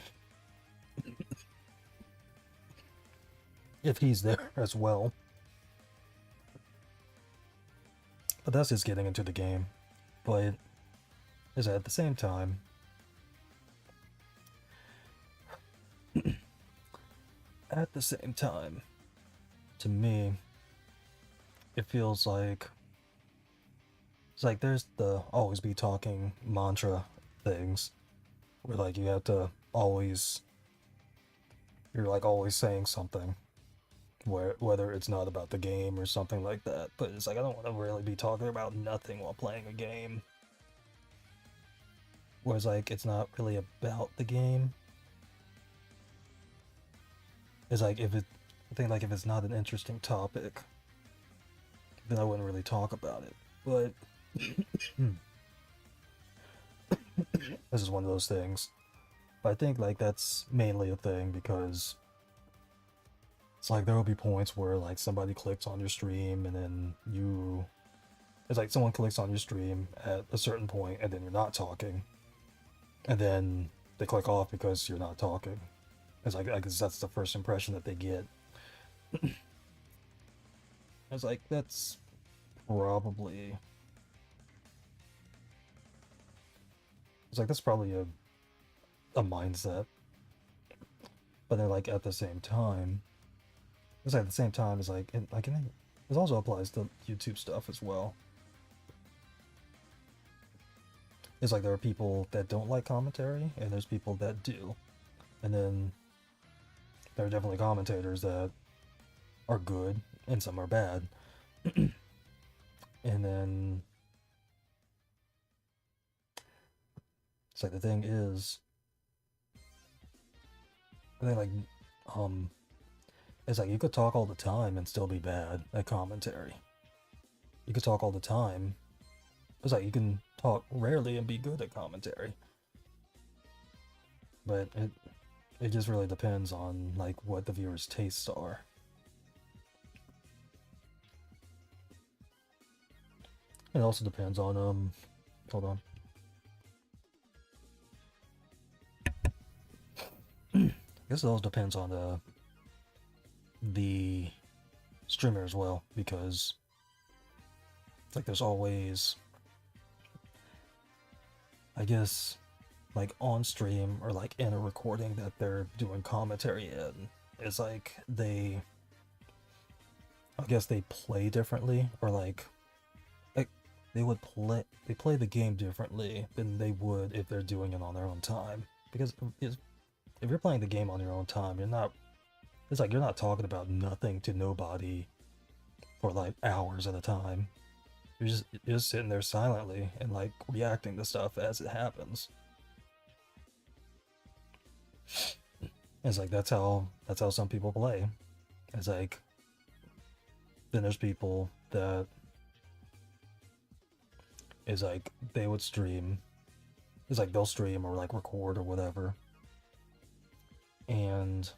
If he's there as well. But that's just getting into the game. But is at the same time, to me, it feels like it's like there's the always be talking mantra things where like you have to always, you're like always saying something, whether it's not about the game or something like that. But it's like I don't want to really be talking about nothing while playing a game. Whereas like it's not really about the game. It's like if it's not an interesting topic, then I wouldn't really talk about it. But this is one of those things. But I think like that's mainly a thing because It's like there will be points where like somebody clicks on your stream and then it's like someone clicks on your stream at a certain point and then you're not talking. And then they click off because you're not talking. It's like, I guess that's the first impression that they get. It's like, that's probably... It's like, that's probably a mindset. But then, like, at the same time... It's like, at the same time, it's like, it also applies to YouTube stuff as well. It's like, there are people that don't like commentary, and there's people that do. And then, there are definitely commentators that are good, and some are bad. And then... It's like, the thing is... I think, like, it's like, you could talk all the time and still be bad at commentary. You could talk all the time. It's like, you can talk rarely and be good at commentary. But it just really depends on, like, what the viewer's tastes are. It also depends on, hold on. I guess it also depends on the streamer as well, because it's like there's always, I guess, like on stream or like in a recording that they're doing commentary in, it's like I guess they play differently, or like they play the game differently than they would if they're doing it on their own time. Because if you're playing the game on your own time, it's like you're not talking about nothing to nobody for like hours at a time. You're just sitting there silently and like reacting to stuff as it happens. It's like that's how some people play. It's like, then there's people that is like they would stream. It's like they'll stream or like record or whatever, and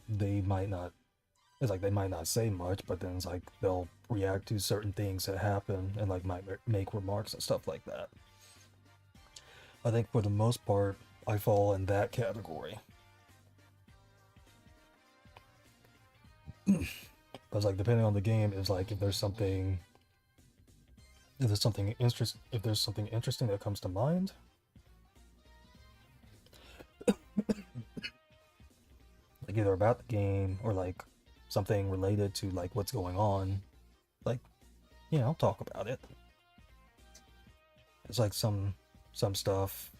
they might not say much, but then it's like they'll react to certain things that happen and like might make remarks and stuff like that. I think for the most part, I fall in that category. But like depending on the game, it's like if there's something interesting that comes to mind, like either about the game or like something related to like what's going on, like, you know, talk about it. It's like some stuff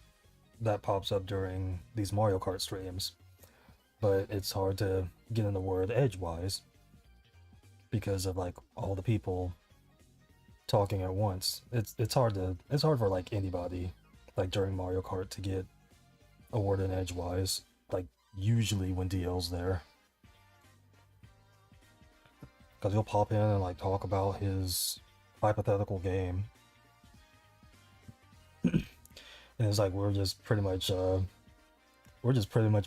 that pops up during these Mario Kart streams, but it's hard to get in the word edgewise because of like all the people talking at once. It's hard for like anybody like during Mario Kart to get a word in edgewise, like usually when DL's there, because he'll pop in and like talk about his hypothetical game, and it's like we're just pretty much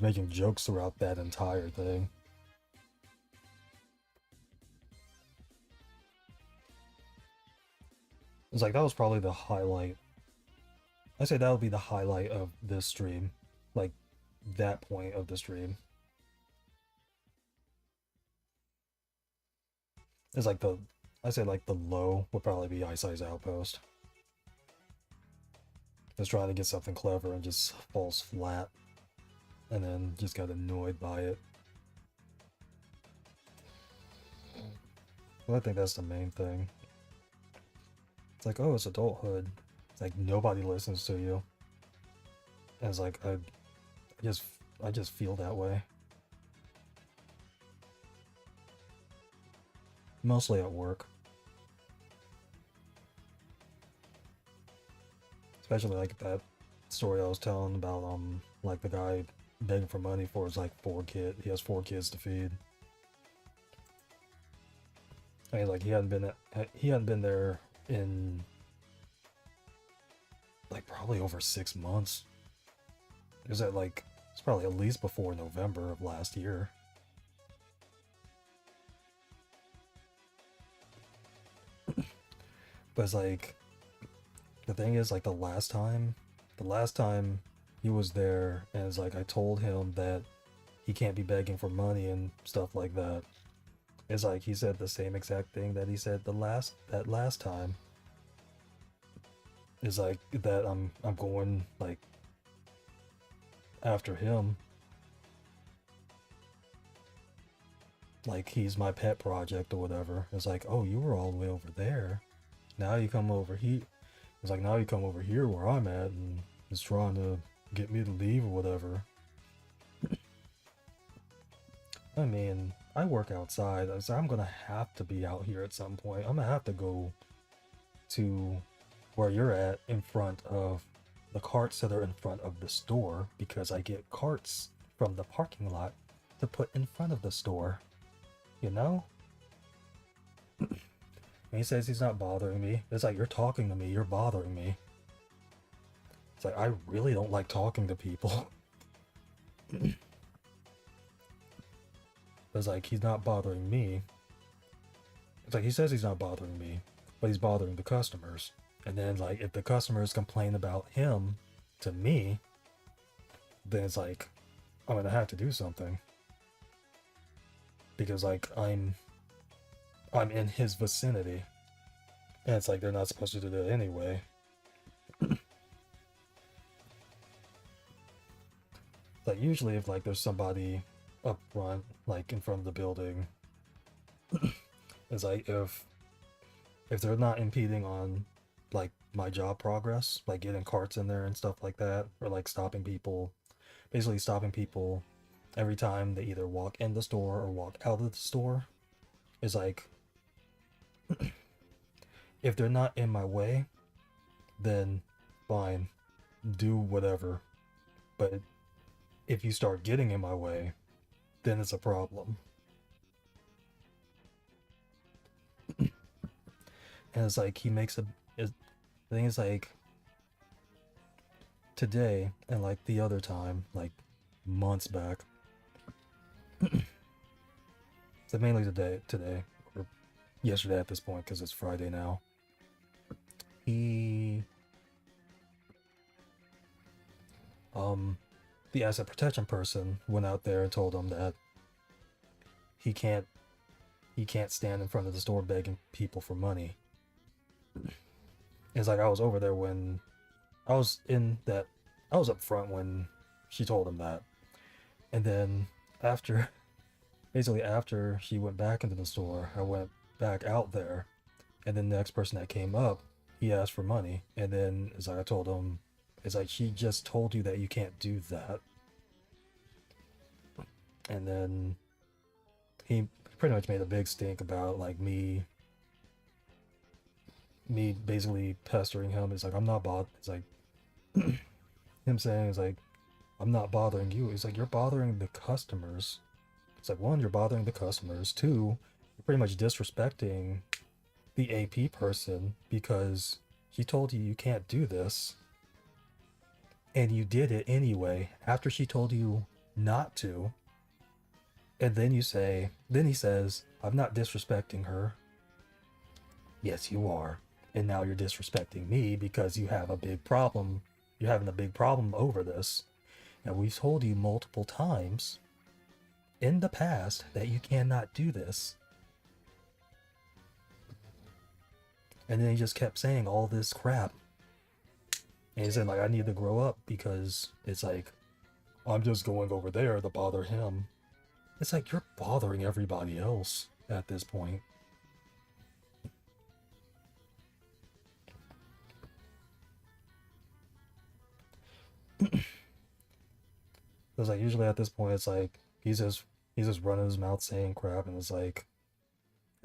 making jokes throughout that entire thing. It's like that was probably the highlight. I say that would be the highlight of this stream, like that point of the stream. It's like I say like the low would probably be Ice Ice Outpost. Just trying to get something clever and just falls flat, and then just got annoyed by it. Well, I think that's the main thing. It's like, oh, it's adulthood. It's like nobody listens to you. And it's like I just feel that way. Mostly at work. Especially like that story I was telling about like the guy begging for money for his like he has 4 kids to feed. I mean, like he hadn't been there in like probably over 6 months. It was it's probably at least before November of last year. But it's like, the thing is, like, the last time he was there, and it's like, I told him that he can't be begging for money and stuff like that. It's like, he said the same exact thing that he said that last time. Is like, that I'm going, like, after him. Like, he's my pet project or whatever. It's like, oh, you were all the way over there. Now you come over here. It's like, now you come over here where I'm at and is trying to get me to leave or whatever. I mean, I work outside, so I'm gonna have to be out here at some point. I'm gonna have to go to where you're at in front of the carts that are in front of the store, because I get carts from the parking lot to put in front of the store. You know? And he says he's not bothering me. It's like, you're talking to me, you're bothering me. It's like, I really don't like talking to people. It's like, he's not bothering me. It's like, he says he's not bothering me, but he's bothering the customers. And then, like, if the customers complain about him to me, then it's like, I'm gonna have to do something. Because, like, I'm in his vicinity. And it's like, they're not supposed to do that anyway. Like, usually if, like, there's somebody up front, like, in front of the building, it's like, if they're not impeding on, like, my job progress, like getting carts in there and stuff like that, or like stopping people, basically stopping people every time they either walk in the store or walk out of the store, is like, if they're not in my way, then fine, do whatever. But if you start getting in my way, then it's a problem. And it's like, he makes the thing is, like, today and like the other time, like months back, so mainly today, or yesterday at this point, because it's Friday now, the asset protection person went out there and told him that he can't stand in front of the store begging people for money. It's like, I was over there when I was up front when she told him that. And then after she went back into the store, I went back out there, and then the next person that came up, he asked for money. And then it's like, I told him, it's like, she just told you that you can't do that. And then he pretty much made a big stink about, like, me basically pestering him. It's like, I'm not bothered. It's like, him saying, it's like, I'm not bothering you. It's like, you're bothering the customers. It's like, one, you're bothering the customers. Two, you're pretty much disrespecting the AP person because she told you you can't do this. And you did it anyway after she told you not to. And then he says, I'm not disrespecting her. Yes, you are. And now you're disrespecting me because you have a big problem. You're having a big problem over this. And we've told you multiple times in the past that you cannot do this. And then he just kept saying all this crap. And he said, like, I need to grow up because it's like, I'm just going over there to bother him. It's like, you're bothering everybody else at this point. It's like, usually at this point, it's like, he's just running his mouth saying crap, and it's like,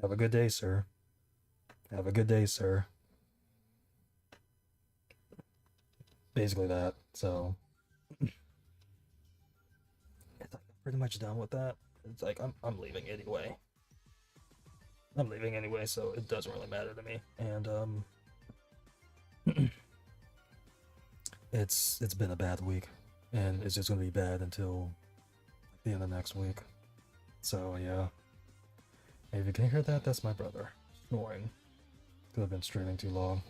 have a good day, sir. Have a good day, sir. Basically that. So it's like, I'm pretty much done with that. It's like, I'm leaving anyway. I'm leaving anyway, so it doesn't really matter to me. And it's been a bad week, and it's just gonna be bad until the end of next week. So yeah, if you can hear that, that's my brother snoring. Could have been streaming too long.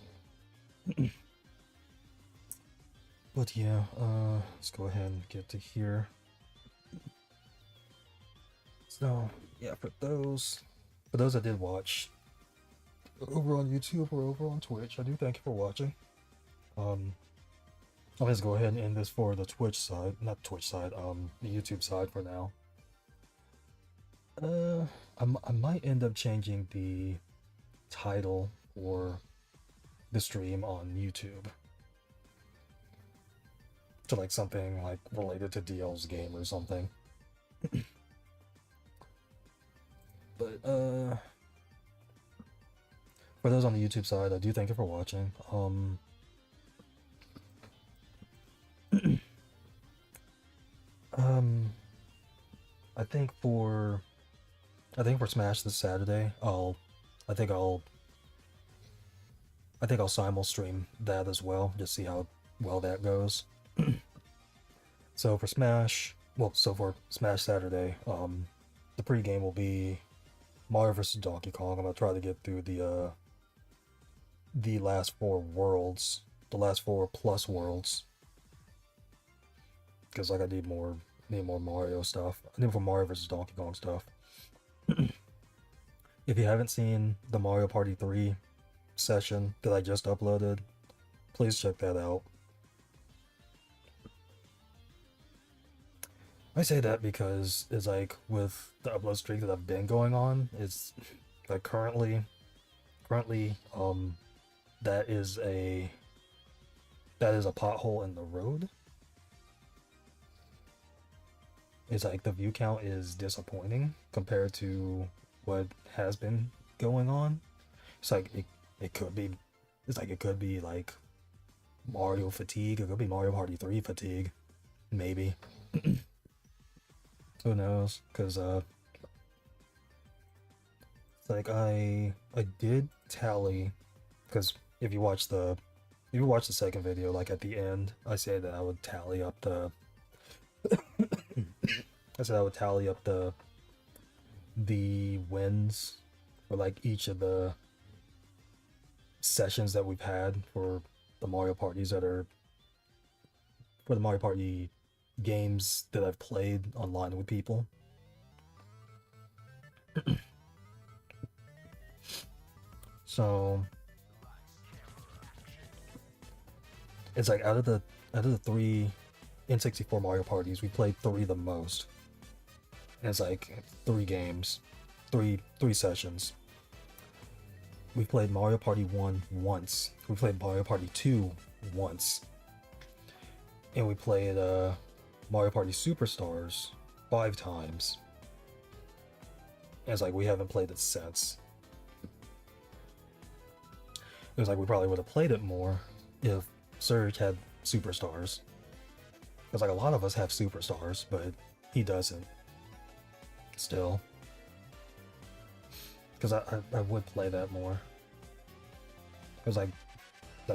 But yeah, let's go ahead and get to here. So yeah, for those that did watch over on YouTube or over on Twitch, I do thank you for watching. I'll just go ahead and end this for the Twitch side, not Twitch side, the YouTube side for now. I might end up changing the title for the stream on YouTube to like something like related to DL's game or something. But for those on the YouTube side, I do thank you for watching. I think for Smash this Saturday, I think I'll simul stream that as well, just see how well that goes. So for Smash, for Smash Saturday, the pregame will be Mario vs. Donkey Kong. I'm gonna try to get through the last 4 worlds, the last 4 plus worlds, because like I need more Mario stuff. I need more Mario vs. Donkey Kong stuff. If you haven't seen the Mario Party 3 session that I just uploaded, please check that out. I say that because it's like with the upload streak that I've been going on, it's like currently that is a pothole in the road. It's like the view count is disappointing compared to what has been going on. It's like it could be like Mario fatigue, it could be Mario Party 3 fatigue, maybe. Who knows? Because it's like I did tally, because if you watch the second video, like at the end, I said that I would tally up the the wins for like each of the sessions that we've had for the Mario Parties for the Mario Party games that I've played online with people. So it's like out of the 3 N64 Mario Parties, we played 3 the most. And it's like 3 games, 3 sessions. We played Mario Party 1 once. We played Mario Party 2 once. And we played Mario Party Superstars 5 times. And it's like we haven't played it since. It was like we probably would have played it more if Surge had Superstars. Because like a lot of us have Superstars, but he doesn't. Still. Because I would play that more. Because like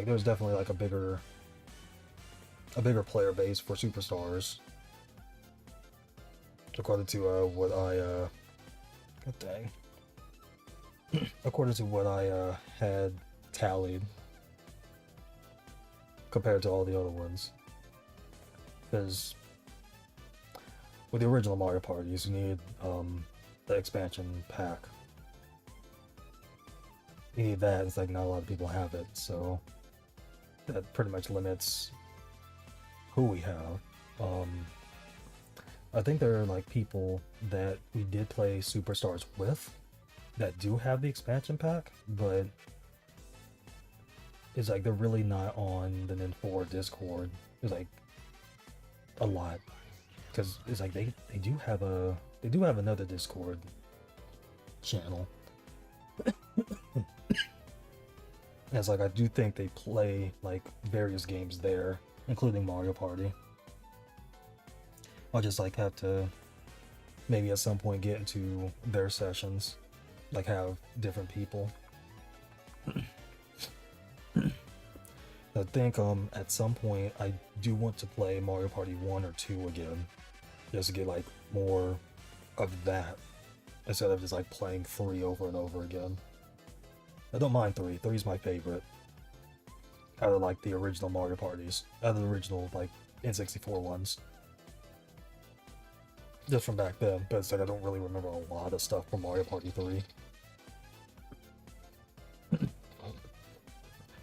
there's definitely like a bigger player base for Superstars. According to what I according to what I had tallied compared to all the other ones. Because with the original Mario Parties, you need the expansion pack. You need that. It's like not a lot of people have it, so that pretty much limits who we have. I think there are like people that we did play Superstars with that do have the expansion pack, but it's like they're really not on the Ninfora Discord. It's like a lot, because it's like they do have another Discord channel. And it's like I do think they play like various games there, including Mario Party. I'll just like have to maybe at some point get into their sessions, like have different people. I think at some point I do want to play Mario Party 1 or 2 again, just to get like more of that instead of just like playing 3 over and over again. I don't mind 3. 3 is my favorite. Out of like the original Mario parties. Out of the original like N64 ones. Just from back then, but it's like I don't really remember a lot of stuff from Mario Party 3.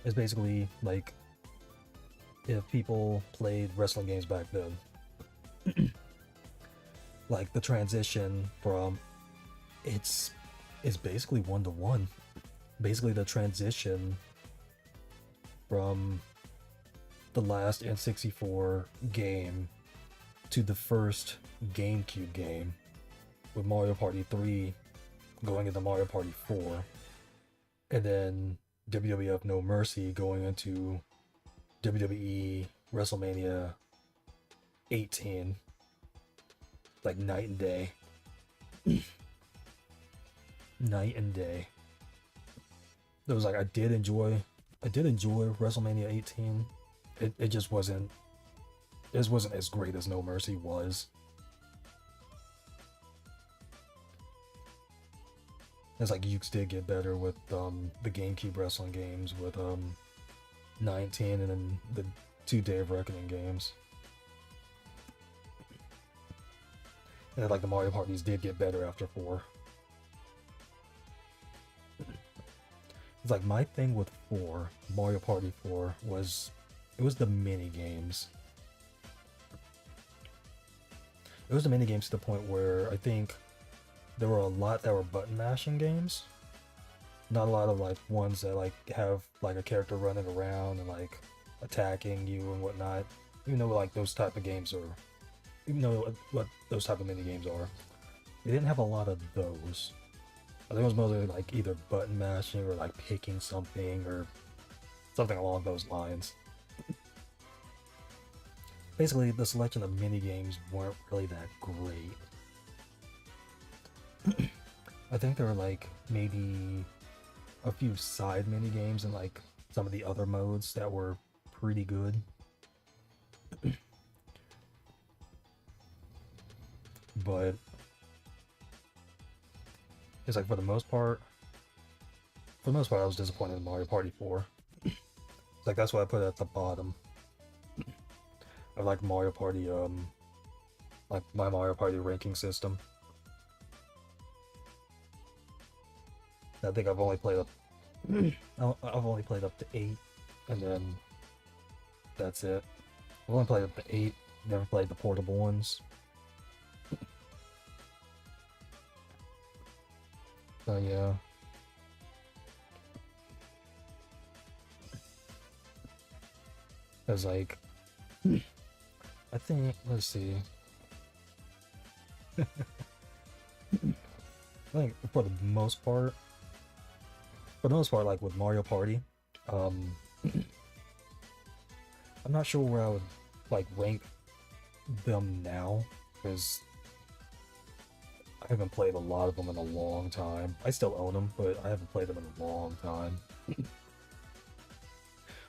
It's basically like if people played wrestling games back then. Like the transition from it's basically 1-to-1. Basically the transition from the last N64 game to the first GameCube game, with Mario Party 3 going into Mario Party 4, and then WWF No Mercy going into WWE WrestleMania 18. Like night and day. Night and day. It was like I did enjoy WrestleMania 18. It just wasn't as great as No Mercy was. It's like Ukes did get better with the GameCube wrestling games with 19 and then the 2 Day of Reckoning games. And like the Mario parties did get better after 4. It's like my thing with 4, Mario Party 4, was the mini games. It was the mini games to the point where I think there were a lot that were button mashing games. Not a lot of like ones that like have like a character running around and like attacking you and whatnot. Even though like those type of games are, even though what those type of mini games are, they didn't have a lot of those. I think it was mostly like either button mashing or like picking something or something along those lines. Basically, the selection of mini games weren't really that great. I think there were like maybe a few side mini games and like some of the other modes that were pretty good. But it's like for the most part I was disappointed in Mario Party 4. Like that's what I put at the bottom. I like Mario Party, like my Mario Party ranking system. I think I've only played up I've only played up to 8, and then that's it. I've only played up to 8, never played the portable ones. So yeah. I was like, I think, let's see. I think for the most part, like with Mario Party, I'm not sure where I would like rank them now, because I haven't played a lot of them in a long time. I still own them, but I haven't played them in a long time.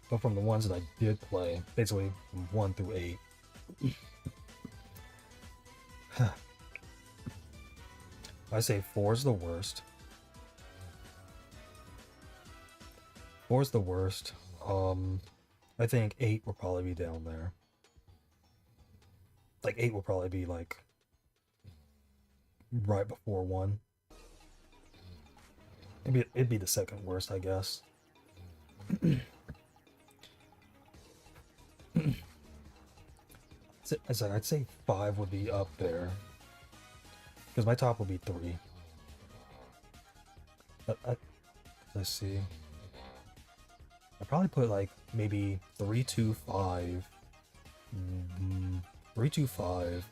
But from the ones that I did play, basically from 1 through 8, I say 4 is the worst. 4 is the worst. I think 8 will probably be down there. Like 8 will probably be like right before 1. Maybe it'd be the second worst, I guess. I'd say 5 would be up there, because my top would be 3. Let's see. I'd probably put like maybe 3, 2, 5. 3, 2, 5.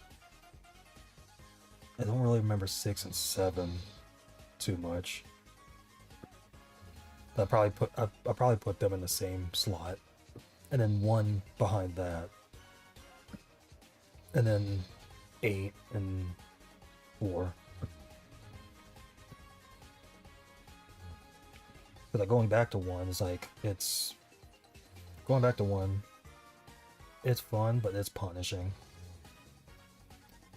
I don't really remember 6 and 7 too much. I'll probably put them in the same slot, and then 1 behind that, and then 8 and 4. But like going back to 1 is like it's fun, but it's punishing.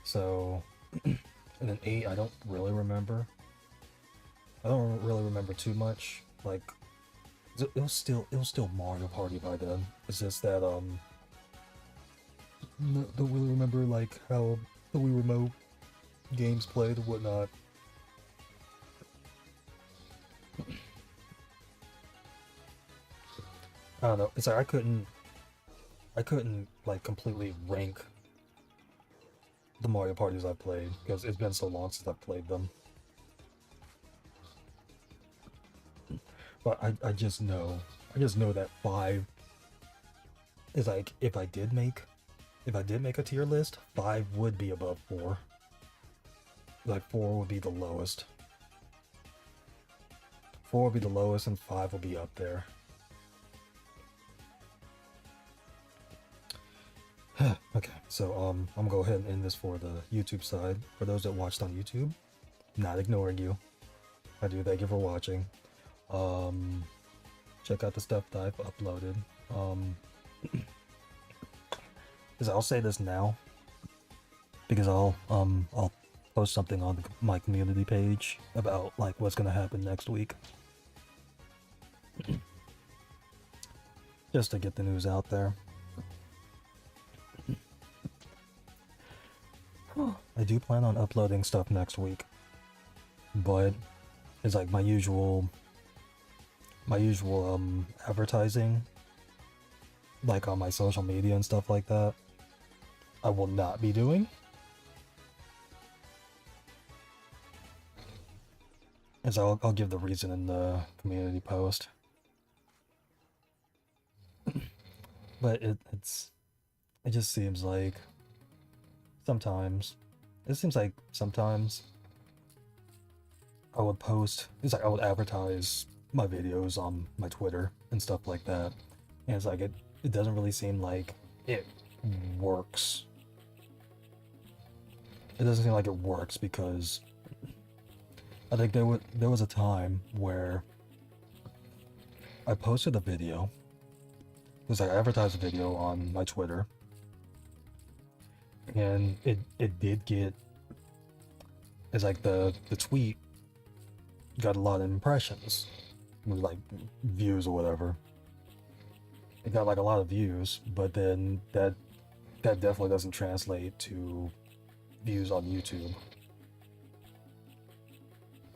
So, and then 8, I don't really remember. I don't really remember too much. Like it was still Mario Party by then. It's just that don't really remember like how the Wii Remote games played and whatnot. I don't know. It's like I couldn't like completely rank the Mario parties I've played because it's been so long since I've played them. But I just know that 5 is like if I did make a tier list, 5 would be above 4. Like 4 would be the lowest. 4 would be the lowest and 5 will be up there. Okay, so I'm gonna go ahead and end this for the YouTube side. For those that watched on YouTube, not ignoring you. I do thank you for watching. Check out the stuff that I've uploaded. I'll say this now because I'll post something on my community page about like what's gonna happen next week. Just to get the news out there. I do plan on uploading stuff next week, but it's like my usual advertising, like on my social media and stuff like that, I will not be doing. As I'll give the reason in the community post. But it just seems like sometimes I would post, it's like I would advertise my videos on my Twitter and stuff like that, and it's like it doesn't really seem like it works. It doesn't seem like it works because I think there was a time where I posted a video. It was like I advertised a video on my Twitter, and it did get, it's like the tweet got a lot of impressions, with like views or whatever. It got like a lot of views, but then that definitely doesn't translate to views on YouTube.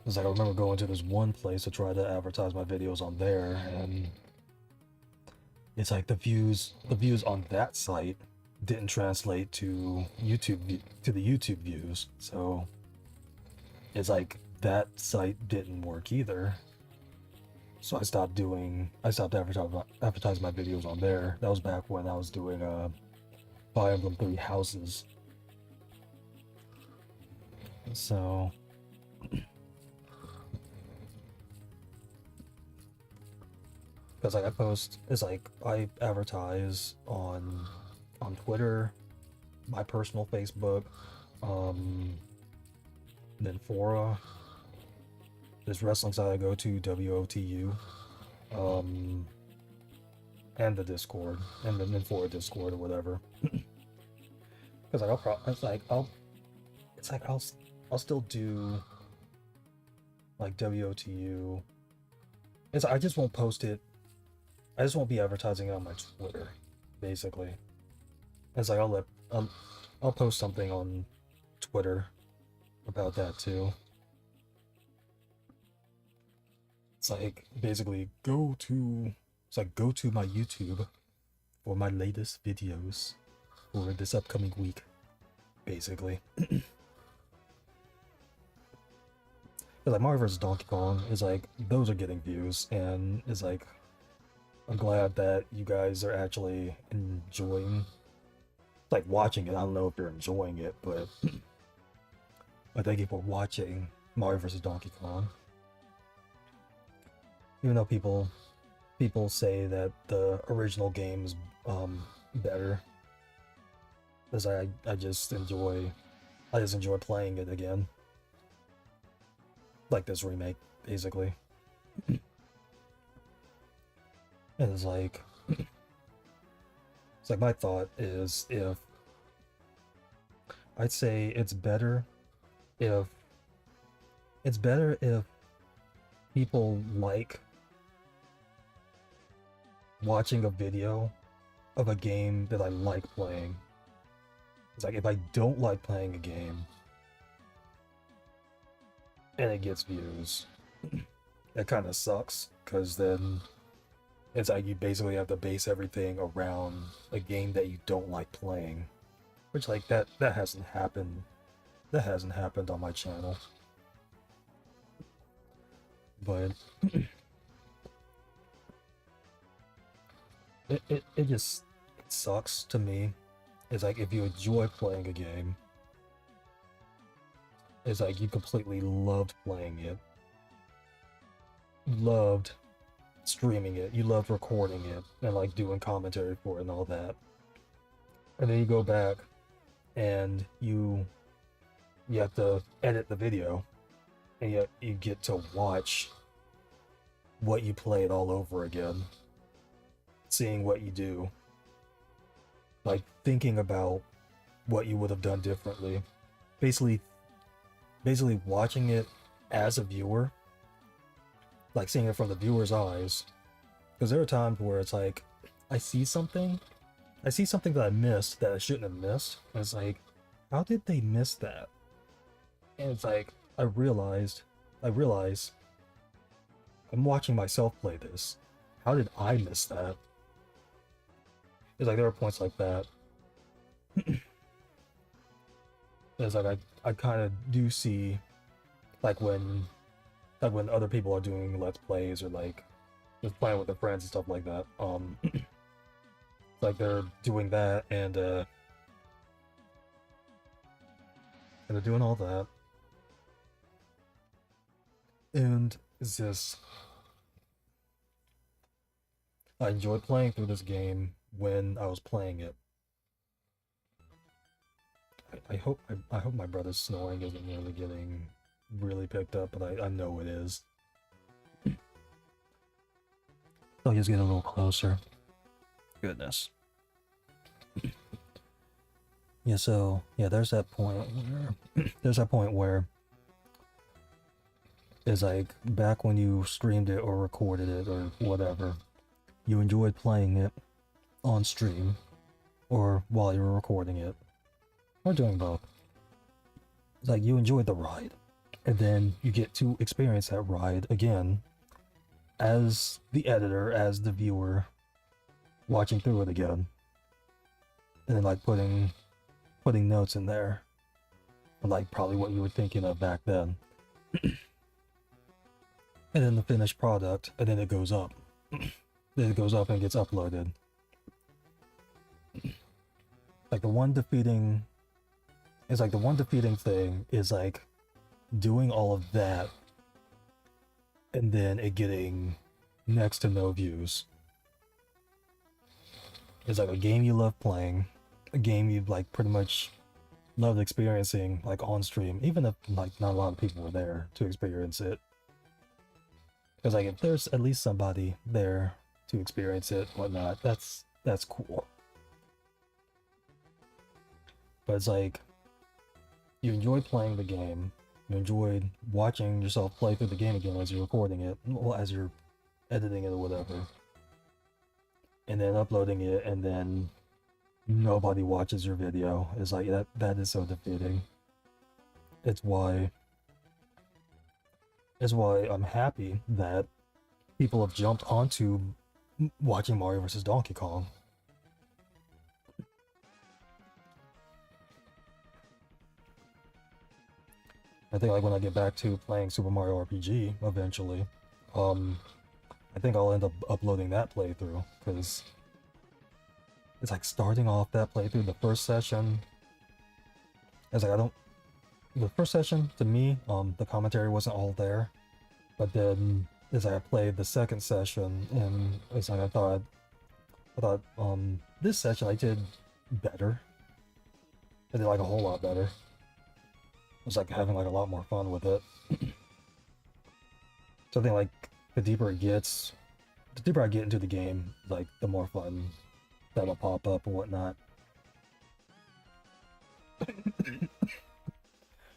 It's like I remember going to this one place to try to advertise my videos on there, and it's like the views on that site didn't translate to the YouTube views, so it's like that site didn't work either. So I stopped advertising my videos on there. That was back when I was doing Fire Emblem 3 Houses. So because like I advertise on Twitter, my personal Facebook, Ninfora, this wrestling site I go to, WOTU, and the Discord, and the Ninfora Discord or whatever. Because I'll still do like WOTU. I just won't post it. I just won't be advertising it on my Twitter, basically. It's like I'll post something on Twitter about that too. It's like basically go to my YouTube for my latest videos for this upcoming week, basically. Like Mario vs. Donkey Kong is like those are getting views, and it's like I'm glad that you guys are actually enjoying, like, watching it. I don't know if you're enjoying it, but thank you for watching Mario vs. Donkey Kong. Even though people say that the original game is better, because I just enjoy playing it again, like this remake, basically. And it's like my thought is I'd say it's better if people like watching a video of a game that I like playing. It's like if I don't like playing a game and it gets views, that kind of sucks, because then it's like you basically have to base everything around a game that you don't like playing, which like that hasn't happened. That hasn't happened on my channel. But it just sucks to me. It's like if you enjoy playing a game, it's like you completely loved playing it, loved streaming it, you loved recording it and like doing commentary for it and all that, and then you go back and you have to edit the video, and yet you get to watch what you played all over again, seeing what you do, like thinking about what you would have done differently, basically watching it as a viewer, like seeing it from the viewer's eyes. Because there are times where it's like I see something that I missed that I shouldn't have missed, and it's like, how did they miss that? And it's like I realize I'm watching myself play this. How did I miss that? It's like there are points like that. It's like I kind of do see, like when other people are doing let's plays or like just playing with their friends and stuff like that. Like they're doing that and they're doing all that, and it's just, I enjoyed playing through this game when I was playing it. I hope my brother's snoring isn't really getting really picked up, but I know it is. I'll just get a little closer. Goodness. Yeah, so yeah, there's that point where it's like back when you streamed it or recorded it or whatever, you enjoyed playing it on stream or while you were recording it or doing both. It's like you enjoyed the ride, and then you get to experience that ride again as the editor, as the viewer, watching through it again, and then like putting notes in there, like probably what you were thinking of back then. And then the finished product, and then it goes up. Then it goes up and gets uploaded. Like the one defeating thing is like doing all of that and then it getting next to no views. It's like a game you love playing, a game you like pretty much loved experiencing like on stream, even if like not a lot of people were there to experience it. Because like if there's at least somebody there to experience it, whatnot, that's cool. But it's like you enjoyed playing the game, you enjoyed watching yourself play through the game again as you're recording it, well, as you're editing it or whatever, and then uploading it, and then nobody watches your video. It's like that is so defeating. It's why I'm happy that people have jumped onto watching Mario vs. Donkey Kong. I think like when I get back to playing Super Mario RPG eventually, I think I'll end up uploading that playthrough, because it's like starting off that playthrough, the first session, it's like the first session, to me, the commentary wasn't all there, but then as I played the second session, and it's like I thought this session I did better. I did like a whole lot better. I was like having like a lot more fun with it. So I think like the deeper I get into the game, like the more fun that'll pop up and whatnot.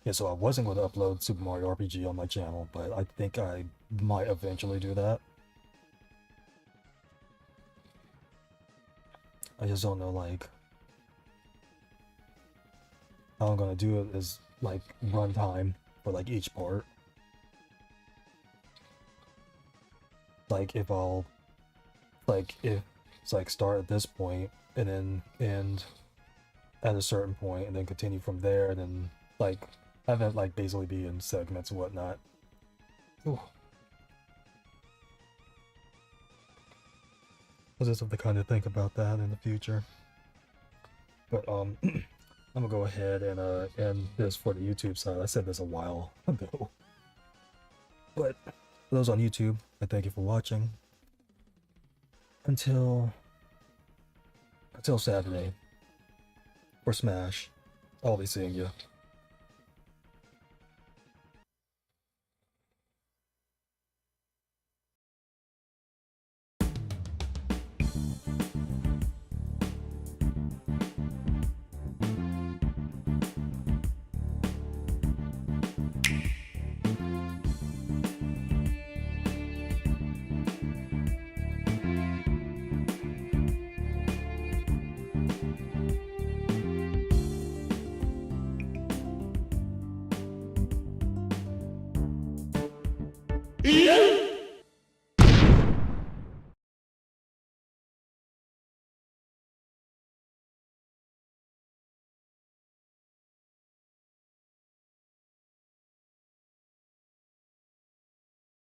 Yeah, so I wasn't going to upload Super Mario RPG on my channel, but I think I might eventually do that. I just don't know like how I'm gonna do it is like runtime for like each part. Like if I'll like if it's like start at this point and then end at a certain point and then continue from there and then like have it like basically be in segments and whatnot. Ooh. I'll just have to kind of think about that in the future. But I'm gonna go ahead and end this for the YouTube side. I said this a while ago. But for those on YouTube, I thank you for watching. Until Saturday for Smash, I'll be seeing you. Yeah!